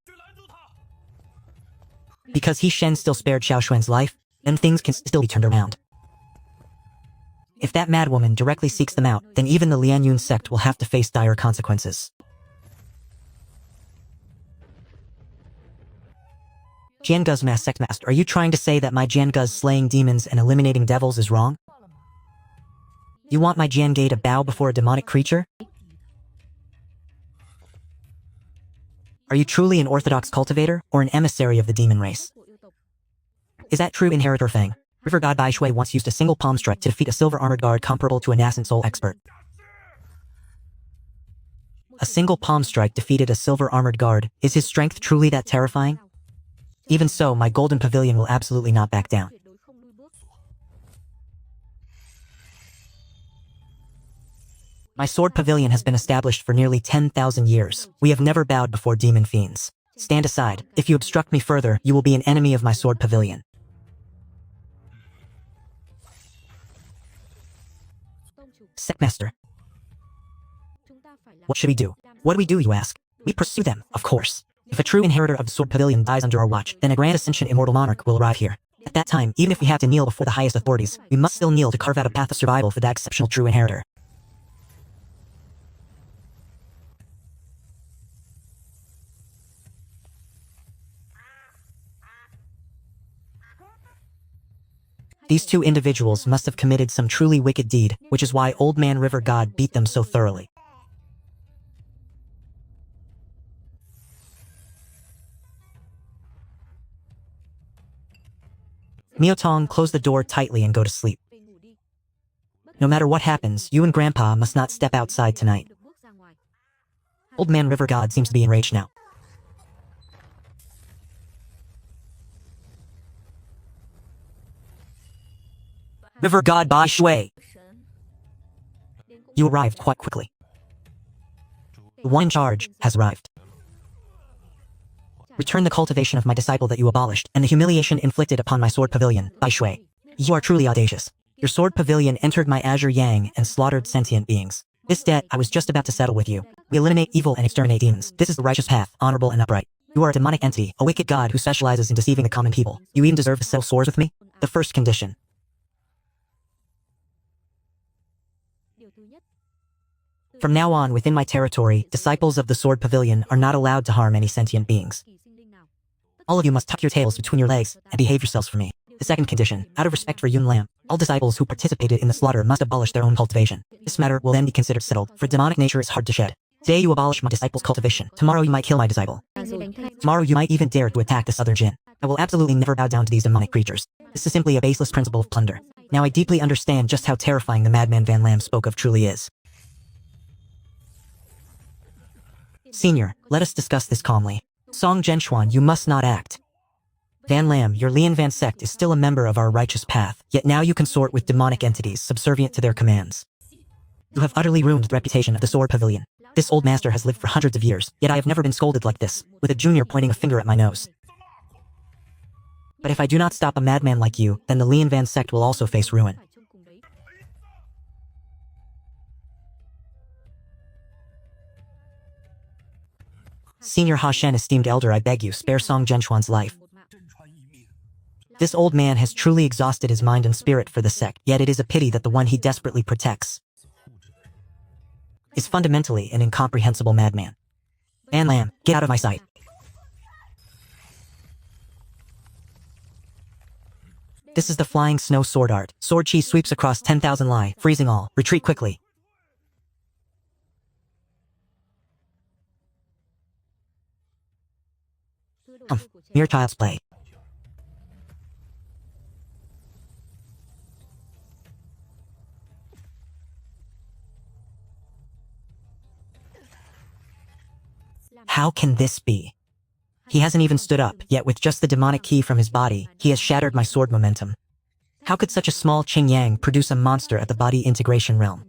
Because He Shen still spared Xiao Xuan's life, then things can still be turned around. If that madwoman directly seeks them out, then even the Lianyun sect will have to face dire consequences. Jiange's sect master, are you trying to say that my Jiange's slaying demons and eliminating devils is wrong? You want my Jiange to bow before a demonic creature? Are you truly an orthodox cultivator, or an emissary of the demon race? Is that true, Inheritor Feng? River God Bai Shui once used a single palm strike to defeat a silver-armored guard comparable to a nascent soul expert. A single palm strike defeated a silver-armored guard. Is his strength truly that terrifying? Even so, my golden pavilion will absolutely not back down. My sword pavilion has been established for nearly 10,000 years. We have never bowed before demon fiends. Stand aside. If you obstruct me further, you will be an enemy of my sword pavilion. Sectmaster, what should we do? What do we do, you ask? We pursue them, of course. If a true inheritor of the sword pavilion dies under our watch, then a grand ascension immortal monarch will arrive here. At that time, even if we have to kneel before the highest authorities, we must still kneel to carve out a path of survival for that exceptional true inheritor. These two individuals must have committed some truly wicked deed, which is why Old Man River God beat them so thoroughly. Miotong, close the door tightly and go to sleep. No matter what happens, you and Grandpa must not step outside tonight. Old Man River God seems to be enraged now. River God Bai Shui! You arrived quite quickly. The one in charge has arrived. Return the cultivation of my disciple that you abolished, and the humiliation inflicted upon my sword pavilion, Bai Shui. You are truly audacious. Your sword pavilion entered my azure yang and slaughtered sentient beings. This debt I was just about to settle with you. We eliminate evil and exterminate demons. This is the righteous path, honorable and upright. You are a demonic entity, a wicked god who specializes in deceiving the common people. You even deserve to settle swords with me? The first condition. From now on, within my territory, disciples of the sword pavilion are not allowed to harm any sentient beings. All of you must tuck your tails between your legs and behave yourselves for me. The second condition, out of respect for Yun Lam, all disciples who participated in the slaughter must abolish their own cultivation. This matter will then be considered settled, for demonic nature is hard to shed. Today you abolish my disciple's cultivation. Tomorrow you might kill my disciple. Tomorrow you might even dare to attack the southern Jin. I will absolutely never bow down to these demonic creatures. This is simply a baseless principle of plunder. Now I deeply understand just how terrifying the madman Van Lam spoke of truly is. Senior, let us discuss this calmly. Song Zhenchuan, you must not act. Van Lam, your Lian Van sect is still a member of our righteous path, yet now you consort with demonic entities subservient to their commands. You have utterly ruined the reputation of the sword pavilion. This old master has lived for hundreds of years, yet I have never been scolded like this, with a junior pointing a finger at my nose. But if I do not stop a madman like you, then the Lian Van sect will also face ruin. Senior Ha Shen, esteemed elder, I beg you, spare Song Zhenchuan's life. This old man has truly exhausted his mind and spirit for the sect, yet it is a pity that the one he desperately protects is fundamentally an incomprehensible madman. Van Lam, get out of my sight. This is the flying snow sword art. Sword chi sweeps across 10,000 li, freezing all. Retreat quickly. Mere child's play. How can this be? He hasn't even stood up, yet with just the demonic key from his body, he has shattered my sword momentum. How could such a small Qing Yang produce a monster at the body integration realm?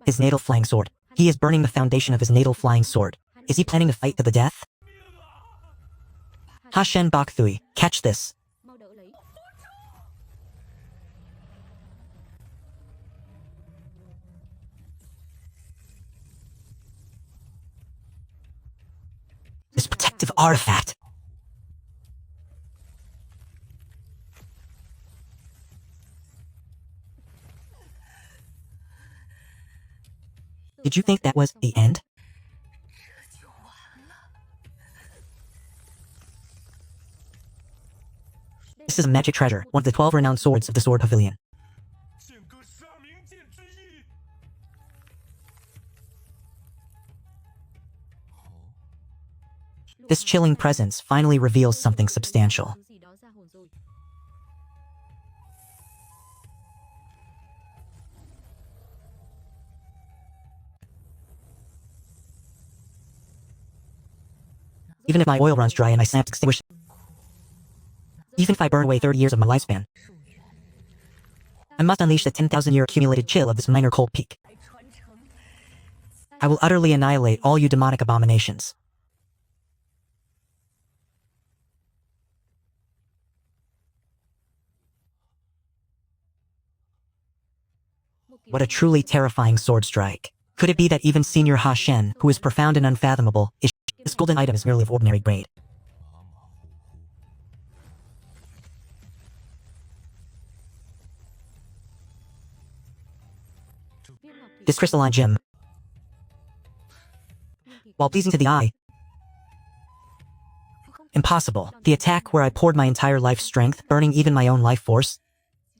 His natal flying sword. He is burning the foundation of his natal flying sword. Is he planning to fight to the death? Ha Shen Bak Thui, catch this. This protective artifact. Did you think that was the end? This is a magic treasure, one of the 12 renowned swords of the sword pavilion. This chilling presence finally reveals something substantial. Even if my oil runs dry and my snaps extinguish, Even if I burn away 30 years of my lifespan, I must unleash the 10,000-year accumulated chill of this minor cold peak. I will utterly annihilate all you demonic abominations. What a truly terrifying sword strike. Could it be that even Senior Ha Shen, who is profound and unfathomable, is this golden item is merely of ordinary grade? This crystalline gem, while pleasing to the eye, impossible. The attack where I poured my entire life strength, burning even my own life force,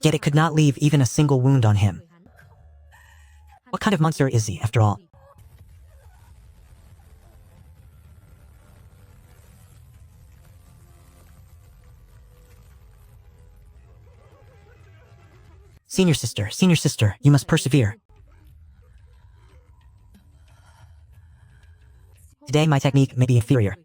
yet it could not leave even a single wound on him. What kind of monster is he, after all? Senior sister, you must persevere. Today my technique may be inferior,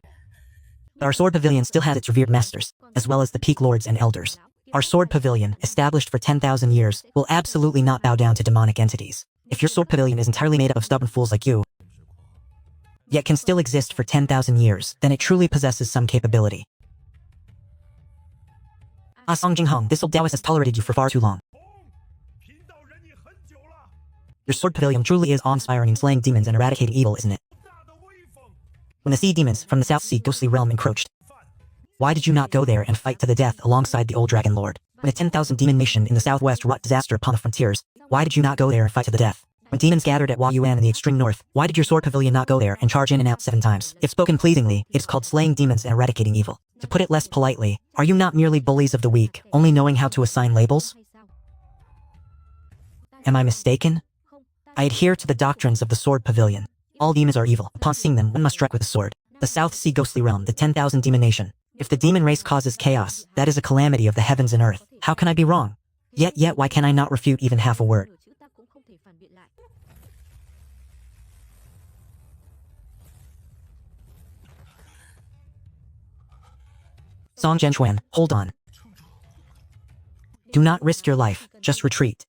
but our sword pavilion still has its revered masters, as well as the peak lords and elders. Our sword pavilion, established for 10,000 years, will absolutely not bow down to demonic entities. If your sword pavilion is entirely made up of stubborn fools like you, yet can still exist for 10,000 years, then it truly possesses some capability. Song Jinghong, this old Taoist has tolerated you for far too long. Your sword pavilion truly is awe-inspiring in slaying demons and eradicating evil, isn't it? When the sea demons from the South Sea ghostly realm encroached, why did you not go there and fight to the death alongside the old dragon lord? When a 10,000 demon nation in the southwest wrought disaster upon the frontiers, why did you not go there and fight to the death? When demons gathered at Huayuan in the extreme north, why did your sword pavilion not go there and charge in and out 7 times? If spoken pleasingly, it is called slaying demons and eradicating evil. To put it less politely, are you not merely bullies of the weak, only knowing how to assign labels? Am I mistaken? I adhere to the doctrines of the sword pavilion. All demons are evil. Upon seeing them, one must strike with a sword. The South Sea ghostly realm, the 10,000 demon nation. If the demon race causes chaos, that is a calamity of the heavens and earth. How can I be wrong? Yet why can I not refute even half a word? Song Zhenchuan, hold on. Do not risk your life, just retreat.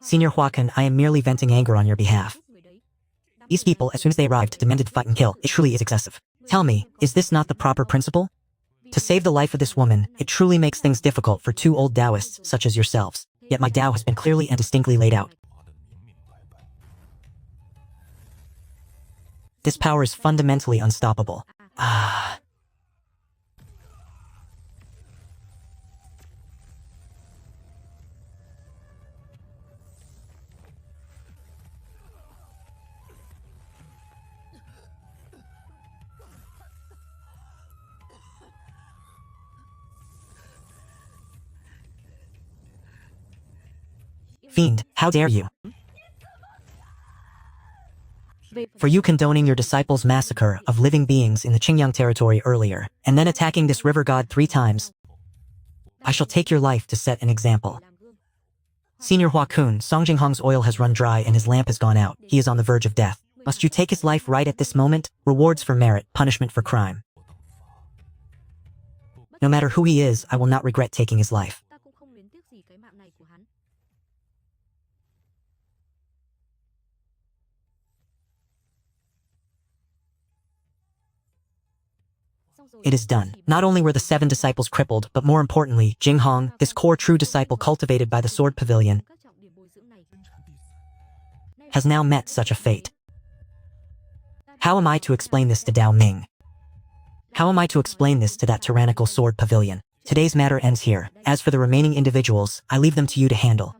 Senior Huaken, I am merely venting anger on your behalf. These people, as soon as they arrived, demanded fight and kill. It truly is excessive. Tell me, is this not the proper principle? To save the life of this woman, it truly makes things difficult for 2 old Taoists such as yourselves. Yet my Tao has been clearly and distinctly laid out. This power is fundamentally unstoppable. Fiend, how dare you? For you condoning your disciples' massacre of living beings in the Qingyang territory earlier, and then attacking this river god 3 times, I shall take your life to set an example. Senior Huakun, Song Jinghong's oil has run dry and his lamp has gone out. He is on the verge of death. Must you take his life right at this moment? Rewards for merit, punishment for crime. No matter who he is, I will not regret taking his life. It is done. Not only were the 7 disciples crippled, but more importantly, Jinghong, this core true disciple cultivated by the sword pavilion, has now met such a fate. How am I to explain this to Dao Ming? How am I to explain this to that tyrannical sword pavilion? Today's matter ends here. As for the remaining individuals, I leave them to you to handle.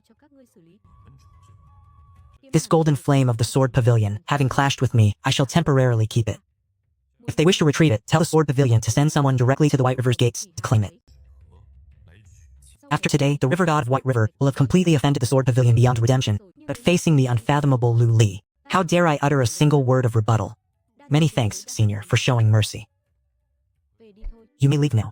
This golden flame of the sword pavilion, having clashed with me, I shall temporarily keep it. If they wish to retrieve it, tell the sword pavilion to send someone directly to the White River's gates to claim it. After today, the river god of White River will have completely offended the sword pavilion beyond redemption, but facing the unfathomable Lu Li, how dare I utter a single word of rebuttal? Many thanks, Senior, for showing mercy. You may leave now.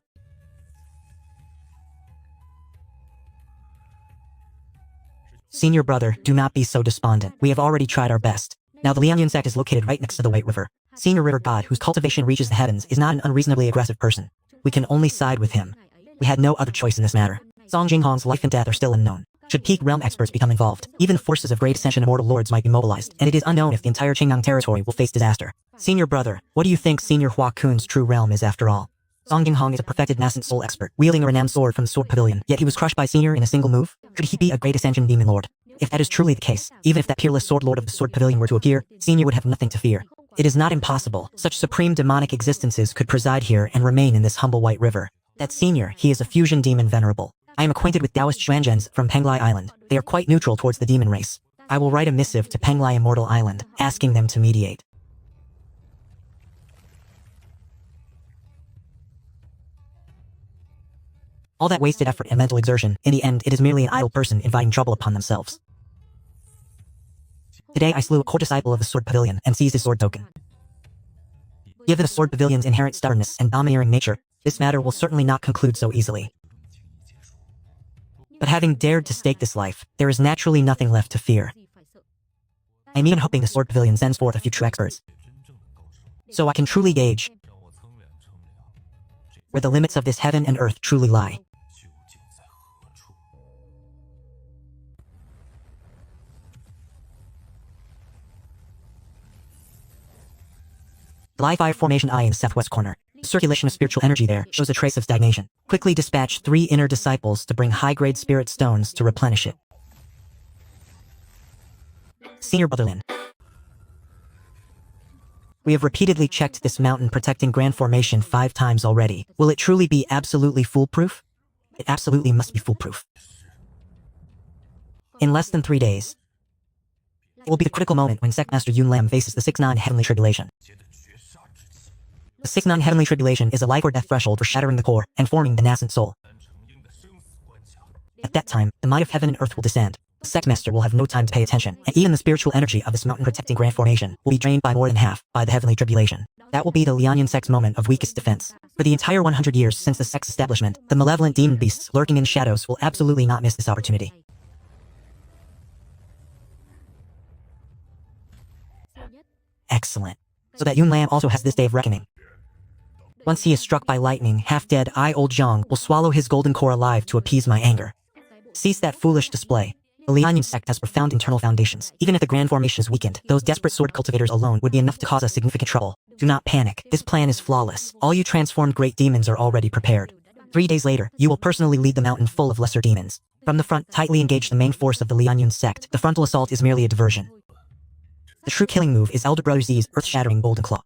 Senior brother, do not be so despondent. We have already tried our best. Now the Liangyun sect is located right next to the White River. Senior river god whose cultivation reaches the heavens is not an unreasonably aggressive person. We can only side with him. We had no other choice in this matter. Song Jinghong's life and death are still unknown. Should peak realm experts become involved, even the forces of Great Ascension Immortal Lords might be mobilized, and it is unknown if the entire Qingyang territory will face disaster. Senior brother, what do you think Senior Hua Kun's true realm is after all? Song Jinghong is a perfected nascent soul expert, wielding a renowned sword from the Sword Pavilion, yet he was crushed by Senior in a single move? Could he be a Great Ascension Demon Lord? If that is truly the case, even if that peerless Sword Lord of the Sword Pavilion were to appear, Senior would have nothing to fear. It is not impossible. Such supreme demonic existences could preside here and remain in this humble white river. That Senior, he is a fusion demon venerable. I am acquainted with Taoist Xuanzhens from Penglai Island. They are quite neutral towards the demon race. I will write a missive to Penglai Immortal Island, asking them to mediate. All that wasted effort and mental exertion, in the end it is merely an idle person inviting trouble upon themselves. Today I slew a core disciple of the Sword Pavilion and seized his sword token. Given the Sword Pavilion's inherent stubbornness and domineering nature, this matter will certainly not conclude so easily. But having dared to stake this life, there is naturally nothing left to fear. I am even hoping the Sword Pavilion sends forth a few true experts, so I can truly gauge where the limits of this heaven and earth truly lie. The live fire formation eye in the southwest corner. The circulation of spiritual energy there shows a trace of stagnation. Quickly dispatch 3 inner disciples to bring high-grade spirit stones to replenish it. Senior Brother Lin. We have repeatedly checked this mountain protecting Grand Formation 5 times already. Will it truly be absolutely foolproof? It absolutely must be foolproof. In less than 3 days, it will be the critical moment when Sect Master Yun Lam faces the 6 non-heavenly tribulation. The 6 non-heavenly tribulation is a life or death threshold for shattering the core and forming the nascent soul. At that time, the might of heaven and earth will descend. The Sect Master will have no time to pay attention, and even the spiritual energy of this mountain protecting Grand Formation will be drained by more than half by the heavenly tribulation. That will be the Lianyan sect's moment of weakest defense. For the entire 100 years since the sect's establishment, the malevolent demon beasts lurking in shadows will absolutely not miss this opportunity. Excellent. So that Yun Lam also has this day of reckoning. Once he is struck by lightning, half-dead Old Zhang will swallow his golden core alive to appease my anger. Cease that foolish display. The Lianyan sect has profound internal foundations. Even if the Grand Formation is weakened, those desperate sword cultivators alone would be enough to cause us significant trouble. Do not panic. This plan is flawless. All you transformed great demons are already prepared. 3 days later, you will personally lead the mountain full of lesser demons. From the front, tightly engage the main force of the Lianyan sect. The frontal assault is merely a diversion. The true killing move is Elder Brother Z's earth-shattering Golden Claw.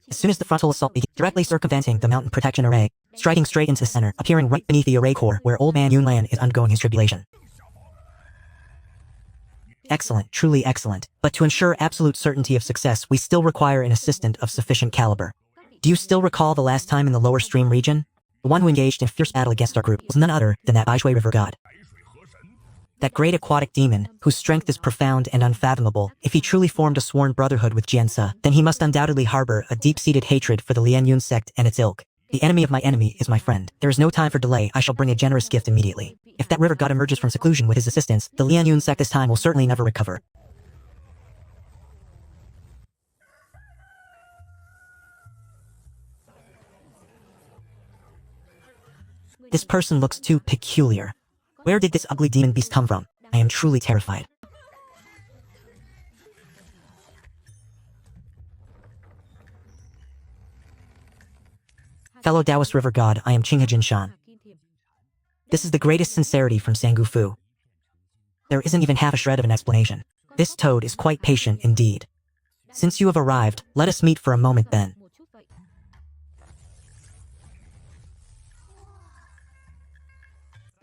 As soon as the frontal assault begins, directly circumventing the mountain protection array, striking straight into the center, appearing right beneath the array core where Old Man Yun Lan is undergoing his tribulation. Excellent, truly excellent. But to ensure absolute certainty of success, we still require an assistant of sufficient caliber. Do you still recall the last time in the lower stream region? The one who engaged in fierce battle against our group was none other than that Baishui River God. That great aquatic demon, whose strength is profound and unfathomable. If he truly formed a sworn brotherhood with Jiansa, then he must undoubtedly harbor a deep-seated hatred for the Lianyun sect and its ilk. The enemy of my enemy is my friend. There is no time for delay. I shall bring a generous gift immediately. If that river god emerges from seclusion with his assistance, the Lianyun sect this time will certainly never recover. This person looks too peculiar. Where did this ugly demon beast come from? I am truly terrified. Fellow Taoist River God, I am Qinghe Jinshan. This is the greatest sincerity from Sangu Fu. There isn't even half a shred of an explanation. This toad is quite patient indeed. Since you have arrived, let us meet for a moment then.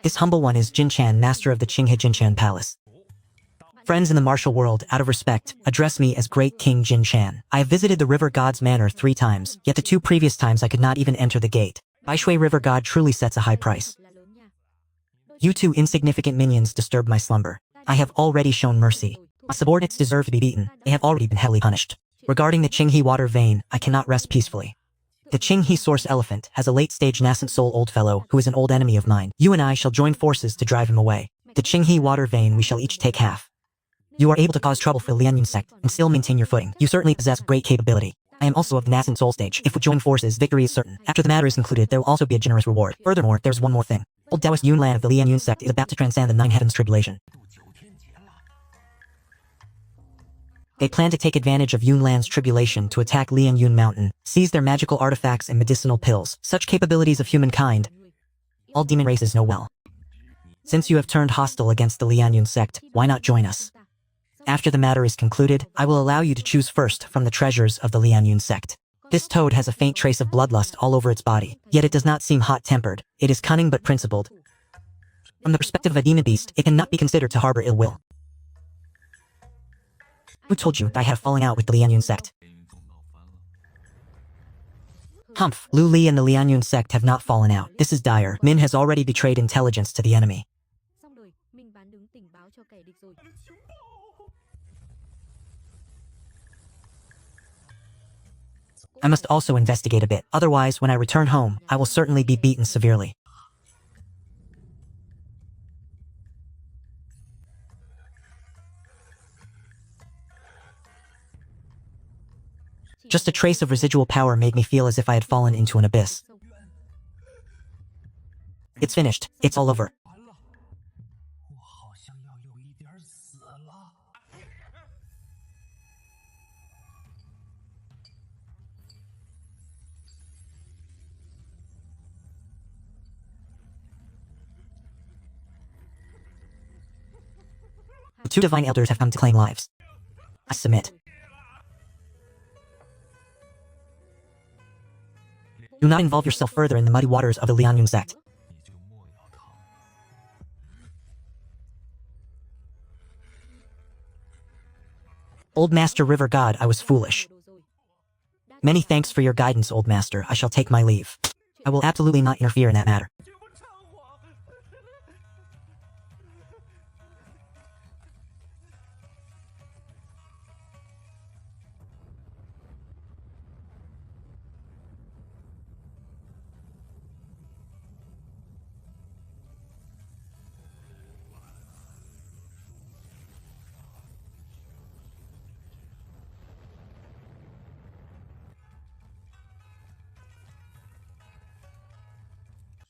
This humble one is Jinchan, master of the Qinghe Jinchan Palace. Friends in the martial world, out of respect, address me as Great King Jinchan. I have visited the River God's manor 3 times, yet the 2 previous times I could not even enter the gate. Baishui River God truly sets a high price. You 2 insignificant minions disturb my slumber. I have already shown mercy. My subordinates deserve to be beaten. They have already been heavily punished. Regarding the Qinghe water vein, I cannot rest peacefully. The Qinghe source elephant has a late-stage nascent soul old fellow who is an old enemy of mine. You and I shall join forces to drive him away. The Qinghe water vein we shall each take half. You are able to cause trouble for the Lianyun sect and still maintain your footing. You certainly possess great capability. I am also of the nascent soul stage. If we join forces, victory is certain. After the matter is concluded, there will also be a generous reward. Furthermore, there's one more thing. Old Taoist Yunlan of the Lianyun sect is about to transcend the 9 heavens tribulation. They plan to take advantage of Yunlan's tribulation to attack Lianyun Mountain, seize their magical artifacts and medicinal pills. Such capabilities of humankind, all demon races know well. Since you have turned hostile against the Lianyun sect, why not join us? After the matter is concluded, I will allow you to choose first from the treasures of the Lianyun sect. This toad has a faint trace of bloodlust all over its body, yet it does not seem hot-tempered. It is cunning but principled. From the perspective of a demon beast, it cannot be considered to harbor ill will. Who told you that I had a falling out with the Lianyun sect? Humph, Lu Li and the Lianyun sect have not fallen out. This is dire. Min has already betrayed intelligence to the enemy. Xong rồi, mình bán đứng tình báo cho kẻ địch rồi. I must also investigate a bit. Otherwise, when I return home, I will certainly be beaten severely. Just a trace of residual power made me feel as if I had fallen into an abyss. It's finished. It's all over. 完了，我好像要有一点死了。 The 2 divine elders have come to claim lives. I submit. Do not involve yourself further in the muddy waters of the Lianyun sect. 你就莫要逃。 Old Master River God, I was foolish. Many thanks for your guidance, Old Master. I shall take my leave. I will absolutely not interfere in that matter. 救不成我。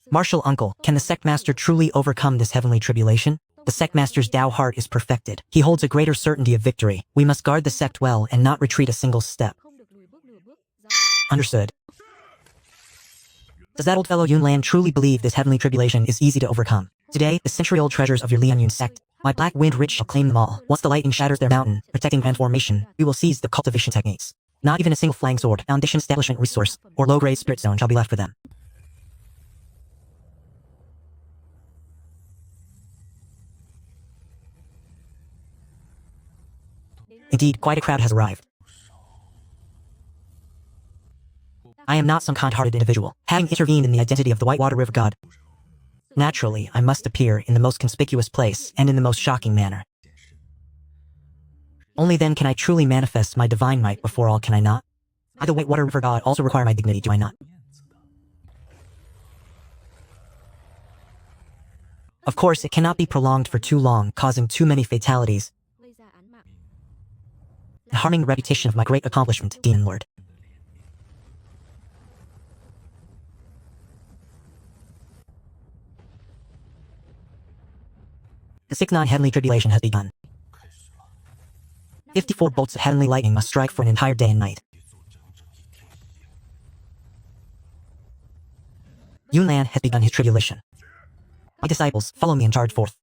Martial Uncle, can the Sect Master truly overcome this heavenly tribulation? The Sect Master's Tao heart is perfected. He holds a greater certainty of victory. We must guard the sect well and not retreat a single step. Không được lùi bước nửa bước. Understood. Does that old fellow Yunlan truly believe this heavenly tribulation is easy to overcome? Today, the century-old treasures of your Lianyun sect, my black wind rich shall claim them all. Once the lightning shatters their mountain, protecting transformation, we will seize the cultivation techniques. Not even a single flying sword, foundation establishment resource, or low-grade spirit zone shall be left for them. Indeed, quite a crowd has arrived. I am not some kind-hearted individual, having intervened in the identity of the Whitewater River God. Naturally, I must appear in the most conspicuous place and in the most shocking manner. Only then can I truly manifest my divine might before all, can I not? I, the Whitewater River God, also require my dignity, do I not? Of course, it cannot be prolonged for too long, causing too many fatalities, Gây ra án mạng. and harming the reputation of my great accomplishment, Demon Lord. The 6-9 heavenly tribulation has begun. 54 bolts of heavenly lightning must strike for an entire day and night. Yunlan has begun his tribulation. My disciples, follow me and charge forth.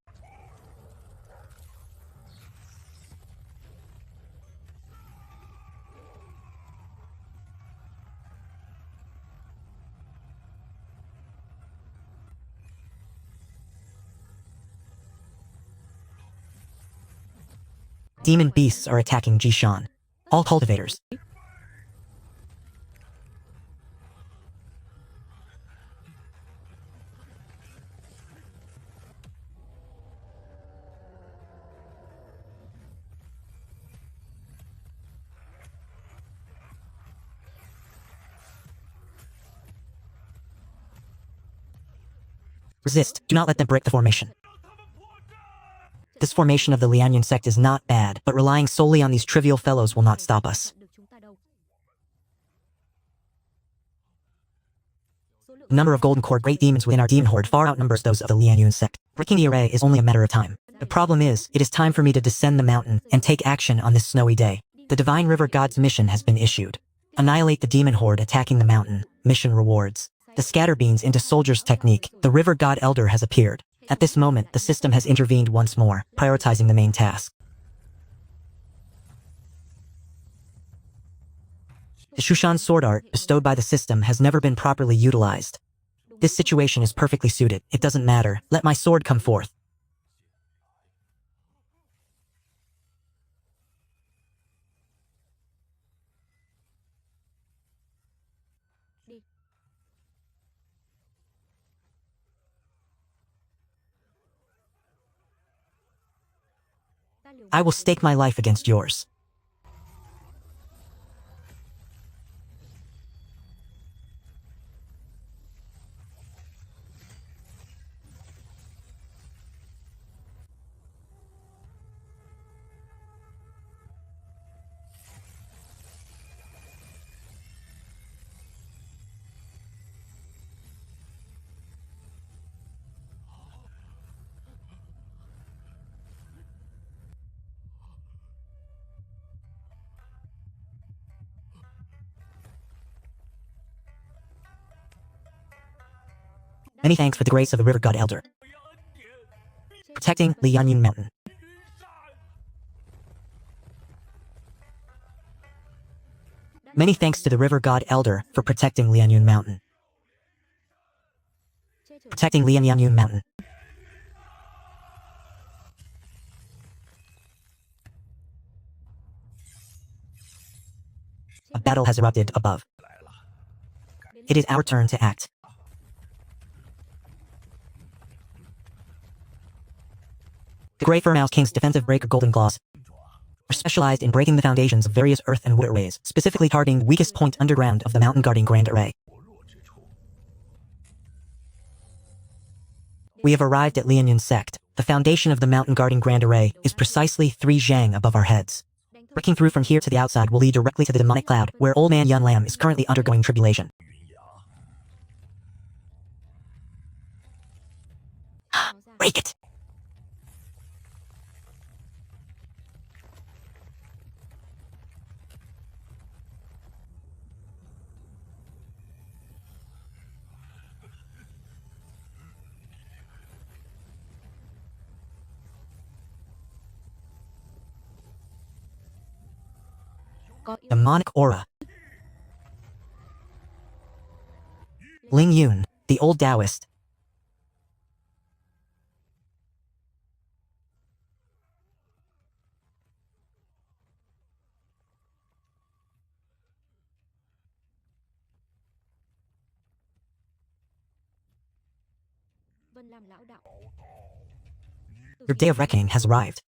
Demon beasts are attacking Jishan. All cultivators. Resist. Do not let them break the formation. This formation of the Lianyan sect is not bad, but relying solely on these trivial fellows will not stop us. The number of golden core great demons within our demon horde far outnumbers those of the Lianyan sect. Breaking the array is only a matter of time. The problem is, it is time for me to descend the mountain and take action on this snowy day. The Divine River God's mission has been issued. Annihilate the demon horde attacking the mountain. Mission rewards. The scatter beans into soldiers technique. The River God Elder has appeared. At this moment, the system has intervened once more, prioritizing the main task. The Shushan sword art bestowed by the system has never been properly utilized. This situation is perfectly suited. It doesn't matter. Let my sword come forth. I will stake my life against yours. Many thanks for the grace of the River God Elder. Protecting Lianyan Mountain. Many thanks to the River God Elder for protecting Lianyan Mountain. Protecting Lianyan Mountain. A battle has erupted above. It is our turn to act. The Grey Fur Mouse King's defensive breaker Golden Gloss are specialized in breaking the foundations of various earth and wood arrays, specifically targeting the weakest point underground of the mountain guarding grand array. We have arrived at Lianyan sect. The foundation of the mountain guarding grand array is precisely 3 zhang above our heads. Breaking through from here to the outside will lead directly to the demonic cloud, where old man Yun Lam is currently undergoing tribulation. Break it! Demonic aura. Ling Yun, the old Taoist. Your day of reckoning has arrived.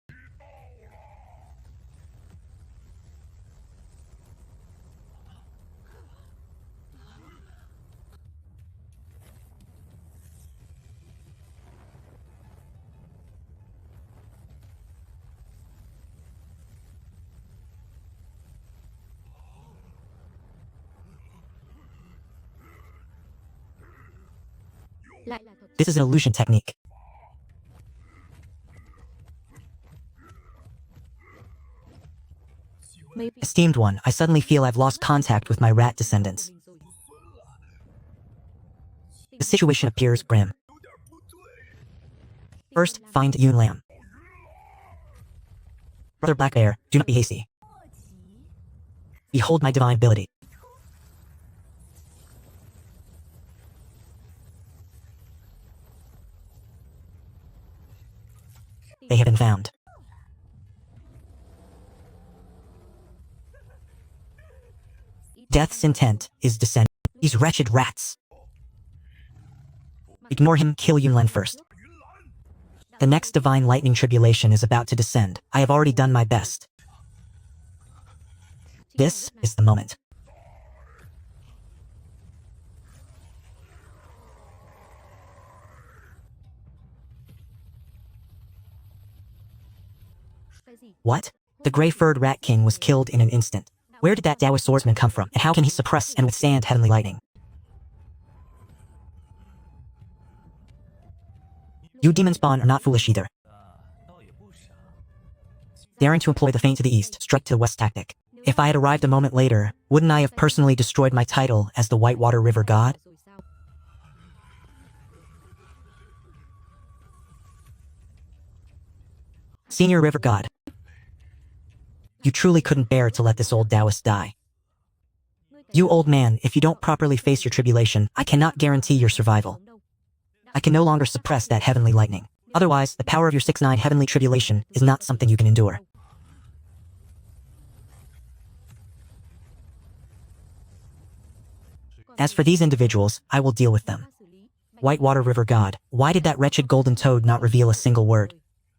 This is an illusion technique. Esteemed one, I suddenly feel I've lost contact with my rat descendants. The situation appears grim. First, find Yun Lam. Brother Black Bear, do not be hasty. Behold my divine ability. They have been found. Death's intent is descent. These wretched rats. Ignore him, kill Yunlan first. The next divine lightning tribulation is about to descend. I have already done my best. This is the moment. What? The gray-furred rat king was killed in an instant. Where did that Taoist swordsman come from, and how can he suppress and withstand heavenly lightning? You demon spawn are not foolish either. Daring to employ the feint to the east, strike to the west tactic. If I had arrived a moment later, wouldn't I have personally destroyed my title as the Whitewater River God? Senior River God. You truly couldn't bear to let this old Taoist die. You old man, if you don't properly face your tribulation, I cannot guarantee your survival. I can no longer suppress that heavenly lightning. Otherwise, the power of your 6-9 heavenly tribulation is not something you can endure. As for these individuals, I will deal with them. Whitewater River God, why did that wretched golden toad not reveal a single word?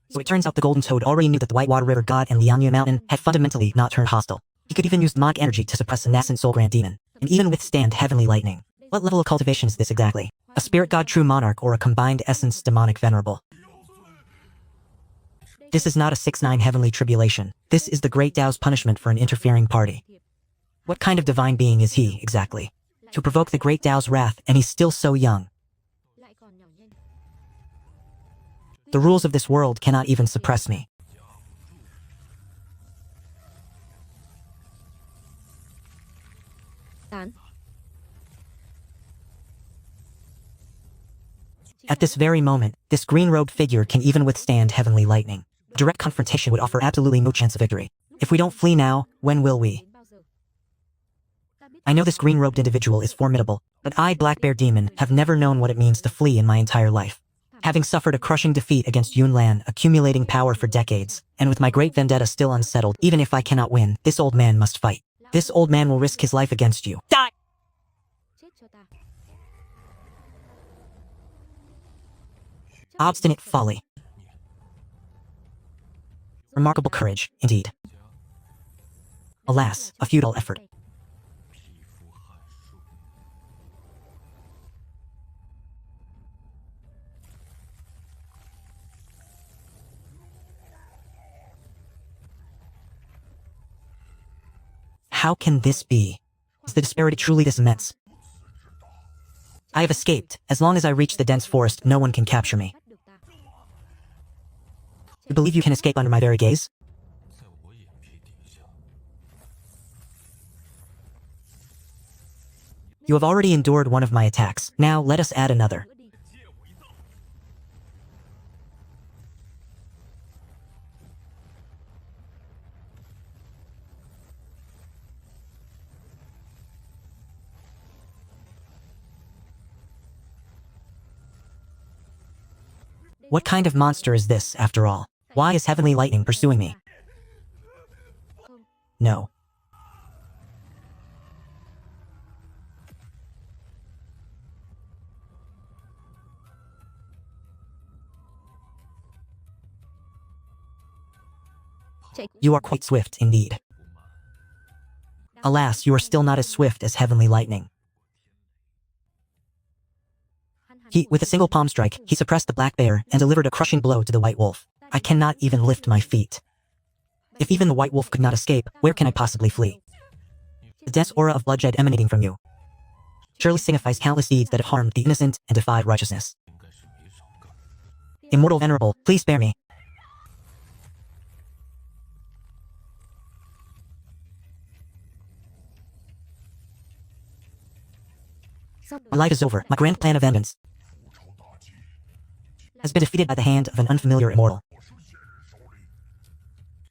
So it turns out the golden toad already knew that the Whitewater River God and Liangyu Mountain had fundamentally not turned hostile. He could even use demonic energy to suppress a nascent soul grand demon, and even withstand heavenly lightning. What level of cultivation is this exactly? A spirit god true monarch or a combined essence demonic venerable? This is not a 6-9 heavenly tribulation. This is the great Tao's punishment for an interfering party. What kind of divine being is he, exactly? To provoke the great Tao's wrath, and he's still so young. The rules of this world cannot even suppress me. At this very moment, this green-robed figure can even withstand heavenly lightning. Direct confrontation would offer absolutely no chance of victory. If we don't flee now, when will we? I know this green-robed individual is formidable, but I, Black Bear Demon, have never known what it means to flee in my entire life. Having suffered a crushing defeat against Yunlan, accumulating power for decades, and with my great vendetta still unsettled, even if I cannot win, this old man must fight. This old man will risk his life against you. Die! Obstinate folly. Remarkable courage, indeed. Alas, a futile effort. How can this be? Is the disparity truly this immense? I have escaped. As long as I reach the dense forest, no one can capture me. You believe you can escape under my very gaze? You have already endured one of my attacks. Now let us add another. What kind of monster is this, after all? Why is heavenly lightning pursuing me? No. You are quite swift, indeed. Alas, you are still not as swift as heavenly lightning. With a single palm strike, he suppressed the black bear and delivered a crushing blow to the white wolf. I cannot even lift my feet. If even the white wolf could not escape, where can I possibly flee? The dense aura of bloodshed emanating from you surely signifies countless deeds that have harmed the innocent and defied righteousness. Immortal Venerable, please spare me. My life is over. My grand plan of vengeance has been defeated by the hand of an unfamiliar immortal.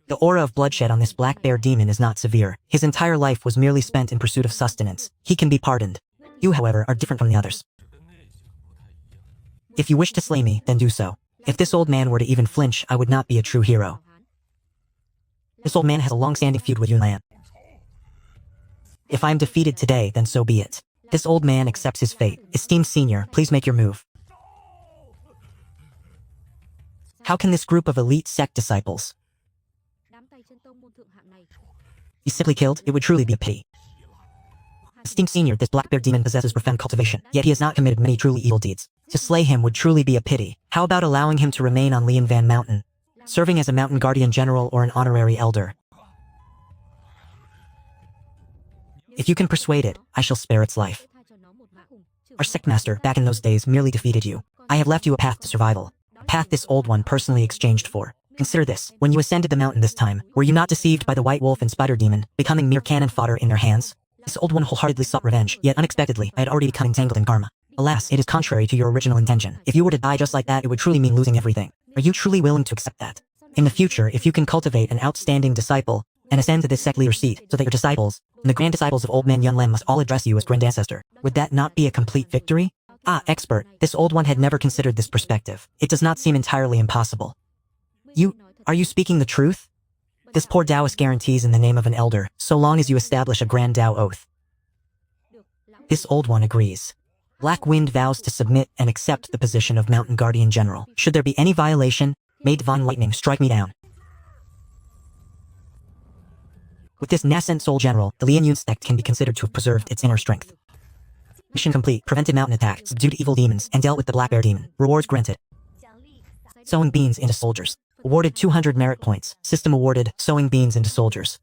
The aura of bloodshed on this black bear demon is not severe. His entire life was merely spent in pursuit of sustenance. He can be pardoned. You, however, are different from the others. If you wish to slay me, then do so. If this old man were to even flinch, I would not be a true hero. This old man has a long-standing feud with Yunlan. If I am defeated today, then so be it. This old man accepts his fate. Esteemed senior, please make your move. How can this group of elite sect disciples be simply killed? It would truly be a pity. Esteemed senior, this black bear demon possesses profound cultivation, yet he has not committed many truly evil deeds. To slay him would truly be a pity. How about allowing him to remain on Lian Van Mountain? serving as a mountain guardian general or an honorary elder. If you can persuade it, I shall spare its life. Our sect master, back in those days, merely defeated you. I have left you a path to survival. A path this old one personally exchanged for. Consider this. When you ascended the mountain this time, were you not deceived by the white wolf and spider demon, becoming mere cannon fodder in their hands? This old one wholeheartedly sought revenge, yet unexpectedly, I had already become entangled in karma. Alas, it is contrary to your original intention. If you were to die just like that, it would truly mean losing everything. Are you truly willing to accept that? In the future, if you can cultivate an outstanding disciple, and ascend to this sect leader seat, so that your disciples, and the grand disciples of old man Yun Lem must all address you as grand ancestor, would that not be a complete victory? Ah, expert, this old one had never considered this perspective. It does not seem entirely impossible. Are you speaking the truth? This poor Taoist guarantees in the name of an elder, so long as you establish a grand Tao oath. This old one agrees. Black Wind vows to submit and accept the position of Mountain Guardian General. Should there be any violation, may Divine Lightning strike me down. With this nascent soul general, the Lian Yun sect can be considered to have preserved its inner strength. Mission complete. Prevented mountain attack, subdued evil demons, and dealt with the black bear demon. Rewards granted. Sowing beans into soldiers. Awarded 200 merit points. System awarded, sowing beans into soldiers.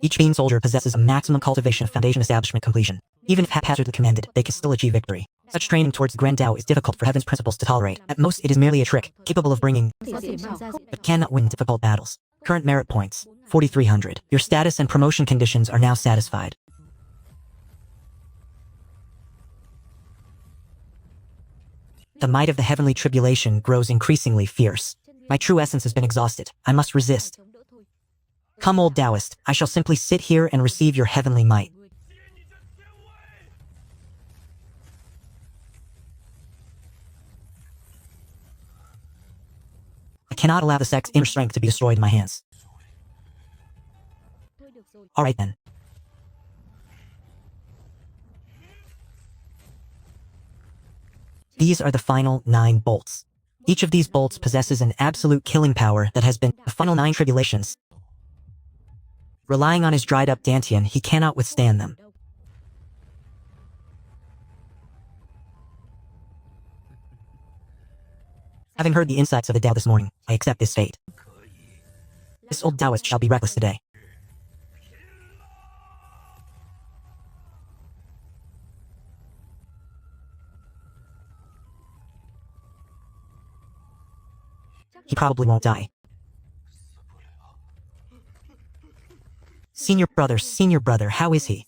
Each bean soldier possesses a maximum cultivation of foundation establishment completion. Even if haphazardly commanded, they can still achieve victory. Such training towards the Grand Tao is difficult for Heaven's principles to tolerate. At most, it is merely a trick, capable of bringing, but cannot win difficult battles. Current merit points, 4,300. Your status and promotion conditions are now satisfied. The might of the heavenly tribulation grows increasingly fierce. My true essence has been exhausted. I must resist. Come, old Taoist, I shall simply sit here and receive your heavenly might. I cannot allow the sect's inner strength to be destroyed in my hands. Alright then. These are the final 9 bolts. Each of these bolts possesses an absolute killing power that has been the final 9 tribulations. Relying on his dried up dantian, he cannot withstand them. Having heard the insights of the Tao this morning, I accept this fate. This old Taoist shall be reckless today. He probably won't die. Senior brother, how is he?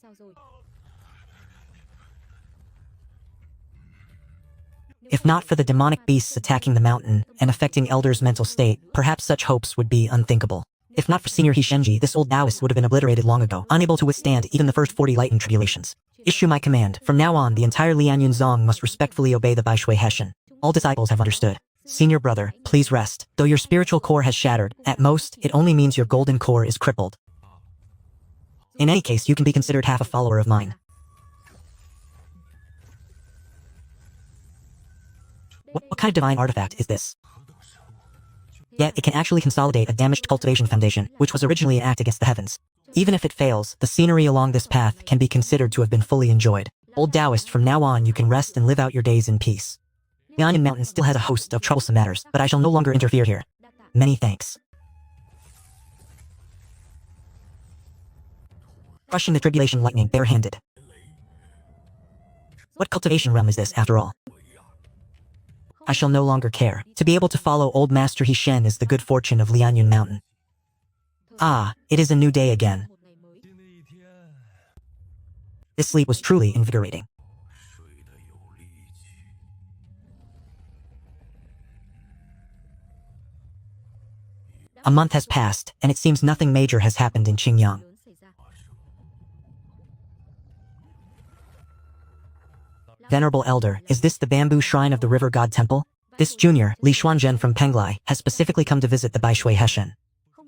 If not for the demonic beasts attacking the mountain and affecting Elder's mental state, perhaps such hopes would be unthinkable. If not for Senior Hishenji, this old Taoist would have been obliterated long ago, unable to withstand even the first 40 lightning tribulations. Issue my command. From now on, the entire Lianyun Zong must respectfully obey the Baishui Hessian. All disciples have understood. Senior brother, please rest. Though your spiritual core has shattered, at most, it only means your golden core is crippled. In any case, you can be considered half a follower of mine. What kind of divine artifact is this? Yet, it can actually consolidate a damaged cultivation foundation, which was originally an act against the heavens. Even if it fails, the scenery along this path can be considered to have been fully enjoyed. Old Taoist, from now on you can rest and live out your days in peace. Lianyun Mountain still has a host of troublesome matters, but I shall no longer interfere here. Many thanks. Crushing the tribulation lightning barehanded. What cultivation realm is this, after all? I shall no longer care. To be able to follow old Master Hishen is the good fortune of Lianyun Mountain. Ah, it is a new day again. This sleep was truly invigorating. A month has passed, and it seems nothing major has happened in Qingyang. Venerable Elder, is this the bamboo shrine of the River God Temple? This junior, Li Xuanzhen from Penglai, has specifically come to visit the Baishui Hessian.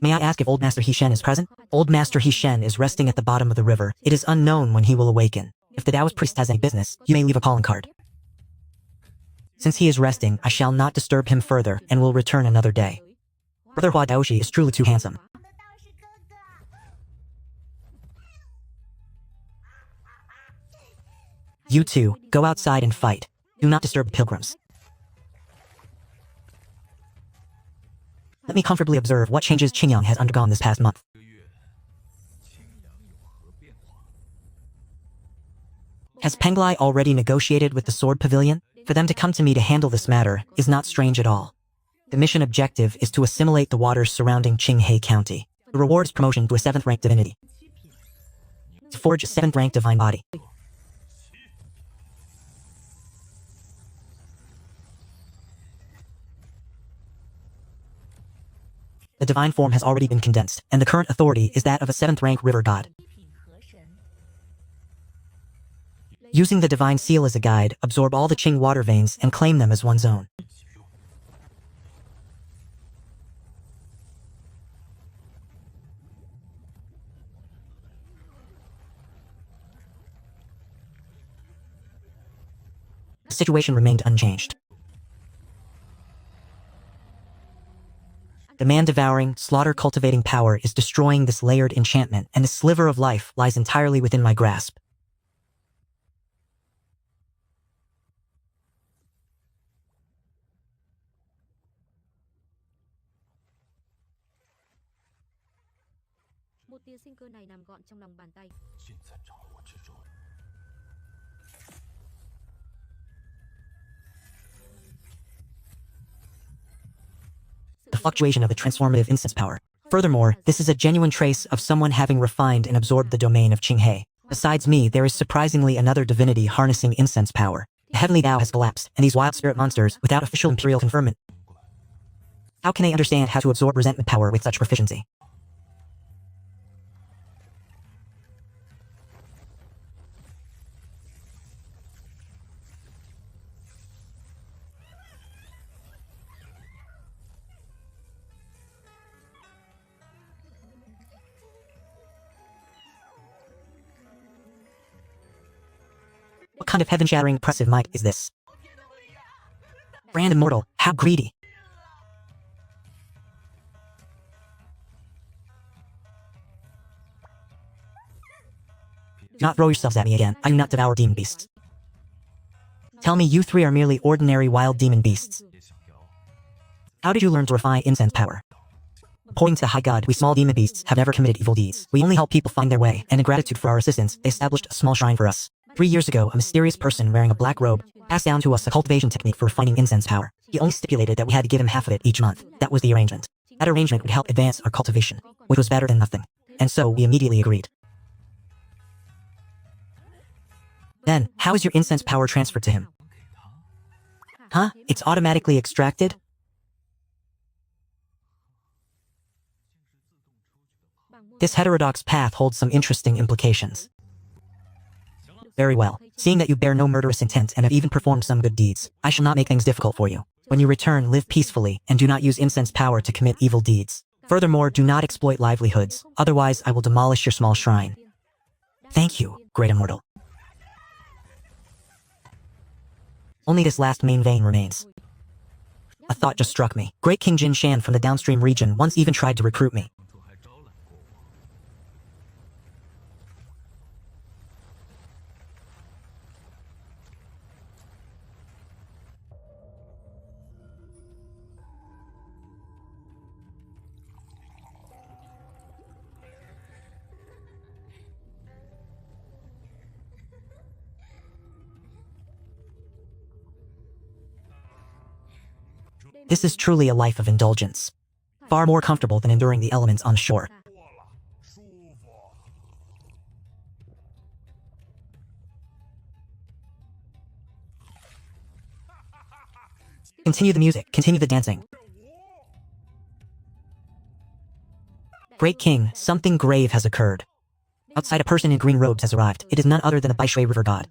May I ask if Old Master Hishen is present? Old Master Hishen is resting at the bottom of the river. It is unknown when he will awaken. If the Taoist priest has any business, you may leave a calling card. Since he is resting, I shall not disturb him further, and will return another day. Brother Hua Daoshi is truly too handsome. You two, go outside and fight. Do not disturb the pilgrims. Let me comfortably observe what changes Qingyang has undergone this past month. Has Penglai already negotiated with the Sword Pavilion? For them to come to me to handle this matter is not strange at all. The mission objective is to assimilate the waters surrounding Qinghai County. The reward is promotion to a 7th rank divinity. To forge a 7th rank divine body. The divine form has already been condensed, and the current authority is that of a 7th rank river god. Using the divine seal as a guide, absorb all the Qing water veins and claim them as one's own. The situation remained unchanged. The man-devouring, slaughter-cultivating power is destroying this layered enchantment, and this sliver of life lies entirely within my grasp. Một tia sinh cơ này nằm gọn trong lòng bàn tay. The fluctuation of the transformative incense power. Furthermore, this is a genuine trace of someone having refined and absorbed the domain of Qinghai. Besides me, there is surprisingly another divinity harnessing incense power. The heavenly Tao has collapsed, and these wild spirit monsters, without official imperial conferment. How can they understand how to absorb resentment power with such proficiency? What kind of heaven-shattering oppressive might is this? Brand immortal, how greedy! Do not throw yourselves at me again. I do not devour demon beasts. Tell me you three are merely ordinary wild demon beasts. How did you learn to refine incense power? According to the High God, we small demon beasts have never committed evil deeds. We only help people find their way, and in gratitude for our assistance, they established a small shrine for us. 3 years ago, a mysterious person wearing a black robe passed down to us a cultivation technique for refining incense power. He only stipulated that we had to give him half of it each month. That was the arrangement. That arrangement would help advance our cultivation, which was better than nothing. And so we immediately agreed. Then, how is your incense power transferred to him? Huh? It's automatically extracted? This heterodox path holds some interesting implications. Very well. Seeing that you bear no murderous intent and have even performed some good deeds, I shall not make things difficult for you. When you return, live peacefully, and do not use incense power to commit evil deeds. Furthermore, do not exploit livelihoods, otherwise I will demolish your small shrine. Thank you, great immortal. Only this last main vein remains. A thought just struck me. Great King Jin Shan from the downstream region once even tried to recruit me. This is truly a life of indulgence. Far more comfortable than enduring the elements on shore. Continue the music, continue the dancing. Great King, something grave has occurred. Outside, a person in green robes has arrived. It is none other than the Baishui River God.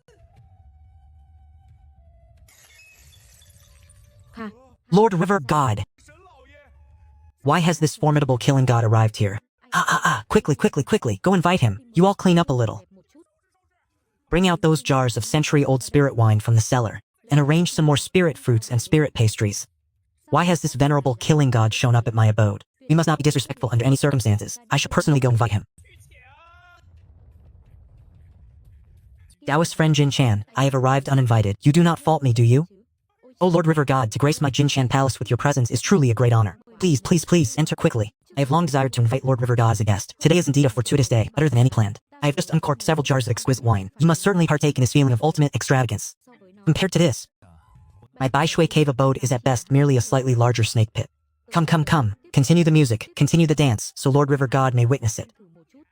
Lord River God! Why has this formidable killing god arrived here? Quickly, quickly, quickly, go invite him. You all clean up a little. Bring out those jars of century-old spirit wine from the cellar, and arrange some more spirit fruits and spirit pastries. Why has this venerable killing god shown up at my abode? We must not be disrespectful under any circumstances. I shall personally go invite him. Taoist friend Jin Chan, I have arrived uninvited. You do not fault me, do you? O Lord River God, to grace my Jin Chan palace with your presence is truly a great honor. Please, please, please, enter quickly. I have long desired to invite Lord River God as a guest. Today is indeed a fortuitous day, better than any planned. I have just uncorked several jars of exquisite wine. You must certainly partake in this feeling of ultimate extravagance. So với nó, Compared to this, my Bai Shui cave abode is at best merely a slightly larger snake pit. Come, come, come. Continue the music, continue the dance, so Lord River God may witness it. thử một chút.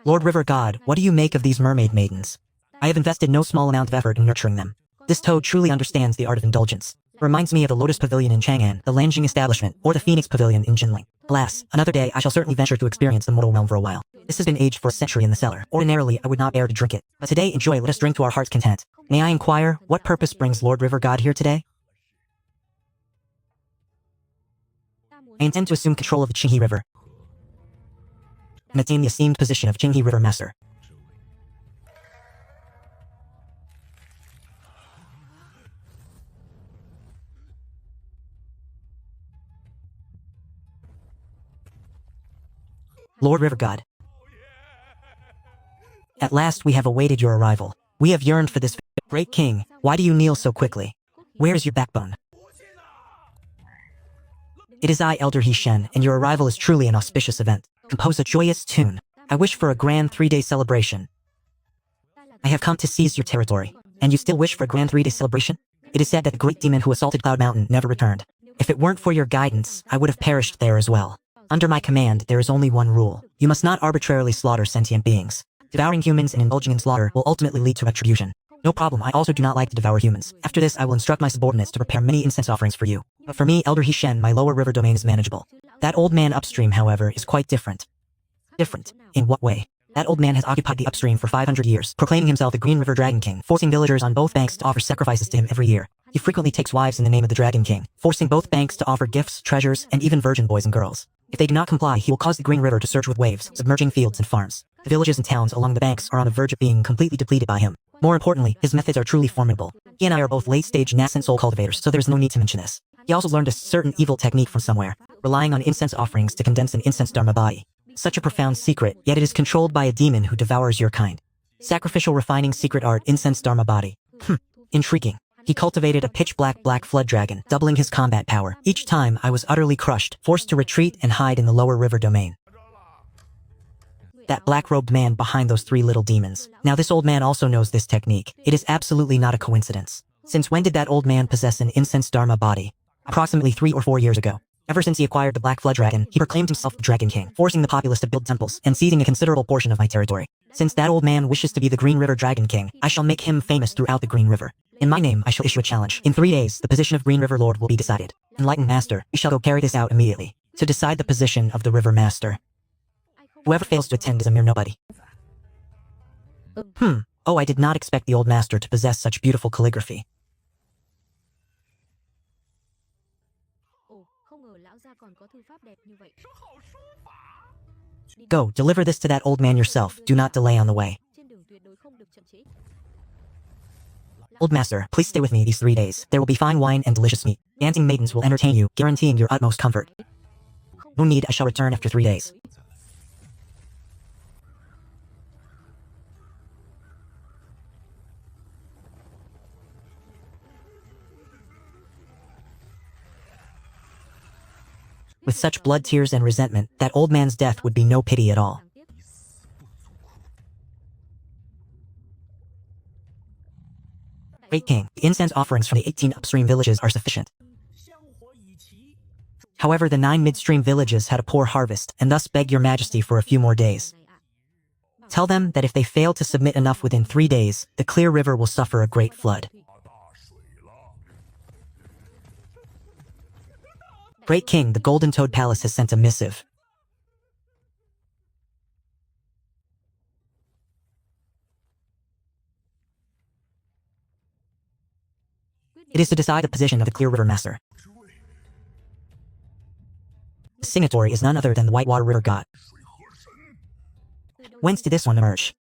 Lord River God, what do you make of these mermaid maidens? I have invested no small amount of effort in nurturing them. This toad truly understands the art of indulgence. Reminds me of the Lotus Pavilion in Chang'an, the Lanjing Establishment, or the Phoenix Pavilion in Jinling. Alas, another day I shall certainly venture to experience the mortal realm for a while. This has been aged for a century in the cellar. Ordinarily, I would not bear to drink it. But today, enjoy, let us drink to our heart's content. May I inquire, what purpose brings Lord River God here today? I intend to assume control of the Qinghe River and attain the esteemed position of Qinghe River Master. Lord River God, at last we have awaited your arrival. We have yearned for this. Great King, why do you kneel so quickly? Where is your backbone? It is I, Elder He Shen, and your arrival is truly an auspicious event. Compose a joyous tune. I wish for a grand 3-day celebration. I have come to seize your territory. And you still wish for a grand 3-day celebration? It is said that the great demon who assaulted Cloud Mountain never returned. If it weren't for your guidance, I would have perished there as well. Under my command, there is only one rule. You must not arbitrarily slaughter sentient beings. Devouring humans and indulging in slaughter will ultimately lead to retribution. No problem, I also do not like to devour humans. After this, I will instruct my subordinates to prepare many incense offerings for you. But for me, Elder He Shen, my lower river domain is manageable. That old man upstream, however, is quite different. Different? In what way? That old man has occupied the upstream for 500 years, proclaiming himself the Green River Dragon King, forcing villagers on both banks to offer sacrifices to him every year. He frequently takes wives in the name of the Dragon King, forcing both banks to offer gifts, treasures, and even virgin boys and girls. If they do not comply, he will cause the Green River to surge with waves, submerging fields and farms. The villages and towns along the banks are on the verge of being completely depleted by him. More importantly, his methods are truly formidable. He and I are both late-stage nascent soul cultivators, so there's no need to mention this. He also learned a certain evil technique from somewhere, relying on incense offerings to condense an incense dharma body. Such a profound secret, yet it is controlled by a demon who devours your kind. Sacrificial refining secret art incense dharma body. Intriguing. He cultivated a pitch-black flood dragon, doubling his combat power. Each time, I was utterly crushed, forced to retreat and hide in the lower river domain. That black-robed man behind those 3 little demons. Now this old man also knows this technique. It is absolutely not a coincidence. Since when did that old man possess an incense dharma body? Approximately 3 or 4 years ago. Ever since he acquired the Black Flood Dragon, he proclaimed himself the Dragon King, forcing the populace to build temples and seizing a considerable portion of my territory. Since that old man wishes to be the Green River Dragon King, I shall make him famous throughout the Green River. In my name, I shall issue a challenge. In 3 days, the position of Green River Lord will be decided. Enlightened Master, we shall go carry this out immediately. To decide the position of the River Master. Whoever fails to attend is a mere nobody. Oh, I did not expect the old master to possess such beautiful calligraphy. Ồ, không ngờ lão gia còn có thư pháp đẹp như vậy. Go, deliver this to that old man yourself. Do not delay on the way. Trên đường tuyệt đối không được chậm trễ. Old master, please stay with me these 3 days. There will be fine wine and delicious meat. Dancing maidens will entertain you, guaranteeing your utmost comfort. No need, I shall return after 3 days. With such blood, tears, and resentment, that old man's death would be no pity at all. Great King, the incense offerings from the 18 upstream villages are sufficient. However, the 9 midstream villages had a poor harvest, and thus beg your majesty for a few more days. Tell them that if they fail to submit enough within 3 days, the Clear River will suffer a great flood. Great King, the Golden Toad Palace has sent a missive. It is to decide the position of the Clear River Master. The signatory is none other than the Whitewater River God. Whence did this one emerge?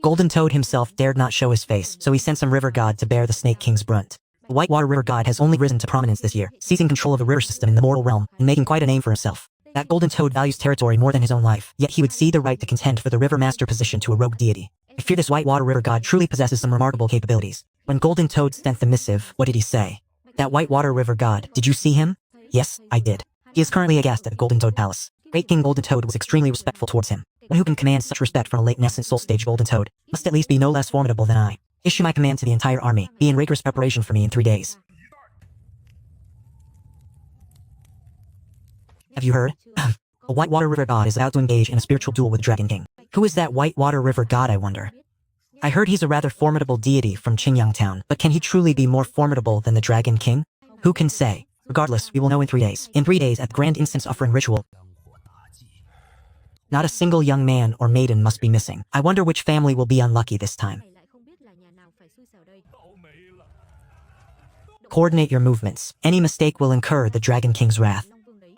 Golden Toad himself dared not show his face, so he sent some river god to bear the Snake King's brunt. The Whitewater River God has only risen to prominence this year, seizing control of the river system in the mortal realm, and making quite a name for himself. That Golden Toad values territory more than his own life, yet he would cede the right to contend for the River Master position to a rogue deity. I fear this Whitewater River God truly possesses some remarkable capabilities. When Golden Toad sent the missive, what did he say? That whitewater river god, did you see him? Yes, I did. He is currently aghast at the Golden Toad Palace. Great King Golden Toad was extremely respectful towards him. One who can command such respect from a late-nascent soul-stage Golden Toad must at least be no less formidable than I. Issue my command to the entire army. Be in rigorous preparation for me in 3 days. Have you heard? A whitewater river god is about to engage in a spiritual duel with Dragon King. Who is that whitewater river god, I wonder? I heard he's a rather formidable deity from Qingyang town, but can he truly be more formidable than the Dragon King? Who can say? Regardless, we will know in 3 days. In 3 days at the grand incense offering ritual, not a single young man or maiden must be missing. I wonder which family will be unlucky this time. Mày lại không biết là nhà nào phải xui xẻo đây. Coordinate your movements. Any mistake will incur the Dragon King's wrath. Long Vương đấy.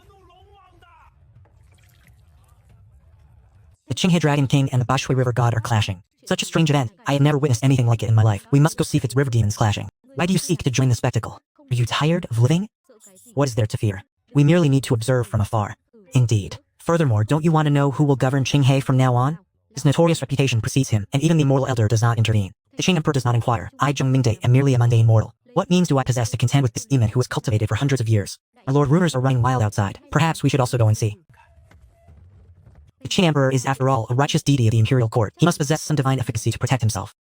The Qinghe Dragon King and the Bashui River God are clashing. Such a strange event. I have never witnessed anything like it in my life. We must go see if it's river demons clashing. Why do you seek to join the spectacle? Are you tired of living? Sợ cái gì? What is there to fear? We merely need to observe from afar. Indeed. Furthermore, don't you want to know who will govern Qinghe from now on? His notorious reputation precedes him, and even the immortal elder does not intervene. The Qing Emperor does not inquire. I, Zheng Mingde, am merely a mundane mortal. What means do I possess to contend with this demon who has cultivated for hundreds of years? My lord, rumors are running wild outside. Perhaps we should also go and see. The Qing Emperor is, after all, a righteous deity of the imperial court. He must possess some divine efficacy to protect himself.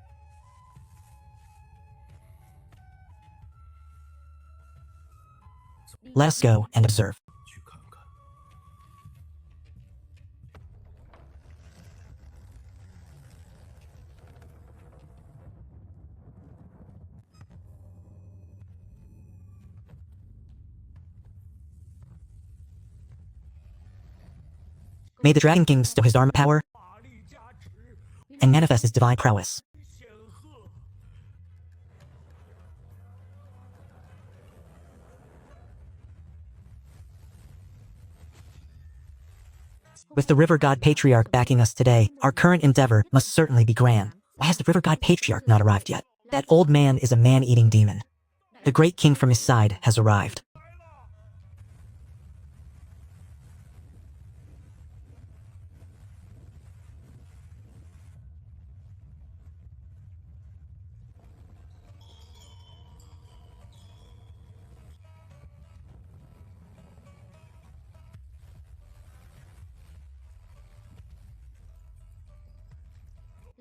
Let us go and observe. May the Dragon King bestow his Dharma power and manifest his divine prowess. With the River God Patriarch backing us today, our current endeavor must certainly be grand. Why has the River God Patriarch not arrived yet? That old man is a man-eating demon. The great king from his side has arrived.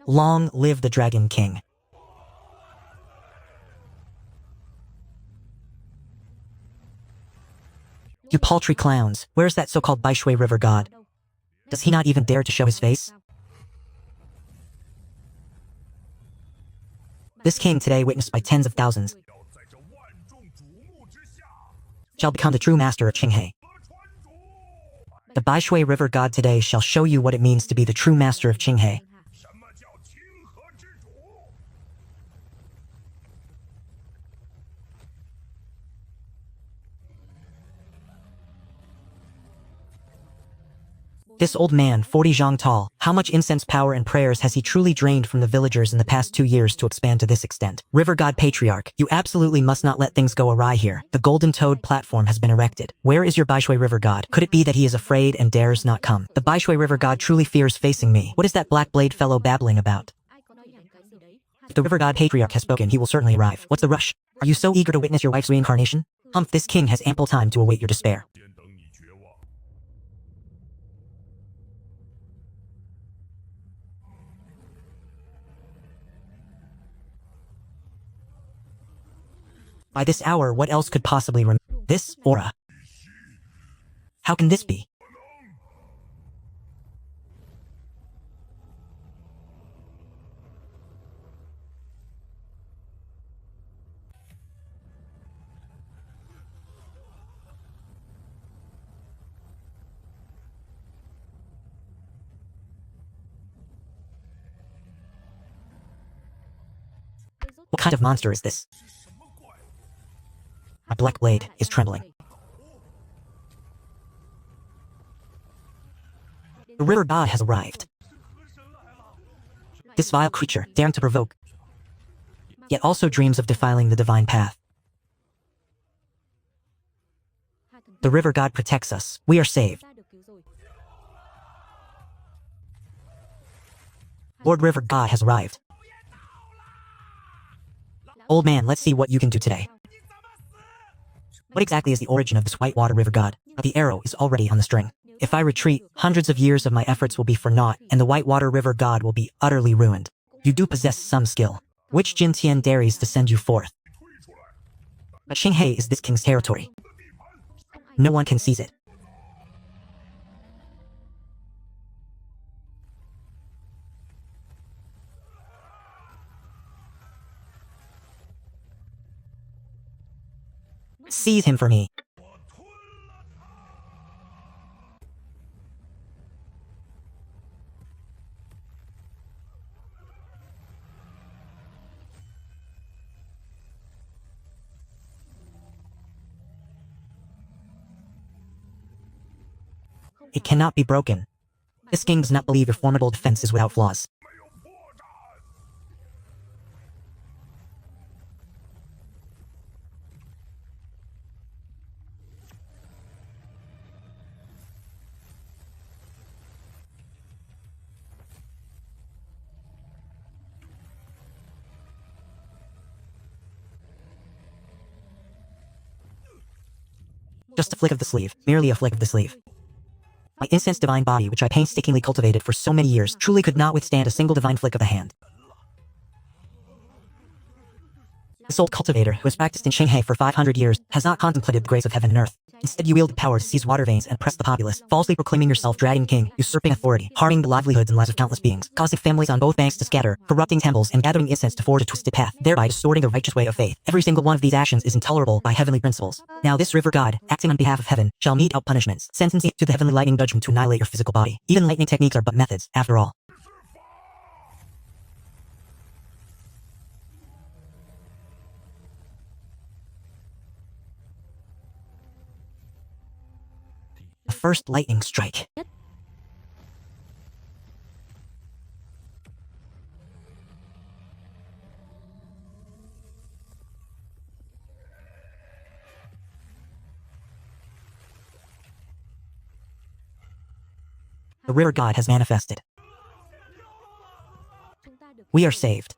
Long live the Dragon King. You paltry clowns, where's that so-called Baishui River God? Does he not even dare to show his face? This king today, witnessed by tens of thousands, shall become the true master of Qinghe. The Baishui River God today shall show you what it means to be the true master of Qinghe. This old man, 40 zhang tall, how much incense power and prayers has he truly drained from the villagers in the past 2 years to expand to this extent? River God Patriarch, you absolutely must not let things go awry here. The Golden Toad platform has been erected. Where is your Baishui River God? Could it be that he is afraid and dares not come? The Baishui River God truly fears facing me. What is that Black Blade fellow babbling about? Ai có nói nhảm cái gì đấy? If the River God Patriarch has spoken, he will certainly arrive. What's the rush? Are you so eager to witness your wife's reincarnation? Humph, this king has ample time to await your despair. By this hour, what else could possibly this aura? How can this be? What kind of monster is this? My black blade is trembling. The river god has arrived. This vile creature, daring to provoke, yet also dreams of defiling the divine path. The river god protects us. We are saved. Ta được cứu rồi. Lord River God has arrived. Old man, let's see what you can do today. What exactly is the origin of this whitewater river god? The arrow is already on the string. If I retreat, hundreds of years of my efforts will be for naught, and the whitewater river god will be utterly ruined. You do possess some skill. Which Jin Tian dares to send you forth? But Qinghe is this king's territory. No one can seize it. Seize him for me. It cannot be broken. This king does not believe your formidable defense is without flaws. Just a flick of the sleeve, merely a flick of the sleeve. My incense divine body, which I painstakingly cultivated for so many years, truly could not withstand a single divine flick of the hand. This old cultivator, who has practiced in Qinghe for 500 years, has not contemplated the grace of heaven and earth. Instead, you wield the power to seize water veins and oppress the populace, falsely proclaiming yourself Dragon King, usurping authority, harming the livelihoods and lives of countless beings, causing families on both banks to scatter, corrupting temples, and gathering incense to forge a twisted path, thereby distorting the righteous way of faith. Every single one of these actions is intolerable by heavenly principles. Now this river god, acting on behalf of heaven, shall mete out punishments, sentencing you to the heavenly lightning judgment to annihilate your physical body. Even lightning techniques are but methods, after all. The first lightning strike. The river god has manifested. We are saved.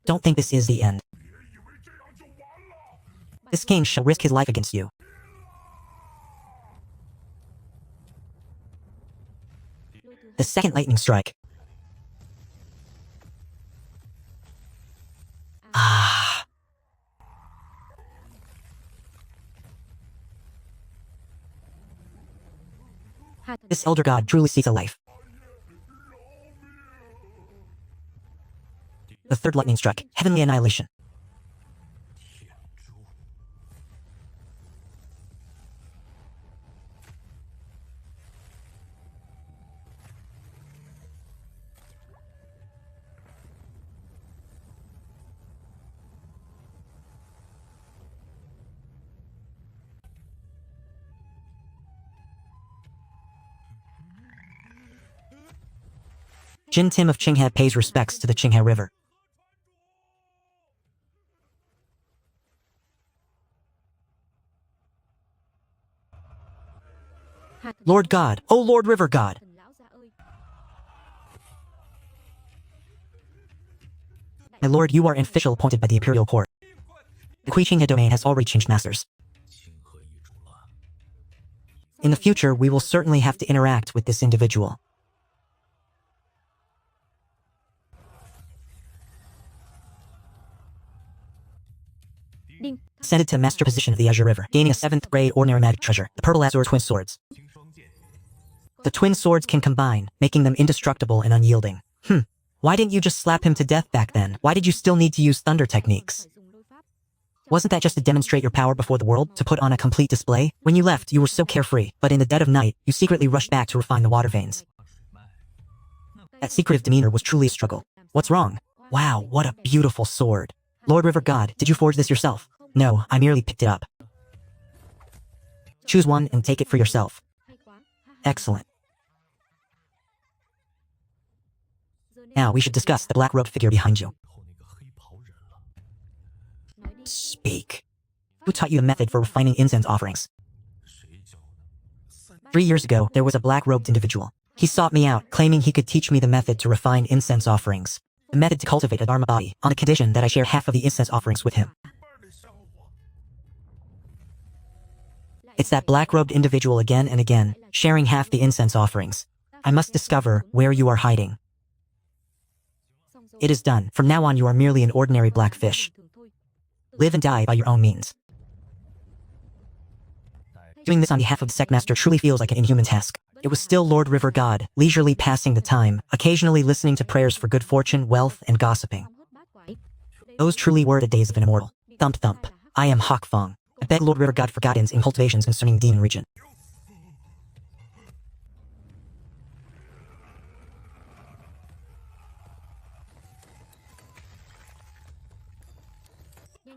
Don't think this is the end. This king shall risk his life against you. The second lightning strike. Ah. This elder god truly seeks a life. The third lightning struck. Heavenly annihilation. Jin Tim of Qinghe pays respects to the Qinghe River. Lord God, O Lord River God! My lord, you are an official appointed by the imperial court. The Qinghe domain has already changed masters. In the future, we will certainly have to interact with this individual. Ascended to master position of the Azure River, gaining a 7th grade ordinary magic treasure, the Purple Azure Twin Swords. The twin swords can combine, making them indestructible and unyielding. Why didn't you just slap him to death back then? Why did you still need to use thunder techniques? Wasn't that just to demonstrate your power before the world, to put on a complete display? When you left, you were so carefree, but in the dead of night, you secretly rushed back to refine the water veins. That secretive demeanor was truly a struggle. What's wrong? Wow, what a beautiful sword. Lord River God, did you forge this yourself? No, I merely picked it up. Choose one and take it for yourself. Excellent. Now we should discuss the black-robed figure behind you. Speak. Who taught you the method for refining incense offerings? 3 years ago, there was a black-robed individual. He sought me out, claiming he could teach me the method to refine incense offerings. The method to cultivate a Dharma body, on the condition that I share half of the incense offerings with him. It's that black-robed individual again and again, sharing half the incense offerings. I must discover where you are hiding. It is done. From now on you are merely an ordinary black fish. Live and die by your own means. Doing this on behalf of the sect master truly feels like an inhuman task. It was still Lord River God, leisurely passing the time, occasionally listening to prayers for good fortune, wealth, and gossiping. Those truly were the days of an immortal. Thump thump. I am Hawk Fong. I beg Lord River God for guidance in cultivations concerning the demon region.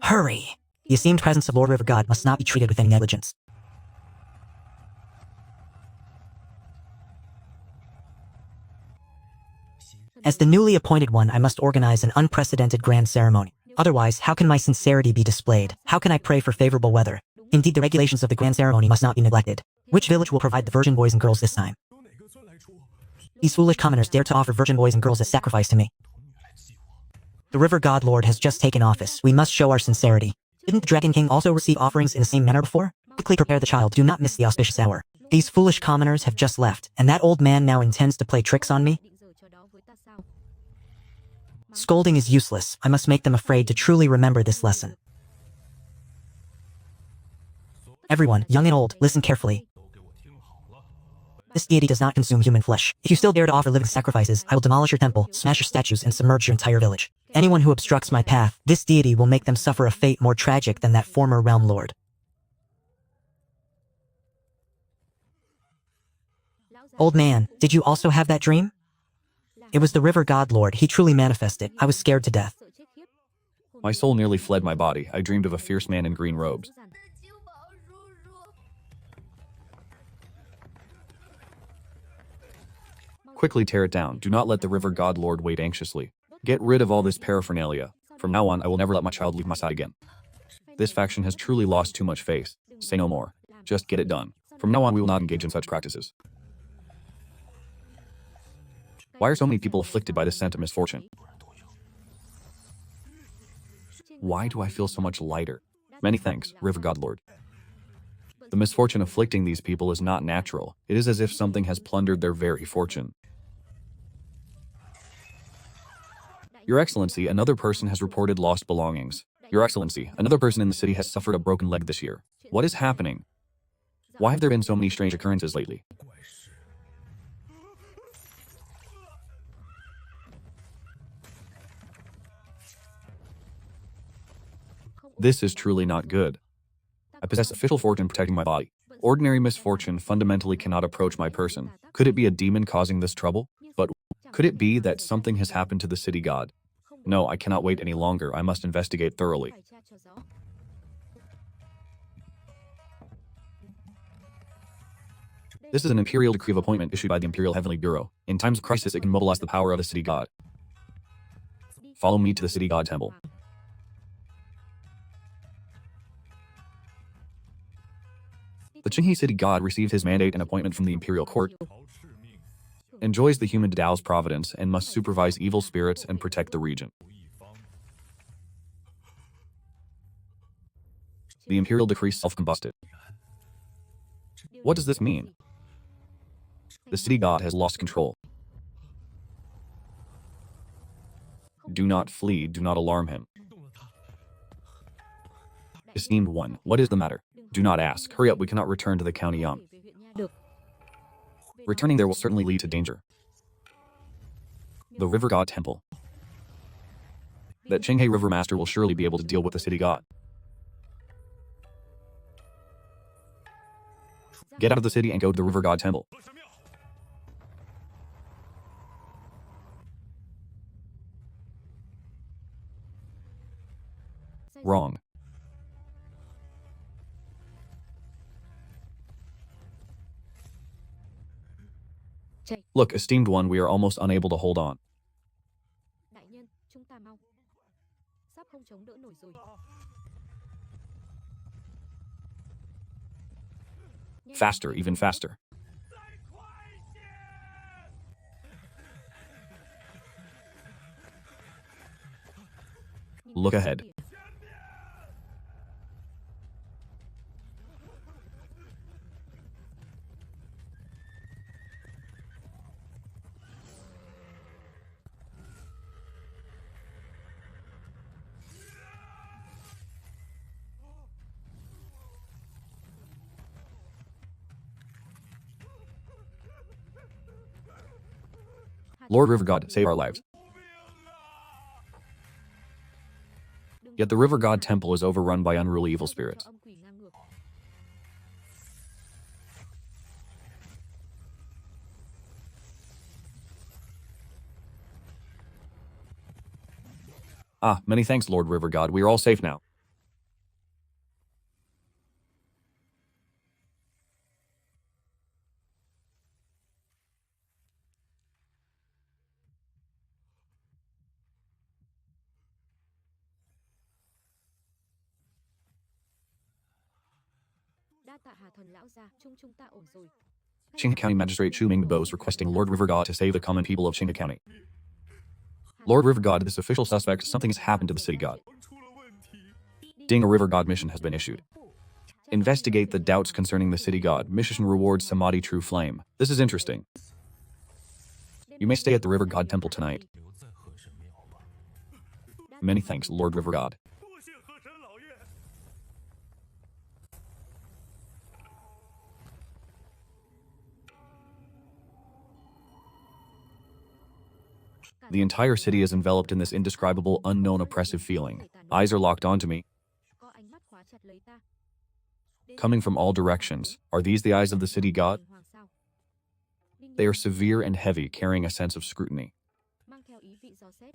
Hurry! The esteemed presence of Lord River God must not be treated with any negligence. As the newly appointed one, I must organize an unprecedented grand ceremony. Otherwise, how can my sincerity be displayed? How can I pray for favorable weather? Indeed, the regulations of the grand ceremony must not be neglected. Which village will provide the virgin boys and girls this time? These foolish commoners dare to offer virgin boys and girls as sacrifice to me. The River God Lord has just taken office. We must show our sincerity. Didn't the Dragon King also receive offerings in the same manner before? Quickly prepare the child. Do not miss the auspicious hour. These foolish commoners have just left, and that old man now intends to play tricks on me? Scolding is useless. I must make them afraid to truly remember this lesson. Everyone, young and old, listen carefully. This deity does not consume human flesh. If you still dare to offer living sacrifices, I will demolish your temple, smash your statues, and submerge your entire village. Anyone who obstructs my path, this deity will make them suffer a fate more tragic than that former realm lord. Old man, did you also have that dream? It was the River God Lord. He truly manifested. I was scared to death. My soul nearly fled my body. I dreamed of a fierce man in green robes. Quickly tear it down. Do not let the River God Lord wait anxiously. Get rid of all this paraphernalia. From now on, I will never let my child leave my side again. This faction has truly lost too much faith. Say no more. Just get it done. From now on, we will not engage in such practices. Why are so many people afflicted by this scent of misfortune? Why do I feel so much lighter? Many thanks, River God Lord. The misfortune afflicting these people is not natural. It is as if something has plundered their very fortune. Your Excellency, another person has reported lost belongings. Your Excellency, another person in the city has suffered a broken leg this year. What is happening? Why have there been so many strange occurrences lately? This is truly not good. I possess official fortune protecting my body. Ordinary misfortune fundamentally cannot approach my person. Could it be a demon causing this trouble? But could it be that something has happened to the city god? No, I cannot wait any longer. I must investigate thoroughly. This is an imperial decree of appointment issued by the Imperial Heavenly Bureau. In times of crisis, it can mobilize the power of the city god. Follow me to the city god temple. The Qinghe city god received his mandate and appointment from the imperial court, enjoys the human Tao's providence, and must supervise evil spirits and protect the region. The imperial decree self-combusted. What does this mean? The city god has lost control. Do not flee, do not alarm him. Esteemed one, what is the matter? Do not ask. Hurry up, we cannot return to the county young. Returning there will certainly lead to danger. The River God Temple. That Qinghe River Master will surely be able to deal with the city god. Get out of the city and go to the River God Temple. Wrong. Look, esteemed one, we are almost unable to hold on. Đại nhân, chúng ta mau. Sắp không chống đỡ nổi rồi. Faster, even faster. Look ahead. Lord River God, save our lives. Yet the River God Temple is overrun by unruly evil spirits. Ah, many thanks, Lord River God. We are all safe now. Đa tạ Hà thần lão gia, chúng ta ổn rồi. Qinghe County Magistrate Chu Mingbo is requesting Lord River God to save the common people of Qinghe County. Lord River God, this official suspect, something has happened to the city god. Ding, a River God mission has been issued. Investigate the doubts concerning the city god. Mission rewards Samadhi True Flame. This is interesting. You may stay at the River God Temple tonight. Many thanks, Lord River God. The entire city is enveloped in this indescribable, unknown, oppressive feeling. Eyes are locked onto me, Có ánh mắt khóa chặt lấy ta. coming from all directions. Are these the eyes of the city god? Hoàng sao? They are severe and heavy, carrying a sense of scrutiny. Mang theo ý vị dò xét.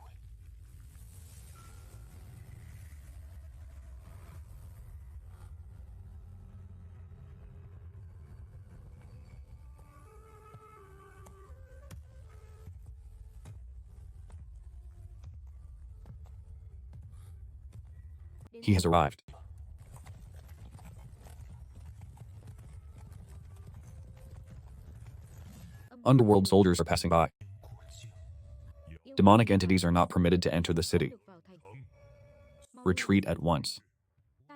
He has arrived. Underworld soldiers are passing by. Demonic entities are not permitted to enter the city. Được vào thành. Retreat at once.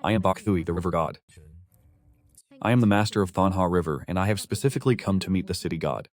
I am Bakthui, the river god. I am the master of Thonha River, and I have specifically come to meet the city god.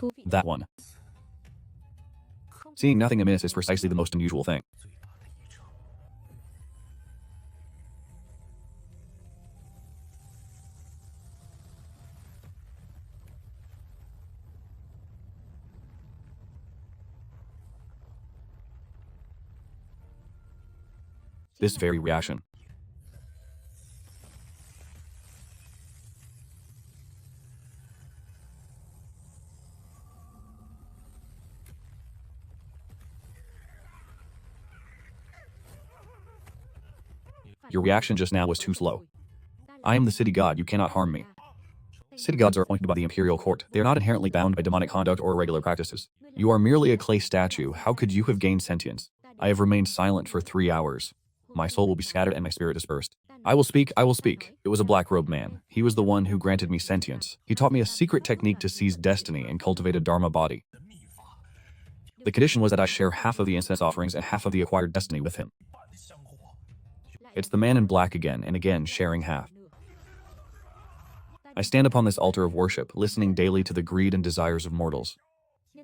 Thú vị. That one. Seeing nothing amiss is precisely the most unusual thing. This very reaction. Your reaction just now was too slow. I am the city god, you cannot harm me. City gods are appointed by the imperial court. They are not inherently bound by demonic conduct or irregular practices. You are merely a clay statue. How could you have gained sentience? I have remained silent for 3 hours. My soul will be scattered and my spirit dispersed. I will speak, I will speak. It was a black-robed man. He was the one who granted me sentience. He taught me a secret technique to seize destiny and cultivate a dharma body. The condition was that I share half of the incense offerings and half of the acquired destiny with him. It's the man in black again and again, sharing half. I stand upon this altar of worship, listening daily to the greed and desires of mortals.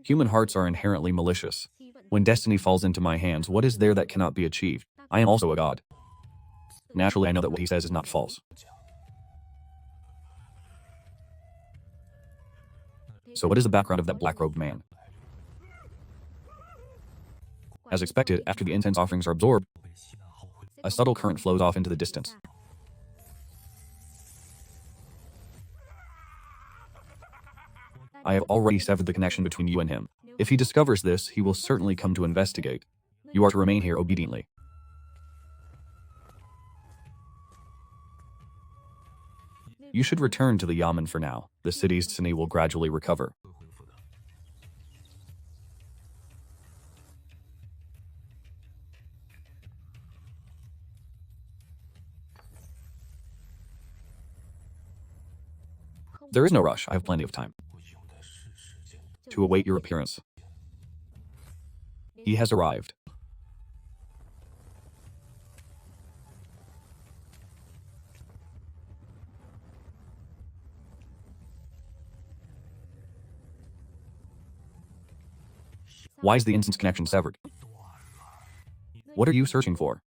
Human hearts are inherently malicious. When destiny falls into my hands, what is there that cannot be achieved? I am also a god. Naturally, I know that what he says is not false. So what is the background of that black-robed man? As expected, after the incense offerings are absorbed, a subtle current flows off into the distance. I have already severed the connection between you and him. If he discovers this, he will certainly come to investigate. You are to remain here obediently. You should return to the Yamen for now. The city's Sini will gradually recover. There is no rush. I have plenty of time to await your appearance. He has arrived. Why is the incense connection severed? What are you searching for?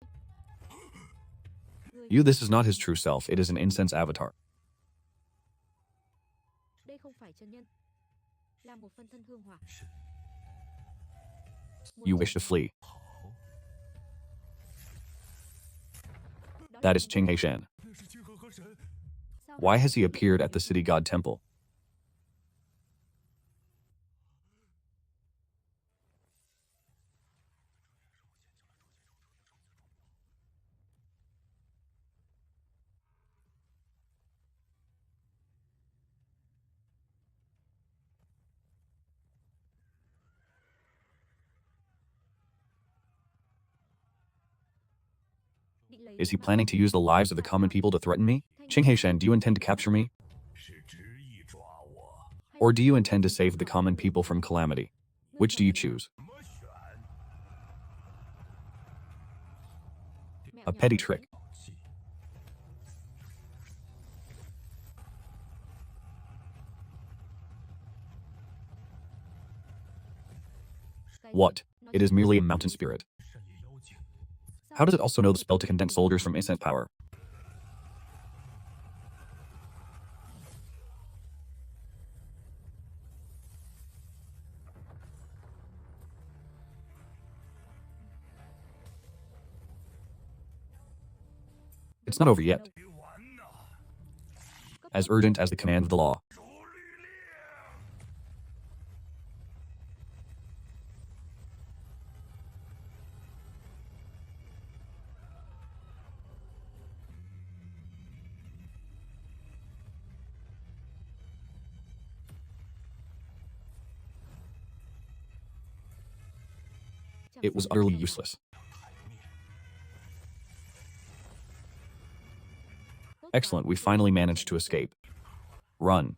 This is not his true self. It is an incense avatar. Đây không phải chân nhân, là một phân thân hương hỏa. You wish to flee. That is Qing Heishan. Why has he appeared at the city god temple? Is he planning to use the lives of the common people to threaten me? Qing Heishan, do you intend to capture me? Or do you intend to save the common people from calamity? Which do you choose? A petty trick. What? It is merely a mountain spirit. How does it also know the spell to condense soldiers from incense power? It's not over yet. As urgent as the command of the law. It was utterly useless. Excellent, we finally managed to escape. Run.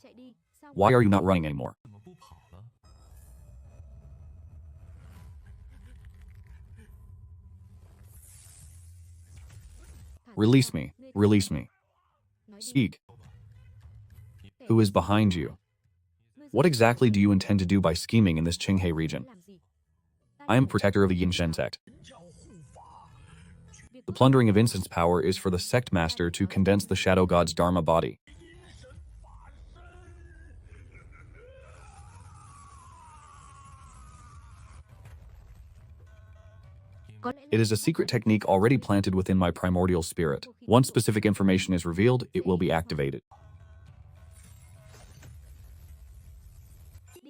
Chạy đi, sao? Why are you not running anymore? Release me. Release me. Speak. Who is behind you? What exactly do you intend to do by scheming in this Qinghe region? I am protector of the Yinshen sect. The plundering of incense power is for the sect master to condense the shadow god's dharma body. It is a secret technique already planted within my primordial spirit. Once specific information is revealed, it will be activated.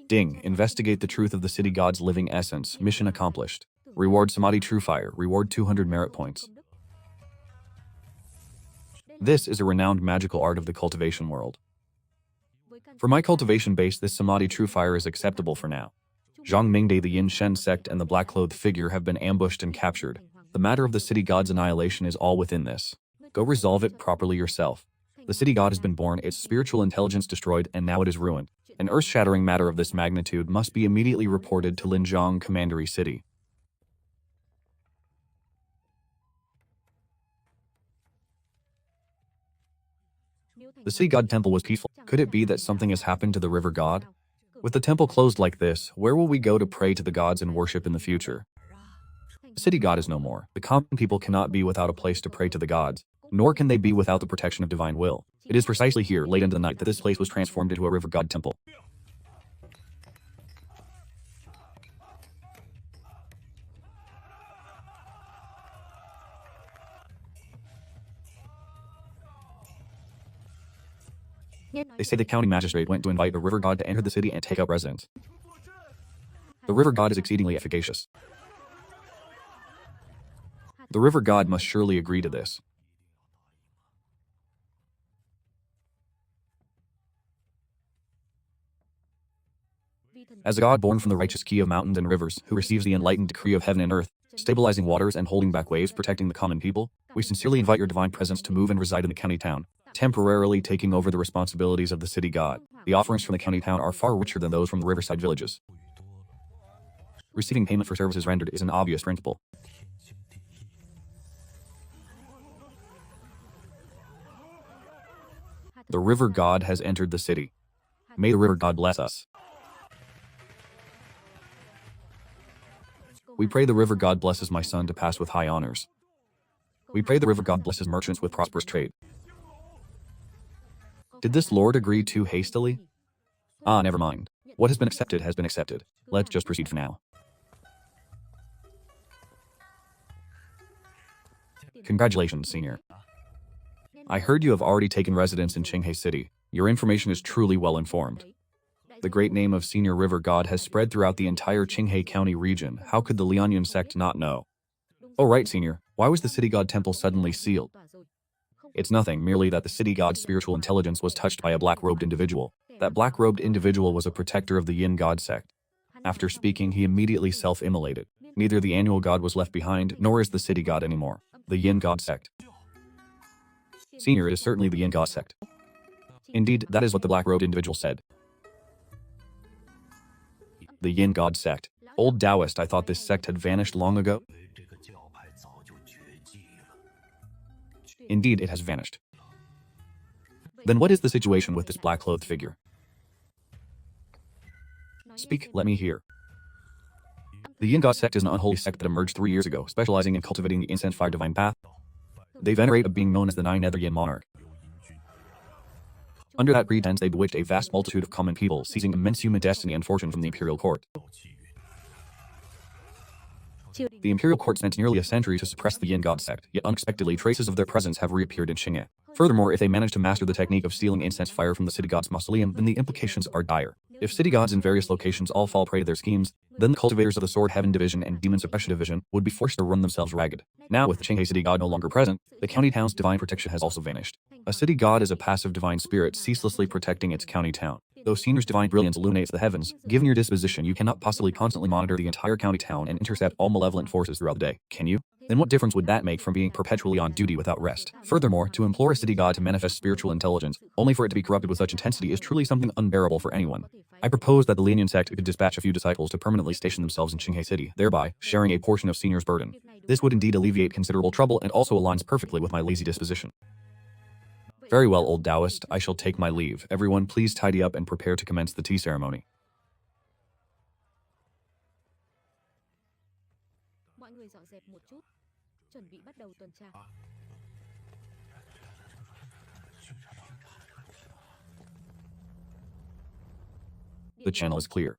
Ding. Investigate the truth of the city god's living essence. Mission accomplished. Reward Samadhi True Fire. Reward 200 merit points. This is a renowned magical art of the cultivation world. For my cultivation base, this Samadhi True Fire is acceptable for now. Zhang Mingde, the Yin Shen sect, and the black-clothed figure have been ambushed and captured. The matter of the city god's annihilation is all within this. Go resolve it properly yourself. The city god has been born, its spiritual intelligence destroyed, and now it is ruined. An earth-shattering matter of this magnitude must be immediately reported to Linjiang Commandery City. The city god temple was peaceful. Could it be that something has happened to the river god? With the temple closed like this, where will we go to pray to the gods and worship in the future? The city god is no more. The common people cannot be without a place to pray to the gods, nor can they be without the protection of divine will. It is precisely here, late into the night, that this place was transformed into a river god temple. They say the county magistrate went to invite a river god to enter the city and take up residence. The river god is exceedingly efficacious. The river god must surely agree to this. As a god born from the righteous key of mountains and rivers, who receives the enlightened decree of heaven and earth, stabilizing waters and holding back waves, protecting the common people, we sincerely invite your divine presence to move and reside in the county town, temporarily taking over the responsibilities of the city god. The offerings from the county town are far richer than those from the riverside villages. Receiving payment for services rendered is an obvious principle. The river god has entered the city. May the river god bless us. We pray the river god blesses my son to pass with high honors. We pray the river god blesses merchants with prosperous trade. Did this lord agree too hastily? Ah, never mind. What has been accepted has been accepted. Let's just proceed for now. Congratulations, senior. I heard you have already taken residence in Qinghai City. Your information is truly well informed. The great name of Senior River God has spread throughout the entire Qinghai County region. How could the Lianyun sect not know? Oh right, Senior. Why was the city god temple suddenly sealed? It's nothing, merely that the city god's spiritual intelligence was touched by a black-robed individual. That black-robed individual was a protector of the Yin god sect. After speaking, he immediately self-immolated. Neither the annual god was left behind, nor is the city god anymore. The Yin god sect. Senior, it is certainly the Yin god sect. Indeed, that is what the black-robed individual said. The Yin god sect. Old Taoist, I thought this sect had vanished long ago. Indeed, it has vanished. Then what is the situation with this black-clothed figure? Speak, let me hear. The Yin god sect is an unholy sect that emerged 3 years ago, specializing in cultivating the incense fire divine path. They venerate a being known as the Nine Nether Yin monarch. Under that pretense, they bewitched a vast multitude of common people, seizing immense human destiny and fortune from the imperial court. The imperial court spent nearly a century to suppress the Yin god sect, yet unexpectedly traces of their presence have reappeared in Qinghai. Furthermore, if they manage to master the technique of stealing incense fire from the city god's mausoleum, then the implications are dire. If city gods in various locations all fall prey to their schemes, then the cultivators of the Sword Heaven Division and Demon Suppression Division would be forced to run themselves ragged. Now, with the Qinghai city god no longer present, the county town's divine protection has also vanished. A city god is a passive divine spirit ceaselessly protecting its county town. Though Senior's divine brilliance illuminates the heavens, given your disposition, you cannot possibly constantly monitor the entire county town and intercept all malevolent forces throughout the day, can you? Then what difference would that make from being perpetually on duty without rest? Furthermore, to implore a city god to manifest spiritual intelligence, only for it to be corrupted with such intensity, is truly something unbearable for anyone. I propose that the Lianyun sect could dispatch a few disciples to permanently station themselves in Qinghai City, thereby sharing a portion of Senior's burden. This would indeed alleviate considerable trouble and also aligns perfectly with my lazy disposition. Very well, old Taoist, I shall take my leave. Everyone, please tidy up and prepare to commence the tea ceremony. Mọi người dọn dẹp một chút, chuẩn bị bắt đầu tuần tra. The channel is clear.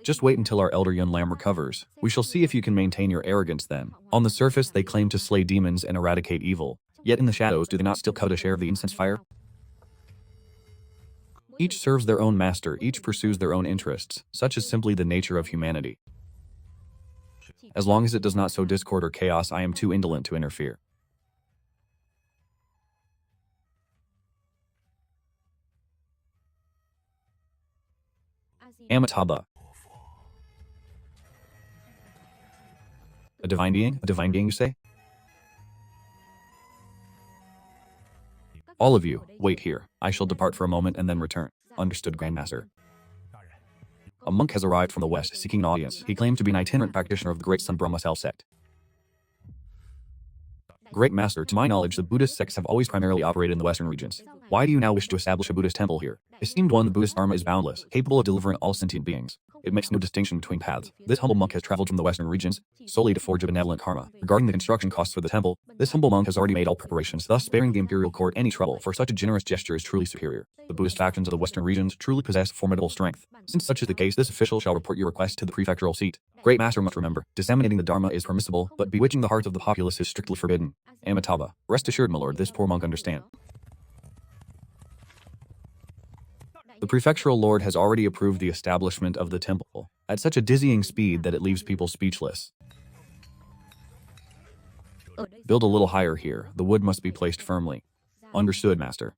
Just wait until our elder Yun Lam recovers. We shall see if you can maintain your arrogance then. On the surface, they claim to slay demons and eradicate evil. Yet in the shadows, do they not still covet a share of the incense fire? Each serves their own master, each pursues their own interests. Such is simply the nature of humanity. As long as it does not sow discord or chaos, I am too indolent to interfere. Amitabha. A divine being? A divine being, you say? All of you, wait here. I shall depart for a moment and then return. Understood, Grandmaster. A monk has arrived from the west seeking an audience. He claimed to be an itinerant practitioner of the Great Sun Brahma Cell sect. Great Master, to my knowledge, the Buddhist sects have always primarily operated in the western regions. Why do you now wish to esteblish a Buddhist temple here? Esteemed one, the Buddhist Dharma is boundless, capable of delivering all sentient beings. It makes no distinction between paths. This humble monk has traveled from the western regions solely to forge a benevolent karma. Regarding the construction costs for the temple, this humble monk has already made all preparations, thus sparing the imperial court any trouble, for such a generous gesture is truly superior. The Buddhist factions of the western regions truly possess formidable strength. Since such is the case, this official shall report your request to the prefectural seat. Great Master must remember, disseminating the Dharma is permissible, but bewitching the hearts of the populace is strictly forbidden. Amitabha, rest assured, my lord, this poor monk understands. The prefectural lord has already approved the establishment of the temple at such a dizzying speed that it leaves people speechless. Build a little higher here. The wood must be placed firmly. Understood, master.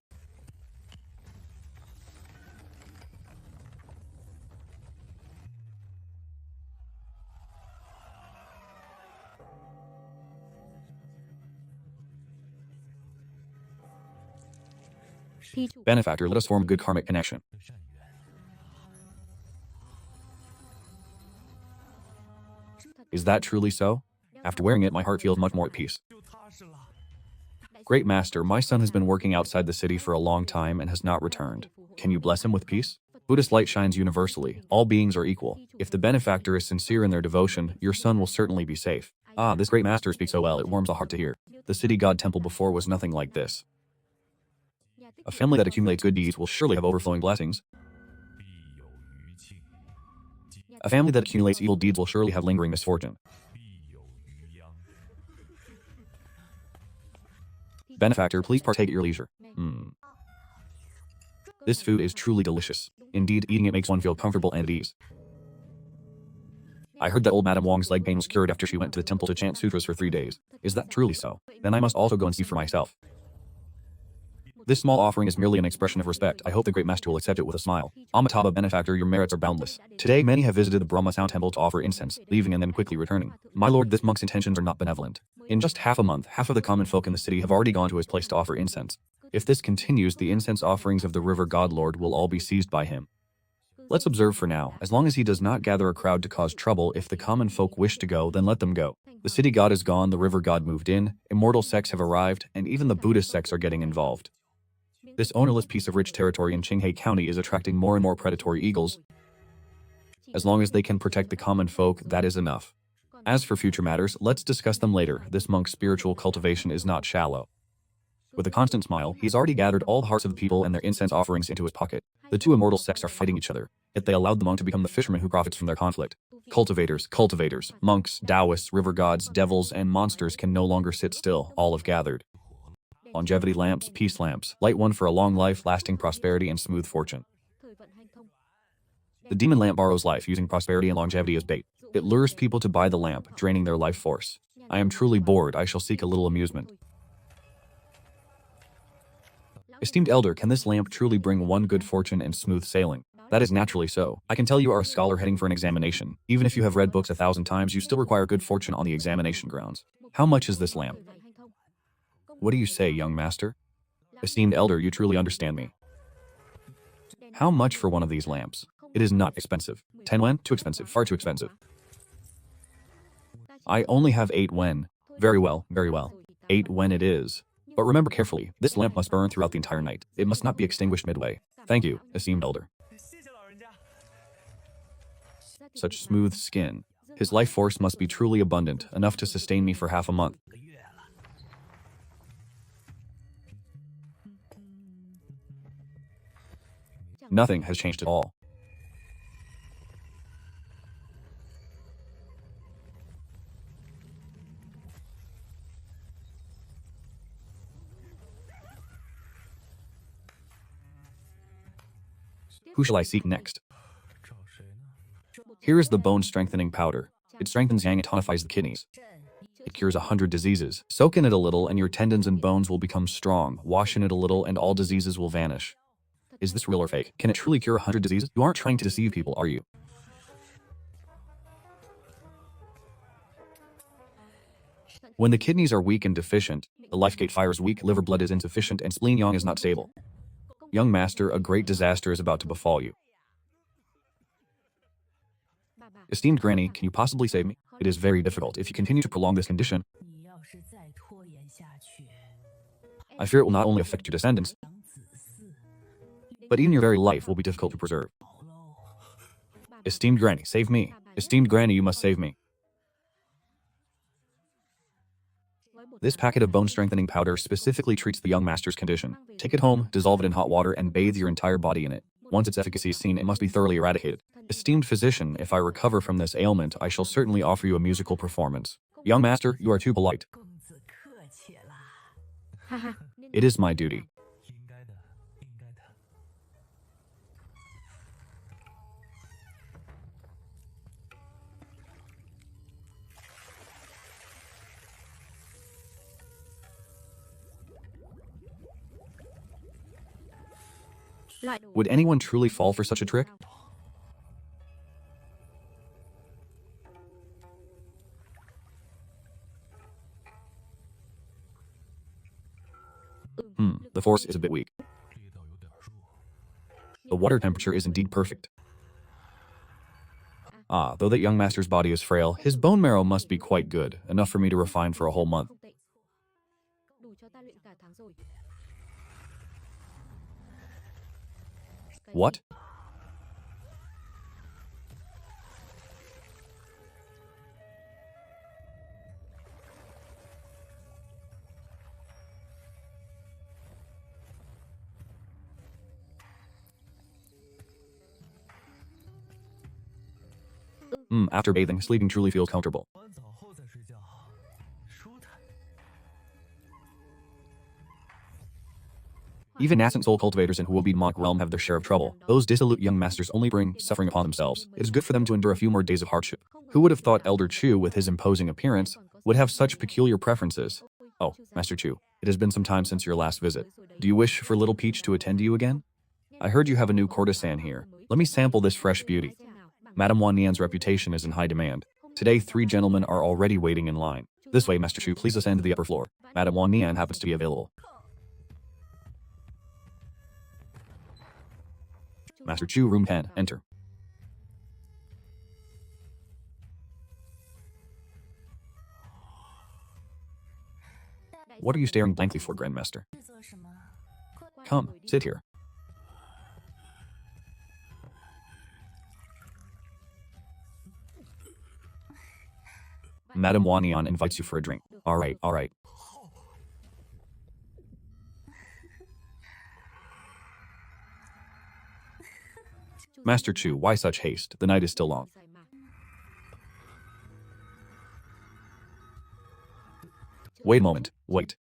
Benefactor, let us form a good karmic connection. Is that truly so? After wearing it, my heart feels much more at peace. Great Master, my son has been working outside the city for a long time and has not returned. Can you bless him with peace? Buddhist light shines universally. All beings are equal. If the benefactor is sincere in their devotion, your son will certainly be safe. Ah, this great master speaks so well, it warms the heart to hear. The city god temple before was nothing like this. A family that accumulates good deeds will surely have overflowing blessings. A family that accumulates evil deeds will surely have lingering misfortune. Benefactor, please partake at your leisure. This food is truly delicious. Indeed, eating it makes one feel comfortable and at ease. I heard that old Madame Wong's leg pain was cured after she went to the temple to chant sutras for 3 days. Is that truly so? Then I must also go and see for myself. This small offering is merely an expression of respect. I hope the great master will accept it with a smile. Amitabha, benefactor, your merits are boundless. Today many have visited the Brahma Sound Temple to offer incense, leaving and then quickly returning. My lord, this monk's intentions are not benevolent. In just half a month, half of the common folk in the city have already gone to his place to offer incense. If this continues, the incense offerings of the river god lord will all be seized by him. Let's observe for now. As long as he does not gather a crowd to cause trouble, if the common folk wish to go, then let them go. The city god is gone, the river god moved in, immortal sects have arrived, and even the Buddhist sects are getting involved. This ownerless piece of rich territory in Qinghai County is attracting more and more predatory eagles. As long as they can protect the common folk, that is enough. As for future matters, let's discuss them later. This monk's spiritual cultivation is not shallow. With a constant smile, he's already gathered all the hearts of the people and their incense offerings into his pocket. The two immortal sects are fighting each other, yet they allowed the monk to become the fisherman who profits from their conflict. Cultivators, monks, Taoists, river gods, devils, and monsters can no longer sit still, all have gathered. Longevity lamps, peace lamps, light one for a long life, lasting prosperity and smooth fortune. The demon lamp borrows life, using prosperity and longevity as bait. It lures people to buy the lamp, draining their life force. I am truly bored, I shall seek a little amusement. Esteemed elder, can this lamp truly bring one good fortune and smooth sailing? That is naturally so. I can tell you are a scholar heading for an examination. Even if you have read books 1,000 times, you still require good fortune on the examination grounds. How much is this lamp? What do you say, young master? Esteemed elder, you truly understand me. How much for one of these lamps? It is not expensive. 10 wen? Too expensive, far too expensive. I only have 8 wen. Very well, very well. 8 wen it is. But remember carefully, this lamp must burn throughout the entire night. It must not be extinguished midway. Thank you, esteemed elder. Such smooth skin. His life force must be truly abundant, enough to sustain me for half a month. Nothing has changed at all. Who shall I seek next? Here is the bone strengthening powder. It strengthens yang, it tonifies the kidneys. It cures 100 diseases. Soak in it a little and your tendons and bones will become strong. Wash in it a little and all diseases will vanish. Is this real or fake? Can it truly cure 100 diseases? You aren't trying to deceive people, are you? When the kidneys are weak and deficient, the life gate fire is weak, liver blood is insufficient, and spleen yang is not stable. Young master, a great disaster is about to befall you. Esteemed granny, can you possibly save me? It is very difficult. If you continue to prolong this condition, I fear it will not only affect your descendants, but even your very life will be difficult to preserve. Esteemed Granny, save me. Esteemed Granny, you must save me. This packet of bone-strengthening powder specifically treats the young master's condition. Take it home, dissolve it in hot water, and bathe your entire body in it. Once its efficacy is seen, it must be thoroughly eradicated. Esteemed physician, if I recover from this ailment, I shall certainly offer you a musical performance. Young master, you are too polite. 公子客气啦。哈哈， It is my duty. 应该的，应该的。 loại đồ Would anyone truly fall for such a trick? The force is a bit weak. 力道有点弱。 The water temperature is indeed perfect. Ah, though that young master's body is frail, his bone marrow must be quite good, enough for me to refine for a whole month. không tệ. Đủ cho ta luyện cả tháng rồi. Cái What? gì? After bathing, sleeping truly feels comfortable. 完澡后再睡觉，舒坦。 Even nascent soul cultivators in Huobi Monk realm have their share of trouble. Those dissolute young masters only bring suffering upon themselves. It is good for them to endure a few more days of hardship. Who would have thought Elder Chu, with his imposing appearance, would have such peculiar preferences? Oh, Master Chu, it has been some time since your last visit. Do you wish for Little Peach to attend to you again? I heard you have a new courtesan here. Let me sample this fresh beauty. Madame Wan Nian's reputation is in high demand. Today, 3 gentlemen are already waiting in line. This way, Master Chu, please ascend to the upper floor. Madame Wan Nian happens to be available. Master Chu, room 10, enter. What are you staring blankly for, Grandmaster? 是做什么？快 Come, sit here. Madame Wan Nian invites you for a drink. All right, all right. Master Chu, why such haste? The night is still long. Dài mà. Wait a moment, wait.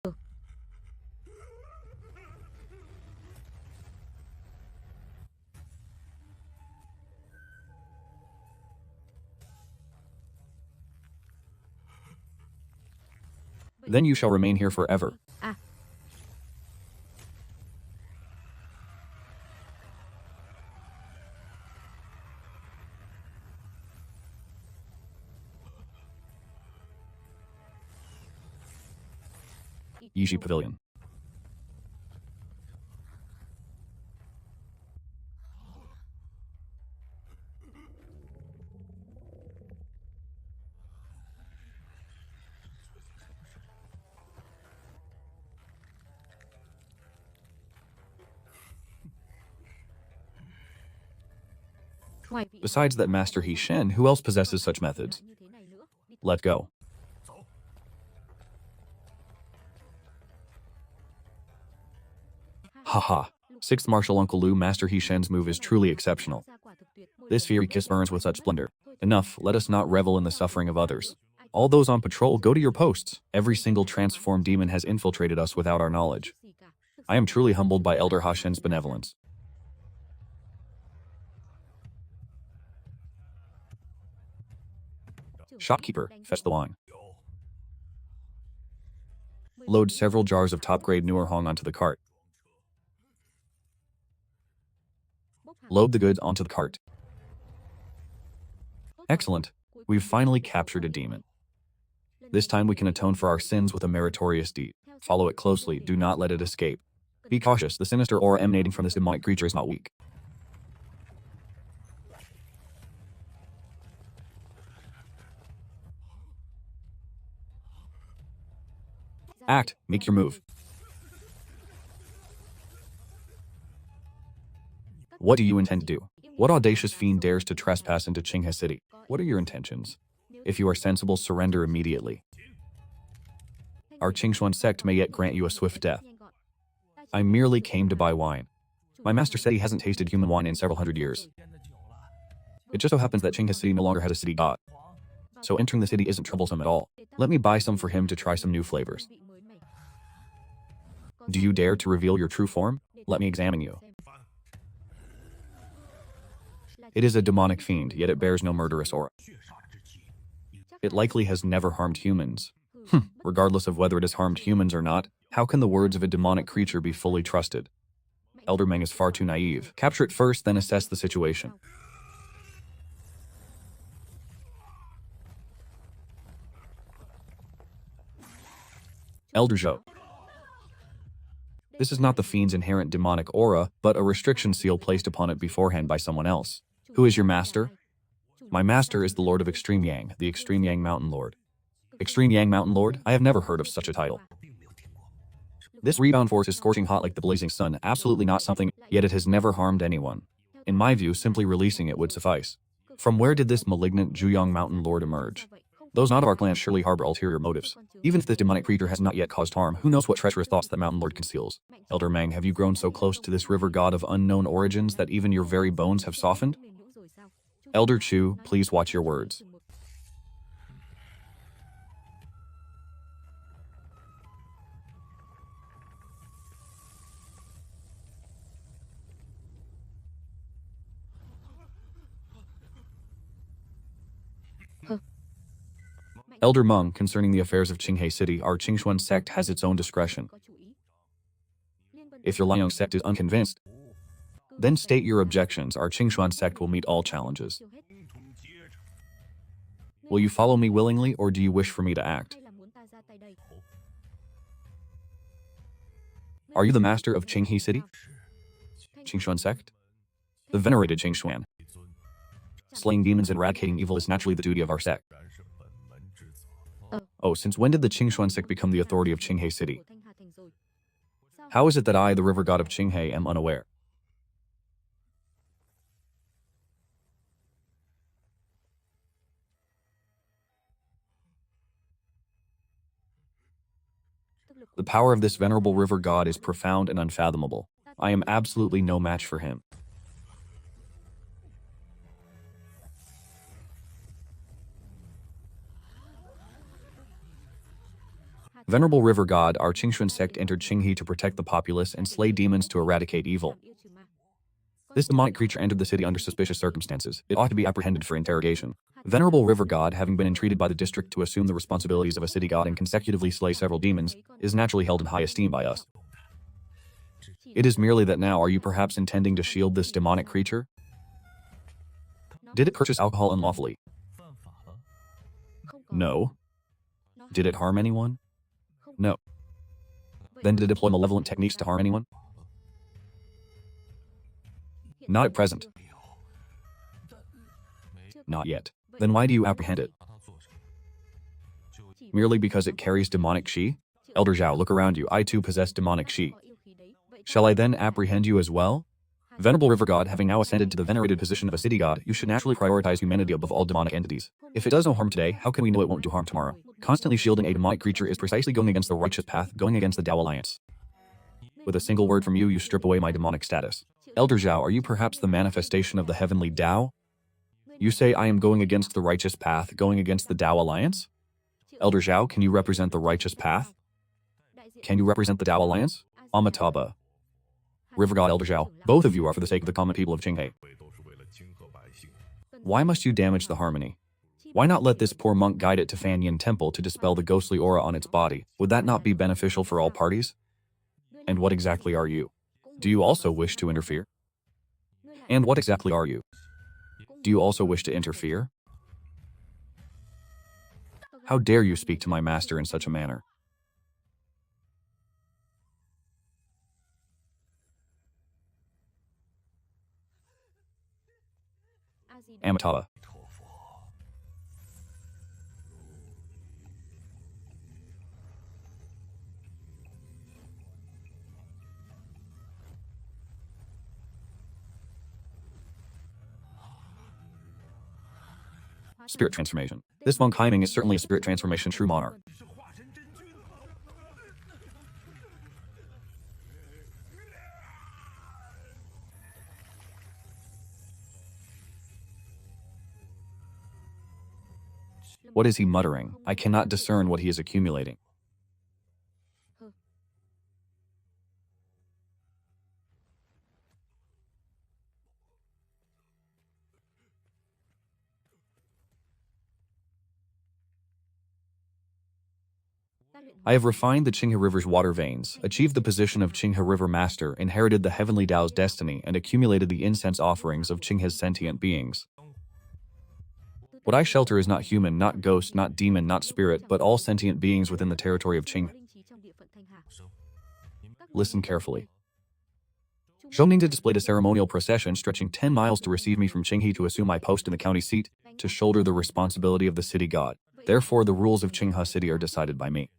Then you shall remain here forever. À, Yishi Pavilion. ngoài vị Besides that Master He Shen, who else possesses such methods? như thế này nữa. Đi Let go. Haha. 6th Martial Uncle Lu, Master He Shen's move is truly exceptional. ra quả thực tuyệt. This fiery kiss burns with such splendor. Enough, let us not revel in the suffering of others. All those on patrol, go to your posts. Every single transformed demon has infiltrated us without our knowledge. Gì cả. Thực I am truly humbled by Elder Hashen's benevolence. Shopkeeper, fetch the wine. Load several jars of top-grade Newer Hong onto the cart. bốc hàng Load the goods onto the cart. Excellent. We've finally captured a demon. This time we can atone for our sins with a meritorious deed. Follow it closely. Do not let it escape. Be cautious. The sinister aura emanating from this demonic creature is not weak. Act. Make your move. What do you intend to do? What audacious fiend dares to trespass into Qinghe City? What are your intentions? If you are sensible, surrender immediately. Our Qingshuan sect may yet grant you a swift death. I merely came to buy wine. My master said he hasn't tasted human wine in several hundred years. It just so happens that Qinghe City no longer has a city god. So entering the city isn't troublesome at all. Let me buy some for him to try some new flavors. Do you dare to reveal your true form? Let me examine you. It is a demonic fiend, yet it bears no murderous aura. It likely has never harmed humans. Regardless of whether it has harmed humans or not, how can the words of a demonic creature be fully trusted? Elder Meng is far too naive. Capture it first, then assess the situation. Elder Zhou. This is not the fiend's inherent demonic aura, but a restriction seal placed upon it beforehand by someone else. Who is your master? My master is the Lord of Extreme Yang, the Extreme Yang Mountain Lord. Extreme Yang Mountain Lord? I have never heard of such a title. This rebound force is scorching hot like the blazing sun, absolutely not something, yet it has never harmed anyone. In my view, simply releasing it would suffice. From where did this malignant Zhuyang Mountain Lord emerge? Those not of our clan surely harbor ulterior motives. Even if this demonic creature has not yet caused harm, who knows what treacherous thoughts that Mountain Lord conceals? Elder Meng, have you grown so close to this river god of unknown origins that even your very bones have softened? Elder Chu, please watch your words. Elder Meng, concerning the affairs of Qinghe City, our Qingshuan sect has its own discretion. If your Liang sect is unconvinced, then state your objections. Our Qingshuan sect will meet all challenges. Will you follow me willingly, or do you wish for me to act? Are you the master of Qinghe City? Qingshuan sect? The venerated Qingshuan. Slaying demons and eradicating evil is naturally the duty of our sect. Oh, since when did the Qingshuan sect become the authority of Qinghe City? How is it that I, the river god of Qinghe, am unaware? The power of this venerable river god is profound and unfathomable. I am absolutely no match for him. Venerable river god, our Qingshuan sect entered Qinghe to protect the populace and slay demons to eradicate evil. This demonic creature entered the city under suspicious circumstances. It ought to be apprehended for interrogation. Venerable river god, having been entreated by the district to assume the responsibilities of a city god and consecutively slay several demons, is naturally held in high esteem by us. It is merely that now, are you perhaps intending to shield this demonic creature? Did it purchase alcohol unlawfully? No. Did it harm anyone? No. Then did it deploy malevolent techniques to harm anyone? Not at present. Not yet. Then why do you apprehend it? Merely because it carries demonic qi? Elder Zhao, look around you. I too possess demonic qi. Shall I then apprehend you as well? Venerable river god, having now ascended to the venerated position of a city god, you should naturally prioritize humanity above all demonic entities. If it does no harm today, how can we know it won't do harm tomorrow? Constantly shielding a demonic creature is precisely going against the righteous path, going against the Tao Alliance. With a single word from you, you strip away my demonic status. Elder Zhao, are you perhaps the manifestation of the heavenly Tao? You say I am going against the righteous path, going against the Tao Alliance? Elder Zhao, can you represent the righteous path? Can you represent the Tao Alliance? Amitabha. River God Elder Zhao, both of you are for the sake of the common people of Qinghe. Why must you damage the harmony? Why not let this poor monk guide it to Fanyin Temple to dispel the ghostly aura on its body? Would that not be beneficial for all parties? And what exactly are you? Do you also wish to interfere? And what exactly are you? Do you also wish to interfere? How dare you speak to my master in such a manner? Amitabha. Spirit transformation. This monk Haiming is certainly a spirit transformation true monarch. What is he muttering? I cannot discern what he is accumulating. I have refined the Qinghe River's water veins, achieved the position of Qinghe River Master, inherited the heavenly Tao's destiny, and accumulated the incense offerings of Qinghe's sentient beings. What I shelter is not human, not ghost, not demon, not spirit, but all sentient beings within the territory of Qinghe. Listen carefully. Zhongning displayed a ceremonial procession stretching 10 miles to receive me from Qinghe to assume my post in the county seat, to shoulder the responsibility of the city god. Therefore, the rules of Qinghe City are decided by me.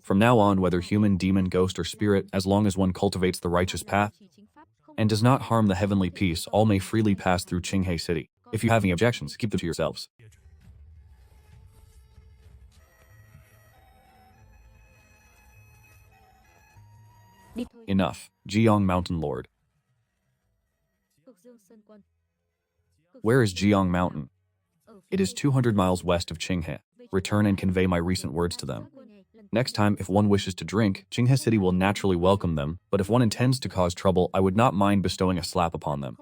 From now on, whether human, demon, ghost, or spirit, as long as one cultivates the righteous path and does not harm the heavenly peace, all may freely pass through Qinghe City. If you have any objections, keep them to yourselves. Enough. Jiang Mountain Lord. Where is Jiang Mountain? It is 200 miles west of Qinghe. Return and convey my recent words to them. Next time, if one wishes to drink, Qinghe City will naturally welcome them, but if one intends to cause trouble, I would not mind bestowing a slap upon them.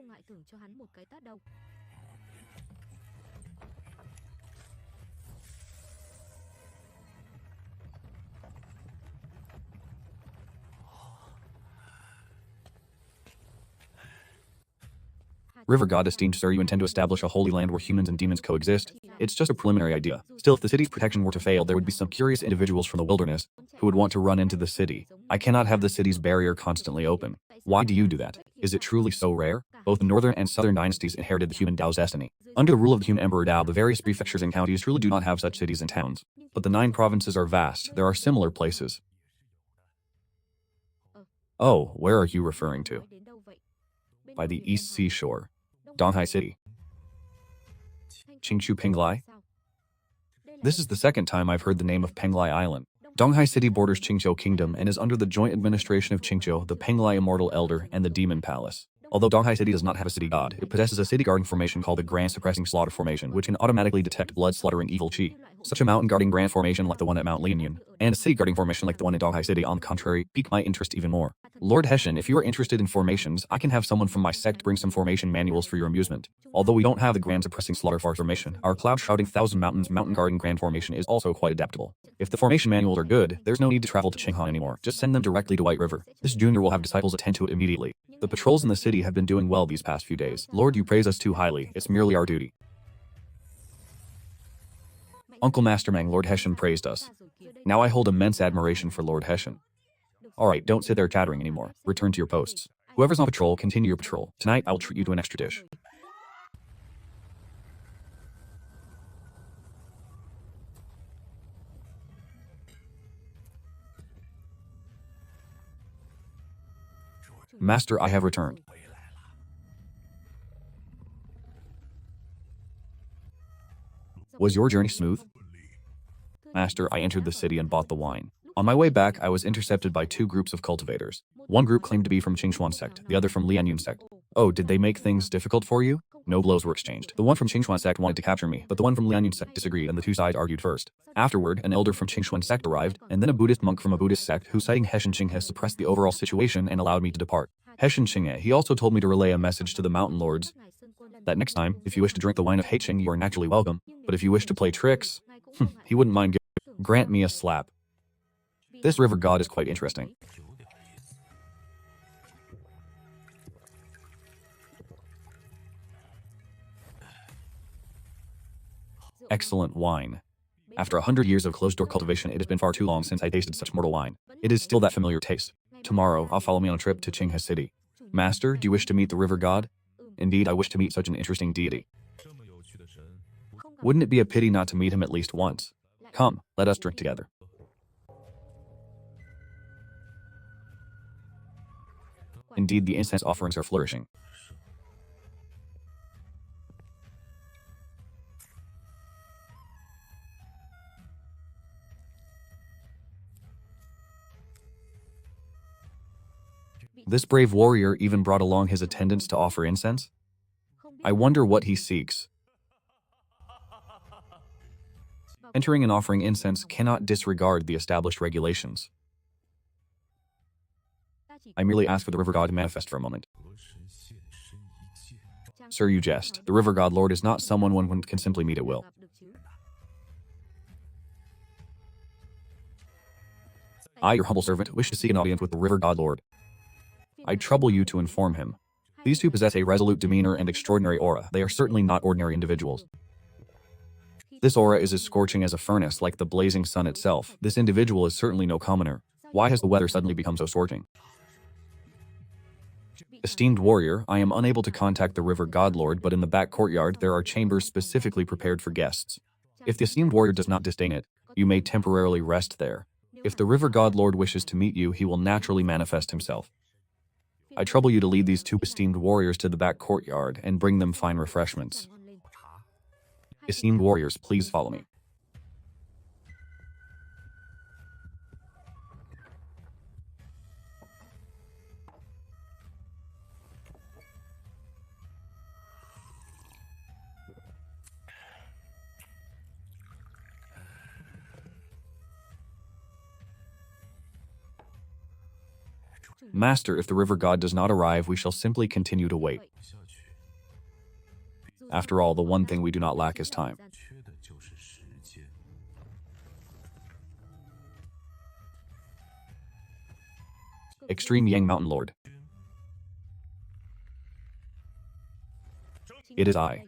River God, esteemed sir, you intend to establish a holy land where humans and demons coexist. It's just a preliminary idea. Still, if the city's protection were to fail, there would be some curious individuals from the wilderness who would want to run into the city. I cannot have the city's barrier constantly open. Why do you do that? Is it truly so rare? Both the northern and southern dynasties inherited the human Tao's destiny. Under the rule of the human Emperor Tao, the various prefectures and counties truly do not have such cities and towns. But the 9 provinces are vast. There are similar places. Oh, where are you referring to? By the east seashore. Donghai City. Qingchu Penglai? This is the second time I've heard the name of Penglai Island. Donghai City borders Qingzhou Kingdom and is under the joint administration of Qingzhou, the Penglai Immortal Elder, and the Demon Palace. Although Donghai City does not have a city god, it possesses a city guarding formation called the Grand Suppressing Slaughter Formation, which can automatically detect blood-slaughtering evil chi. Such a mountain guarding grand formation like the one at Mount Lianyan, and a city guarding formation like the one in Donghai City, on the contrary, pique my interest even more. Lord Hessian, if you are interested in formations, I can have someone from my sect bring some formation manuals for your amusement. Although we don't have the Grand Suppressing Slaughter formation, our cloud-shrouding Thousand Mountains mountain guarding grand formation is also quite adaptable. If the formation manuals are good, there's no need to travel to Qinghan anymore. Just send them directly to White River. This junior will have disciples attend to it immediately. The patrols in the city have been doing well these past few days. Lord, you praise us too highly. It's merely our duty. Uncle Mastermang, Lord Hessian praised us. Now I hold immense admiration for Lord Hessian. Alright, don't sit there chattering anymore. Return to your posts. Whoever's on patrol, continue your patrol. Tonight, I'll treat you to an extra dish. Master, I have returned. Was your journey smooth? Master, I entered the city and bought the wine. On my way back, I was intercepted by 2 groups of cultivators. One group claimed to be from Qingxuan sect, the other from Lianyun sect. Oh, did they make things difficult for you? No blows were exchanged. The one from Qingxuan sect wanted to capture me, but the one from Lianyun sect disagreed, and the 2 sides argued first. Afterward, an elder from Qingxuan sect arrived, and then a Buddhist monk from a Buddhist sect who, citing Hessian Qinghe, suppressed the overall situation and allowed me to depart. Hessian Qinghe, he also told me to relay a message to the mountain lords that next time, if you wish to drink the wine of Heicheng, you are naturally welcome, but if you wish to play tricks, he wouldn't mind grant me a slap. This river god is quite interesting. Excellent wine. After 100 years of closed-door cultivation, it has been far too long since I tasted such mortal wine. It is still that familiar taste. Tomorrow, I'll follow me on a trip to Qinghe City. Master, do you wish to meet the river god? Indeed, I wish to meet such an interesting deity. Wouldn't it be a pity not to meet him at least once? Come, let us drink together. Indeed, the incense offerings are flourishing. This brave warrior even brought along his attendants to offer incense? I wonder what he seeks. Entering and offering incense cannot disregard the established regulations. I merely ask for the river god to manifest for a moment. Sir, you jest. The river god lord is not someone one can simply meet at will. I, your humble servant, wish to seek an audience with the river god lord. I trouble you to inform him. These two possess a resolute demeanor and extraordinary aura. They are certainly not ordinary individuals. This aura is as scorching as a furnace, like the blazing sun itself. This individual is certainly no commoner. Why has the weather suddenly become so scorching? Esteemed warrior, I am unable to contact the river god lord, but in the back courtyard there are chambers specifically prepared for guests. If the esteemed warrior does not disdain it, you may temporarily rest there. If the river god lord wishes to meet you, he will naturally manifest himself. I trouble you to lead these two esteemed warriors to the back courtyard and bring them fine refreshments. Esteemed warriors, please follow me. Master, if the river god does not arrive, we shall simply continue to wait. After all, the one thing we do not lack is time. Extreme Yang Mountain Lord. It is I.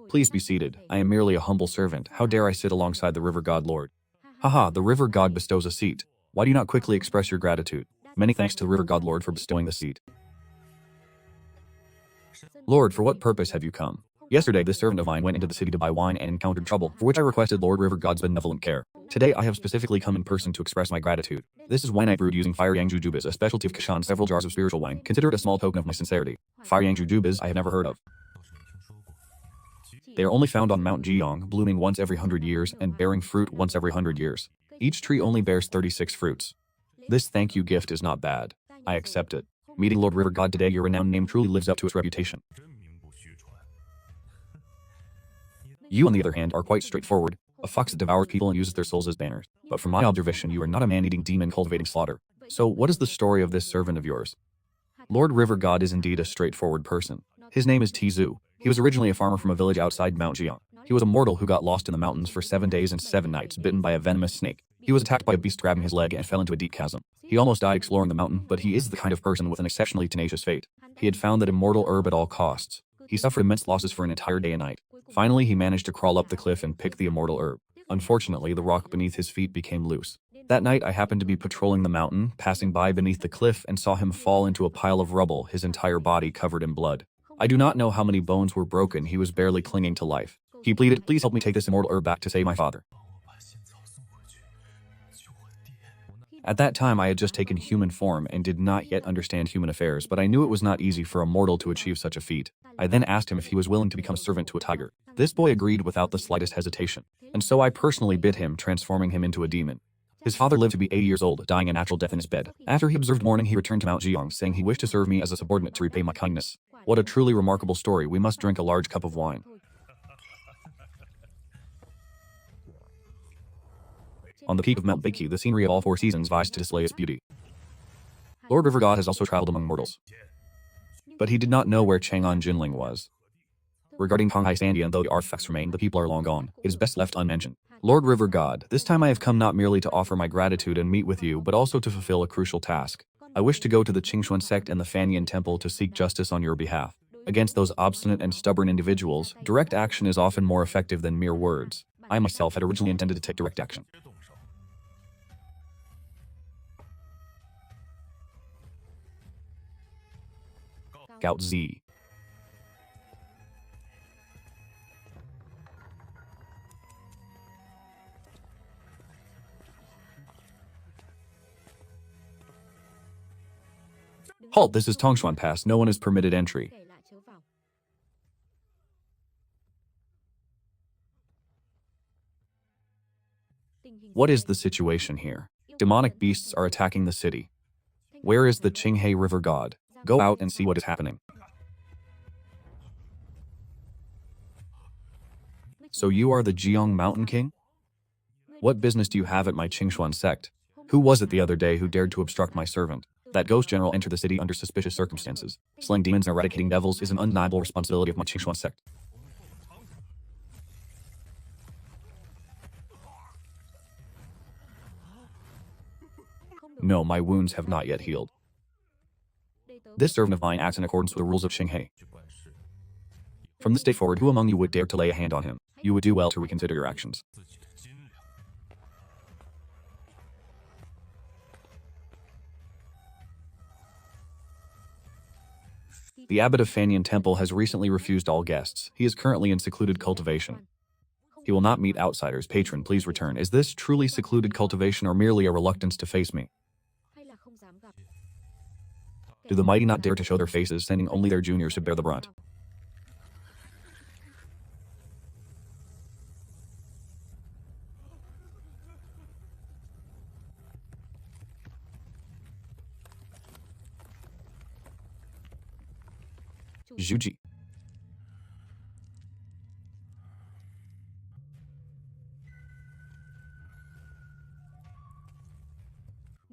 Please be seated. I am merely a humble servant. How dare I sit alongside the river god lord? Haha, the river god bestows a seat. Why do you not quickly express your gratitude? Many thanks to the river god lord for bestowing the seat. Lord, for what purpose have you come? Yesterday, this servant of mine went into the city to buy wine and encountered trouble, for which I requested Lord River God's benevolent care. Today, I have specifically come in person to express my gratitude. This is wine I brewed using fire yang jujubes, a specialty of Kashan, several jars of spiritual wine. Consider it a small token of my sincerity. Fire yang jujubes I have never heard of. They are only found on Mount Jiang, blooming once every 100 years and bearing fruit once every 100 years. Each tree only bears 36 fruits. This thank you gift is not bad. I accept it. Meeting Lord River God today, your renowned name truly lives up to its reputation. You, on the other hand, are quite straightforward. A fox that devours people and uses their souls as banners. But from my observation, you are not a man-eating demon cultivating slaughter. So, what is the story of this servant of yours? Lord River God is indeed a straightforward person. His name is Tizu. He was originally a farmer from a village outside Mount Jiang. He was a mortal who got lost in the mountains for 7 days and 7 nights, bitten by a venomous snake. He was attacked by a beast grabbing his leg and fell into a deep chasm. He almost died exploring the mountain, but he is the kind of person with an exceptionally tenacious fate. He had found that immortal herb at all costs. He suffered immense losses for an entire day and night. Finally, he managed to crawl up the cliff and pick the immortal herb. Unfortunately, the rock beneath his feet became loose. That night, I happened to be patrolling the mountain, passing by beneath the cliff, and saw him fall into a pile of rubble, his entire body covered in blood. I do not know how many bones were broken. He was barely clinging to life. He pleaded, "Please help me take this immortal herb back to save my father." At that time, I had just taken human form and did not yet understand human affairs, but I knew it was not easy for a mortal to achieve such a feat. I then asked him if he was willing to become a servant to a tiger. This boy agreed without the slightest hesitation, and so I personally bit him, transforming him into a demon. His father lived to be 80 years old, dying a natural death in his bed. After he observed mourning, he returned to Mount Jiang, saying he wished to serve me as a subordinate to repay my kindness. What a truly remarkable story. We must drink a large cup of wine. On the peak of Mount Beiki, the scenery of all 4 seasons vies to display its beauty. Lord River God has also traveled among mortals, but he did not know where Chang'an Jinling was. Regarding Tonghai Sandian, though the artifacts remain, the people are long gone. It is best left unmentioned. Lord River God, this time I have come not merely to offer my gratitude and meet with you, but also to fulfill a crucial task. I wish to go to the Qingxuan sect and the Fanyan temple to seek justice on your behalf. Against those obstinate and stubborn individuals, direct action is often more effective than mere words. I myself had originally intended to take direct action. Gout Z. Halt, this is Tongshuan Pass. No one is permitted entry. What is the situation here? Demonic beasts are attacking the city. Where is the Qinghe River god? Go out and see what is happening. So you are the Jiang Mountain King? What business do you have at my Qingshuan sect? Who was it the other day who dared to obstruct my servant? That ghost general entered the city under suspicious circumstances. Slaying demons and eradicating devils is an undeniable responsibility of my Qingshuan sect. No, my wounds have not yet healed. This servant of mine acts in accordance with the rules of Qinghe. From this day forward, who among you would dare to lay a hand on him? You would do well to reconsider your actions. The abbot of Fanyan Temple has recently refused all guests. He is currently in secluded cultivation. He will not meet outsiders. Patron, please return. Is this truly secluded cultivation or merely a reluctance to face me? Do the mighty not dare to show their faces, sending only their juniors to bear the brunt? Zhuji.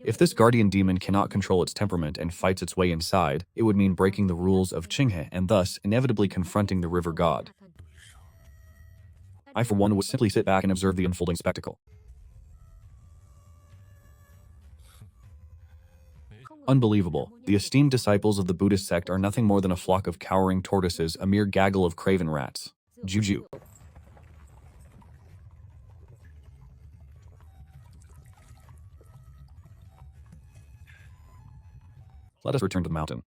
If this guardian demon cannot control its temperament and fights its way inside, it would mean breaking the rules of Qinghe and thus inevitably confronting the river god. I for one would simply sit back and observe the unfolding spectacle. Unbelievable. The esteemed disciples of the Buddhist sect are nothing more than a flock of cowering tortoises, a mere gaggle of craven rats. Juju. Let us return to the mountain.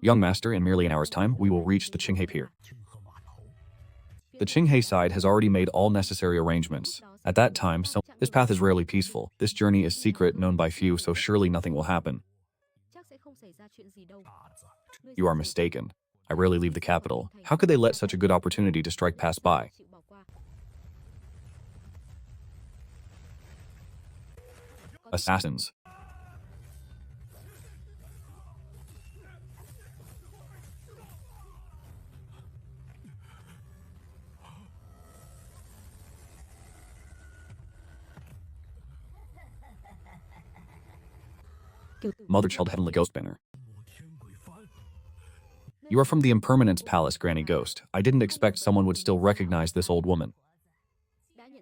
Young master, in merely an hour's time, we will reach the Qinghe pier. The Qinghe side has already made all necessary arrangements. At that time, this path is rarely peaceful. This journey is secret, known by few, so surely nothing will happen. You are mistaken. I rarely leave the capital. How could they let such a good opportunity to strike pass by? Assassins. Mother Child Heavenly Ghost Banner. You are from the Impermanence Palace, Granny Ghost. I didn't expect someone would still recognize this old woman.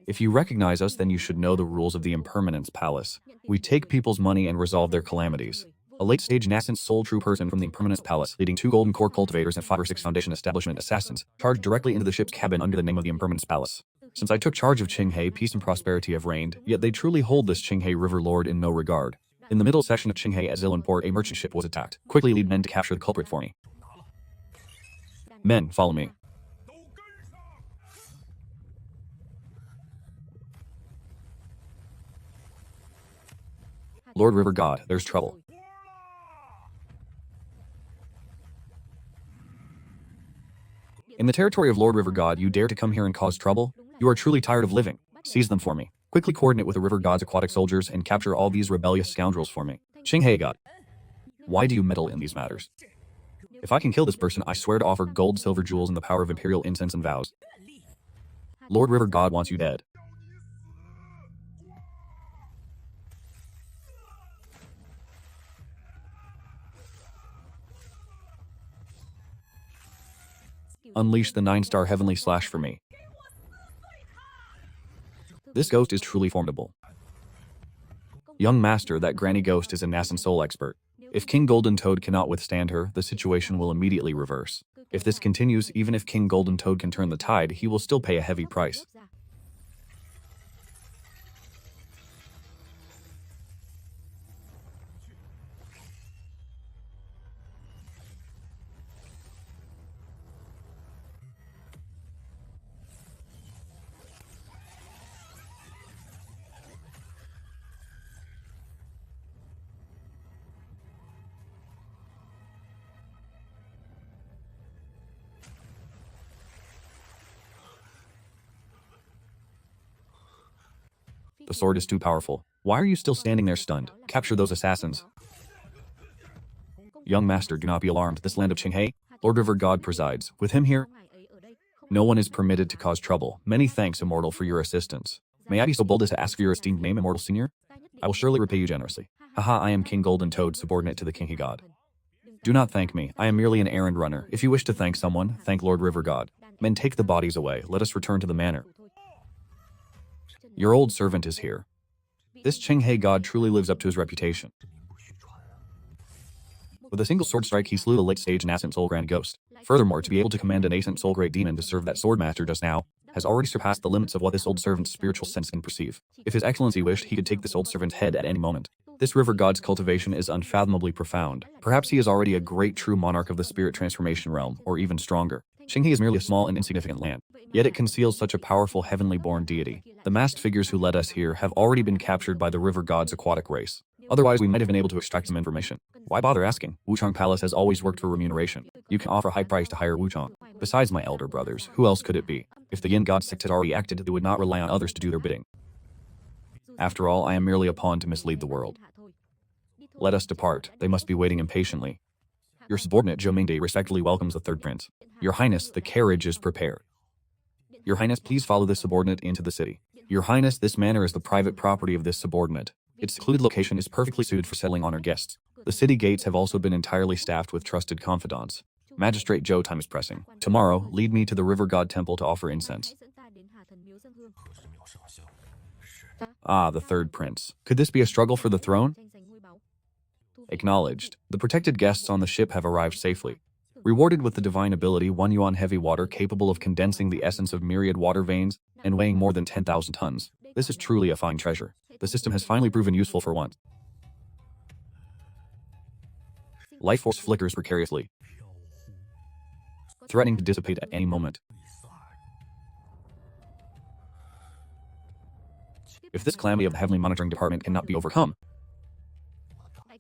If you recognize us, then you should know the rules of the Impermanence Palace. We take people's money and resolve their calamities. A late-stage nascent soul true person from the Impermanence Palace, leading 2 golden core cultivators and 5 or 6 Foundation establishment assassins, charged directly into the ship's cabin under the name of the Impermanence Palace. Since I took charge of Qinghe, peace and prosperity have reigned, yet they truly hold this Qinghe River Lord in no regard. In the middle section of Qinghe at Zilan Port, a merchant ship was attacked. Quickly lead men to capture the culprit for me. Men, follow me. Lord River God, there's trouble. In the territory of Lord River God, you dare to come here and cause trouble? You are truly tired of living. Seize them for me. Quickly coordinate with the River God's aquatic soldiers and capture all these rebellious scoundrels for me. Qinghe God. Why do you meddle in these matters? If I can kill this person, I swear to offer gold, silver, jewels, and the power of imperial incense and vows. Lord River God wants you dead. Unleash the 9-star heavenly slash for me. This ghost is truly formidable. Young master, that granny ghost is a nascent soul expert. If King Golden Toad cannot withstand her, the situation will immediately reverse. If this continues, even if King Golden Toad can turn the tide, he will still pay a heavy price. The sword is too powerful. Why are you still standing there stunned? Capture those assassins. Young master, do not be alarmed. This land of Qinghe, Lord River God presides. With him here, no one is permitted to cause trouble. Many thanks, Immortal, for your assistance. May I be so bold as to ask for your esteemed name, Immortal Senior? I will surely repay you generously. Haha, I am King Golden Toad, subordinate to the Qinghe God. Do not thank me. I am merely an errand runner. If you wish to thank someone, thank Lord River God. Men, take the bodies away. Let us return to the manor. Your old servant is here. This Qinghe God truly lives up to his reputation. With a single sword strike, he slew the late-stage nascent soul grand ghost. Furthermore, to be able to command a nascent soul great demon to serve that swordmaster just now has already surpassed the limits of what this old servant's spiritual sense can perceive. If His Excellency wished, he could take this old servant's head at any moment. This river god's cultivation is unfathomably profound. Perhaps he is already a great true monarch of the spirit transformation realm, or even stronger. Qinghe is merely a small and insignificant land, yet it conceals such a powerful heavenly-born deity. The masked figures who led us here have already been captured by the river god's aquatic race. Otherwise, we might have been able to extract some information. Why bother asking? Wuchang Palace has always worked for remuneration. You can offer a high price to hire Wuchang. Besides my elder brothers, who else could it be? If the Yin God sect had already acted, they would not rely on others to do their bidding. After all, I am merely a pawn to mislead the world. Let us depart. They must be waiting impatiently. Your subordinate Zhou Mingde respectfully welcomes the third prince. Your Highness, the carriage is prepared. Your Highness, please follow this subordinate into the city. Your Highness, this manor is the private property of this subordinate. Its secluded location is perfectly suited for settling honored guests. The city gates have also been entirely staffed with trusted confidants. Magistrate Zhou, time is pressing. Tomorrow, lead me to the River God Temple to offer incense. Ah, the third prince. Could this be a struggle for the throne? Acknowledged. The protected guests on the ship have arrived safely. Rewarded with the divine ability 1 yuan heavy water capable of condensing the essence of myriad water veins and weighing more than 10,000 tons. This is truly a fine treasure. The system has finally proven useful for once. Life force flickers precariously, threatening to dissipate at any moment. If this calamity of the Heavenly Monitoring Department cannot be overcome,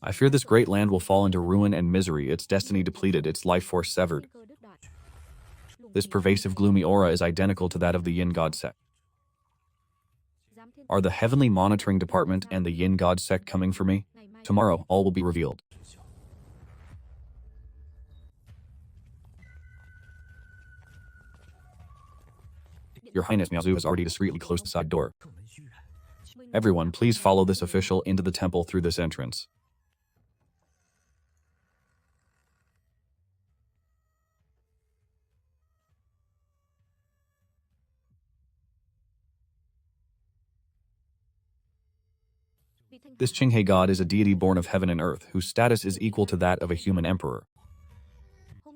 I fear this great land will fall into ruin and misery, its destiny depleted, its life force severed. This pervasive gloomy aura is identical to that of the Yin God sect. Are the Heavenly Monitoring Department and the Yin God sect coming for me? Tomorrow, all will be revealed. Your Highness, Miao Zhu has already discreetly closed the side door. Everyone, please follow this official into the temple through this entrance. This Qinghe God is a deity born of heaven and earth, whose status is equal to that of a human emperor.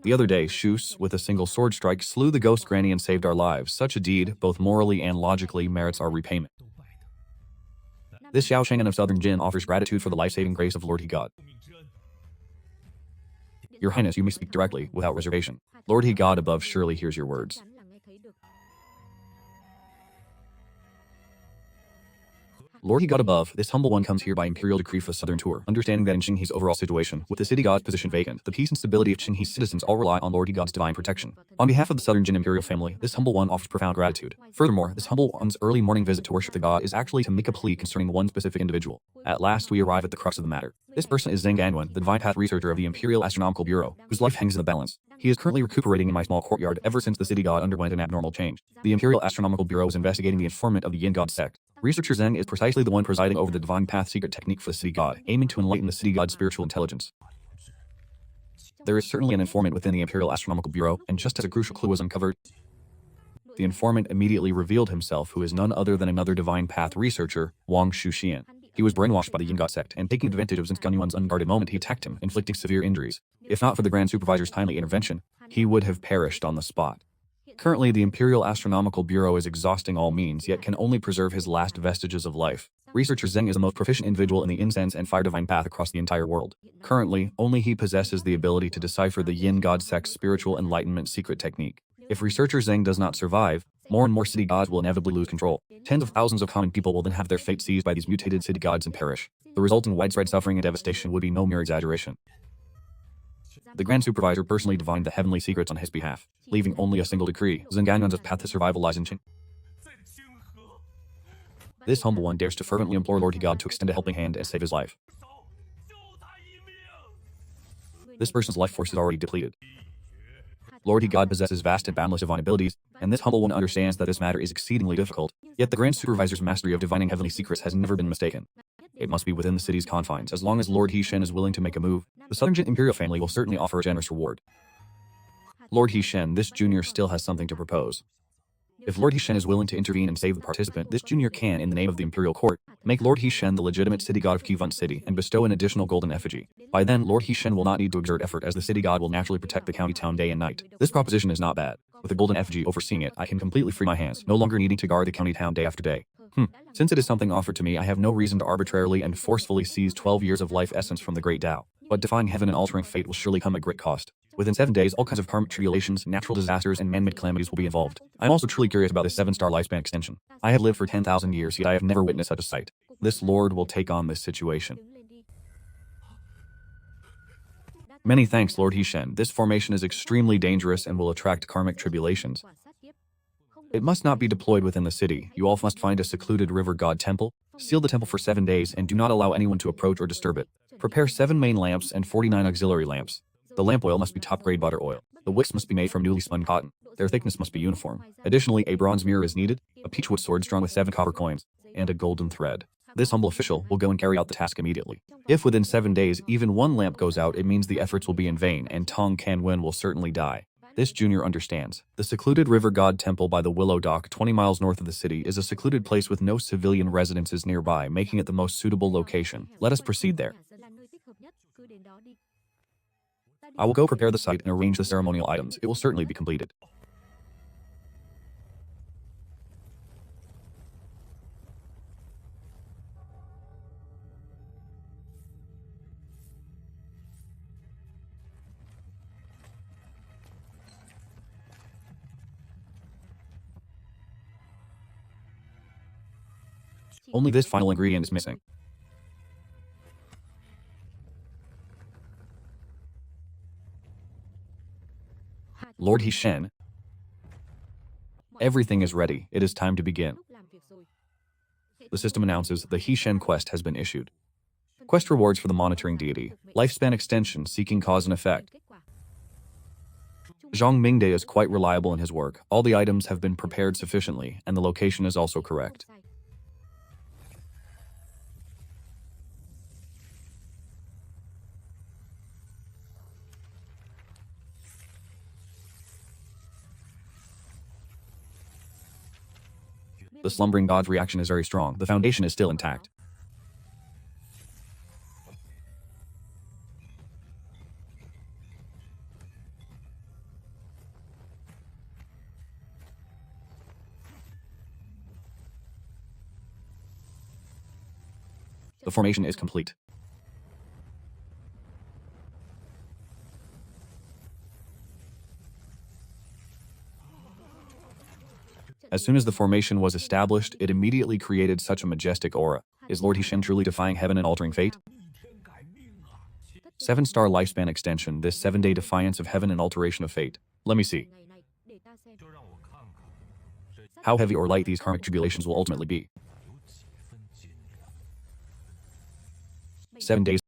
The other day, Shus, with a single sword strike, slew the ghost granny and saved our lives. Such a deed, both morally and logically, merits our repayment. This Xiao Shengan of Southern Jin offers gratitude for the life-saving grace of Lord He God. Your Highness, you may speak directly, without reservation. Lord He God above surely hears your words. Lord He God above, this humble one comes here by imperial decree for the southern tour, understanding that in Qinghe's overall situation, with the city god's position vacant, the peace and stability of Qinghe's citizens all rely on Lord He God's divine protection. On behalf of the southern Jin imperial family, this humble one offers profound gratitude. Furthermore, this humble one's early morning visit to worship the god is actually to make a plea concerning one specific individual. At last, we arrive at the crux of the matter. This person is Zheng Ganwen, the divine path researcher of the Imperial Astronomical Bureau, whose life hangs in the balance. He is currently recuperating in my small courtyard ever since the city god underwent an abnormal change. The Imperial Astronomical Bureau is investigating the informant of the Yin God sect. Researcher Zheng is precisely the one presiding over the divine path secret technique for the city god, aiming to enlighten the city god's spiritual intelligence. There is certainly an informant within the Imperial Astronomical Bureau, and just as a crucial clue was uncovered, the informant immediately revealed himself, who is none other than another divine path researcher, Wang Shuxian. He was brainwashed by the Yin God sect, and taking advantage of Zheng Gunyuan's unguarded moment, he attacked him, inflicting severe injuries. If not for the Grand Supervisor's timely intervention, he would have perished on the spot. Currently, the Imperial Astronomical Bureau is exhausting all means, yet can only preserve his last vestiges of life. Researcher Zheng is the most proficient individual in the incense and fire divine path across the entire world. Currently, only he possesses the ability to decipher the Yin God sect's spiritual enlightenment secret technique. If researcher Zheng does not survive, more and more city gods will inevitably lose control. Tens of thousands of common people will then have their fate seized by these mutated city gods and perish. The resulting widespread suffering and devastation would be no mere exaggeration. The Grand Supervisor personally divined the heavenly secrets on his behalf, leaving only a single decree. Zheng Ganyan's path to survival lies in Qing. This humble one dares to fervently implore Lord God to extend a helping hand and save his life. This person's life force is already depleted. Lord God possesses vast and boundless divine abilities, and this humble one understands that this matter is exceedingly difficult, yet the Grand Supervisor's mastery of divining heavenly secrets has never been mistaken. It must be within the city's confines. As long as Lord Shen is willing to make a move, the Southern Jin Imperial family will certainly offer a generous reward. Lord Shen, this junior still has something to propose. If Lord Shen is willing to intervene and save the participant, this junior can, in the name of the Imperial Court, make Lord Shen the legitimate city god of Kivun City and bestow an additional golden effigy. By then, Lord Shen will not need to exert effort as the city god will naturally protect the county town day and night. This proposition is not bad. With a golden effigy overseeing it, I can completely free my hands, no longer needing to guard the county town day after day. Since it is something offered to me, I have no reason to arbitrarily and forcefully seize 12 years of life essence from the great Tao. But defying heaven and altering fate will surely come at great cost. Within 7 days, all kinds of karmic tribulations, natural disasters, and man-made calamities will be involved. I'm also truly curious about this 7-star lifespan extension. I have lived for 10,000 years, yet I have never witnessed such a sight. This lord will take on this situation. Many thanks, Lord Shen. This formation is extremely dangerous and will attract karmic tribulations. It must not be deployed within the city. You all must find a secluded river god temple, seal the temple for 7 days, and do not allow anyone to approach or disturb it. Prepare 7 main lamps and 49 auxiliary lamps. The lamp oil must be top-grade butter oil. The wicks must be made from newly spun cotton. Their thickness must be uniform. Additionally, a bronze mirror is needed, a peachwood sword strung with 7 copper coins, and a golden thread. This humble official will go and carry out the task immediately. If within 7 days even 1 lamp goes out, it means the efforts will be in vain, and Tong Kanwen will certainly die. This junior understands. The secluded river god temple by the Willow Dock 20 miles north of the city is a secluded place with no civilian residences nearby, making it the most suitable location. Let us proceed there. I will go prepare the site and arrange the ceremonial items. It will certainly be completed. Only this final ingredient is missing. Lord Shen, everything is ready. It is time to begin. The system announces the Shen quest has been issued. Quest rewards for the monitoring deity. Lifespan extension seeking cause and effect. Zhang Mingde is quite reliable in his work. All the items have been prepared sufficiently, and the location is also correct. The slumbering god's reaction is very strong. The foundation is still intact. The formation is complete. As soon as the formation was established, it immediately created such a majestic aura. Is Lord Shen truly defying heaven and altering fate? 7-star lifespan extension, this 7-day defiance of heaven and alteration of fate. Let me see. How heavy or light these karmic tribulations will ultimately be. 7 days.